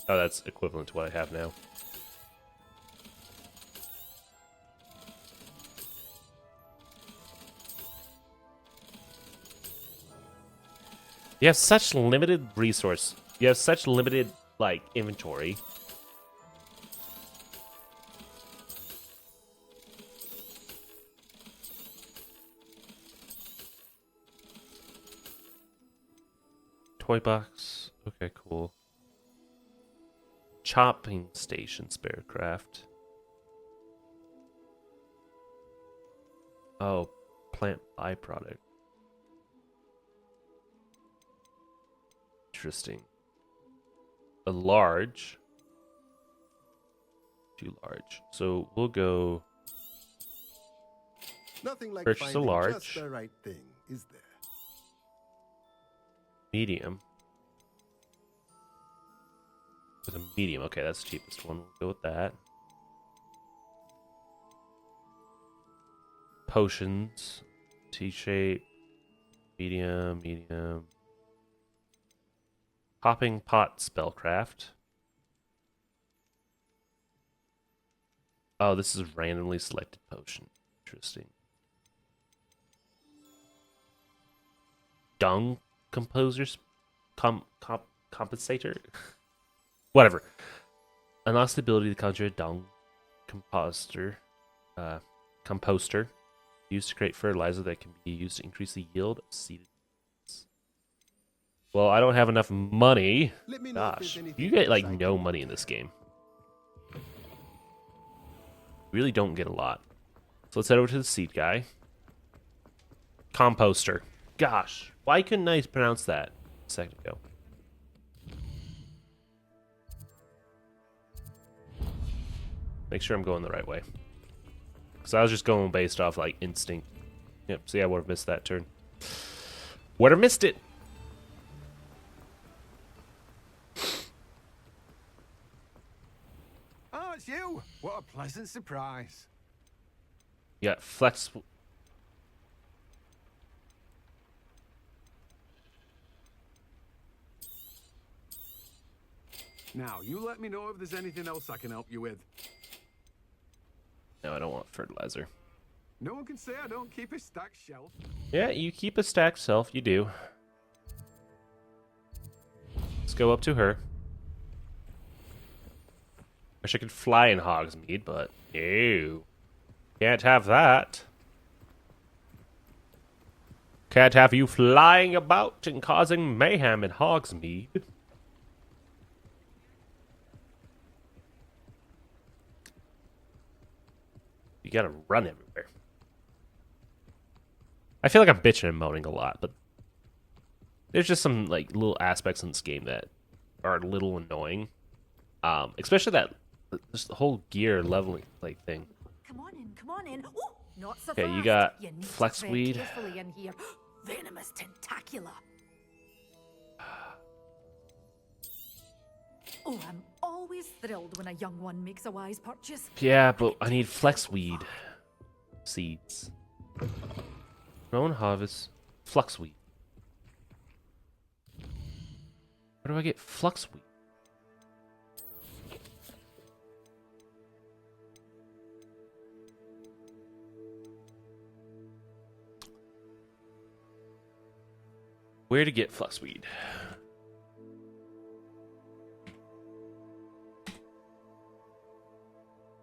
Oh, that's equivalent to what I have now. You have such limited resource. You have such limited, like, inventory. Toy box. Okay, cool. Chopping station spare craft. Oh, plant byproduct. Interesting. A large. Too large. So we'll go Nothing like purchase a finding large. just the right thing, is there? Medium. With a medium. Okay, that's the cheapest one. We'll go with that. Potions. T-shape. Medium, medium. Hopping pot spellcraft. Oh, this is randomly selected potion. Interesting. Dung composers compensator? Whatever. Unlocks the ability to conjure a dung composter used to create fertilizer that can be used to increase the yield of seeded. Well, I don't have enough money. Gosh, you get like no money in this game. Really don't get a lot. So let's head over to the seed guy. Composter. Gosh, why couldn't I pronounce that a second ago? Make sure I'm going the right way. Because I was just going based off like instinct. Yep, see, I would have missed that turn. Would have missed it. Oh, it's you! What a pleasant surprise. You got flex. Now, you let me know if there's anything else I can help you with. No, I don't want fertilizer. No one can say I don't keep a stacked shelf. Yeah, you keep a stacked shelf. You do. Let's go up to her. Wish I could fly in Hogsmeade, but no. Can't have that. Can't have you flying about and causing mayhem in Hogsmeade. You gotta run everywhere. I feel like I'm bitching and moaning a lot, but there's just some like little aspects in this game that are a little annoying. Especially that just the whole gear leveling like thing. Come on in, come on in. Ooh, not so Okay, fast. you got You need to flex tread weed. carefully in here. Venomous tentacula. Oh, I'm always thrilled when a young one makes a wise purchase. Yeah, but I need flex-weed seeds. Grow and harvest fluxweed. Where do I get fluxweed? Where to get fluxweed?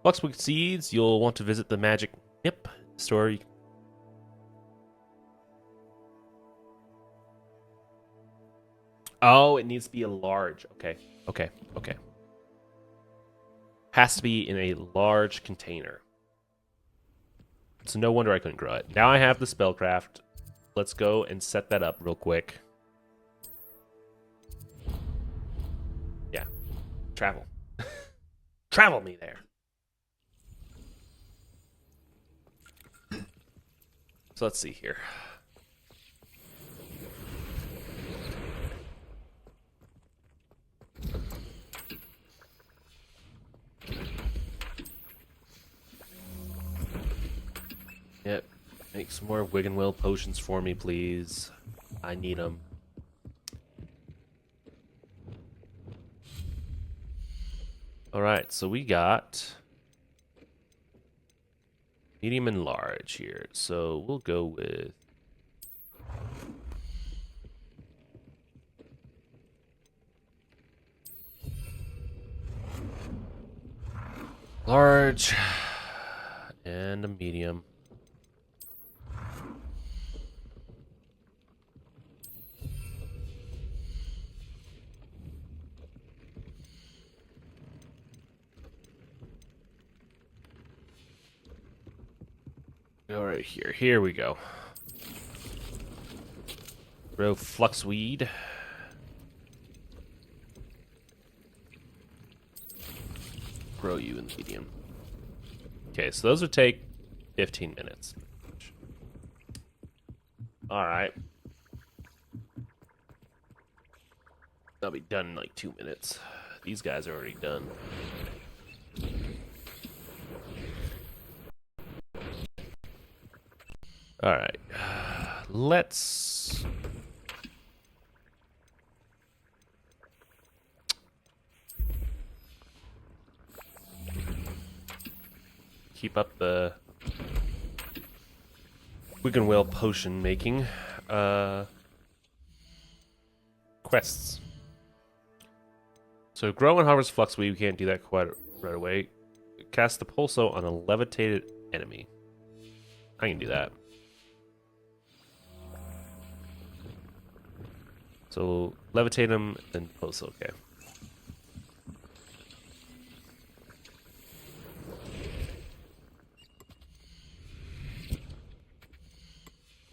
Fluxweed seeds, you'll want to visit the magic nip store. Oh, it needs to be a large. Okay, okay, okay. Has to be in a large container. So no wonder I couldn't grow it. Now I have the spellcraft. Let's go and set that up real quick. Yeah. Travel. Travel me there. So let's see here. Yep. Make some more Wiggenwill potions for me, please. I need them. Alright, so we got medium and large here. So we'll go with Large and a medium. Go right here. Here we go. Grow fluxweed. Grow you in the medium. Okay, so those would take 15 minutes. Alright. I'll be done in like 2 minutes. These guys are already done. Alright. Let's... keep up the Wigan Whale potion making. Quests. So grow and harvest fluxweed, we can't do that quite right away. Cast the pulso on a levitated enemy. I can do that. So levitate him and pulso, okay.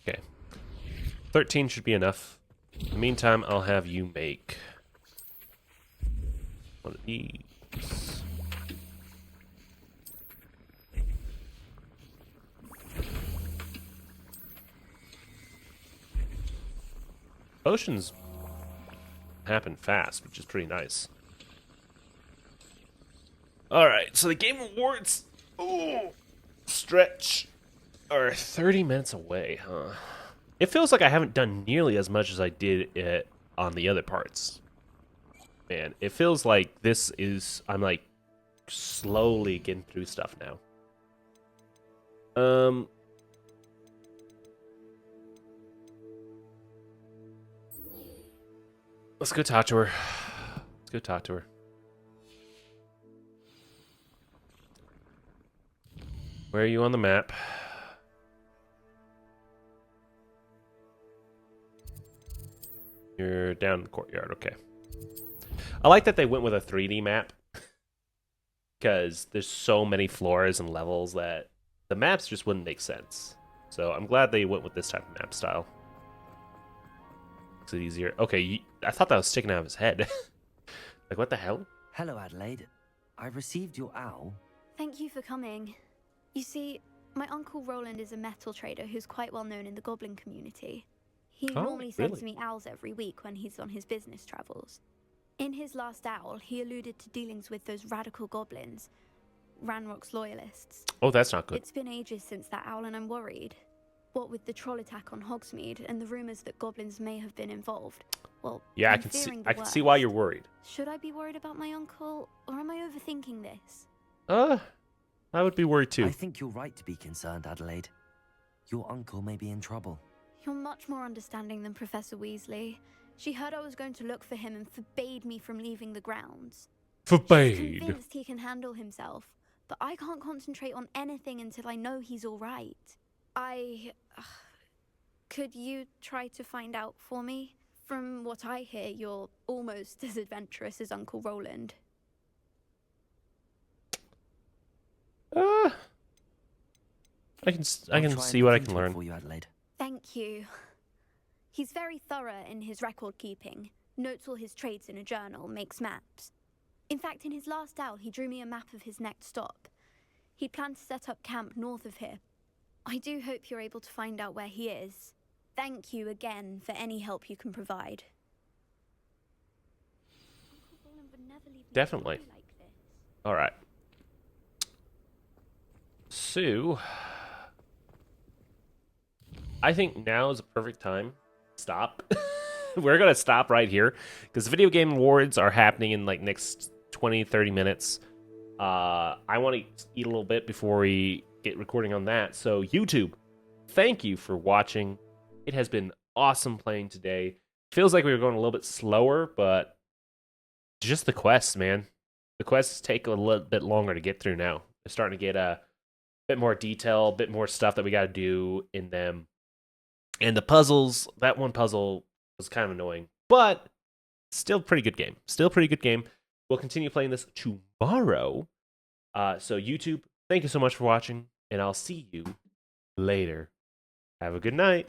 Okay. 13 should be enough. In the meantime, I'll have you make one of these. Potions happen fast, which is pretty nice. Alright, so the game awards stretch are 30 minutes away, huh? It feels like I haven't done nearly as much as I did it on the other parts. Man, it feels like this is... I'm like slowly getting through stuff now. Let's go talk to her. Let's go talk to her. Where are you on the map? You're down in the courtyard, okay. I like that they went with a 3D map. Because there's so many floors and levels that the maps just wouldn't make sense. So I'm glad they went with this type of map style. Makes it easier. Okay, I thought that was sticking out of his head. Like, what the hell? Hello, Adelaide. I received your owl. Thank you for coming. You see, my uncle Roland is a metal trader who's quite well known in the goblin community. He normally sends me owls every week when he's on his business travels. In his last owl, he alluded to dealings with those radical goblins, Ranrock's loyalists. Oh, that's not good. It's been ages since that owl and I'm worried. What with the troll attack on Hogsmeade and the rumors that goblins may have been involved. Well, yeah, I'm I can see why you're worried. Should I be worried about my uncle, or am I overthinking this? I would be worried too. I think you're right to be concerned, Adelaide. Your uncle may be in trouble. You're much more understanding than Professor Weasley. She heard I was going to look for him and forbade me from leaving the grounds. Forbade? She's convinced he can handle himself, but I can't concentrate on anything until I know he's all right. Could you try to find out for me? From what I hear, you're almost as adventurous as Uncle Roland. I can see what I can learn. For you, Adelaide. Thank you. He's very thorough in his record keeping, notes all his trades in a journal, makes maps. In fact, in his last owl, he drew me a map of his next stop. He planned to set up camp north of here. I do hope you're able to find out where he is. Thank you again for any help you can provide. Definitely. All right. So, I think now is a perfect time. Stop. We're going to stop right here because video game awards are happening in like next 20, 30 minutes. I want to eat a little bit before we get recording on that. So YouTube, thank you for watching. It has been awesome playing today. Feels like we were going a little bit slower, but just the quests, man. the quests take a little bit longer to get through now. They're starting to get a bit more detail, a bit more stuff that we got to do in them. And the puzzles, that one puzzle was kind of annoying, but still pretty good game. Still pretty good game. We'll continue playing this tomorrow. So YouTube, thank you so much for watching, and I'll see you later. Have a good night.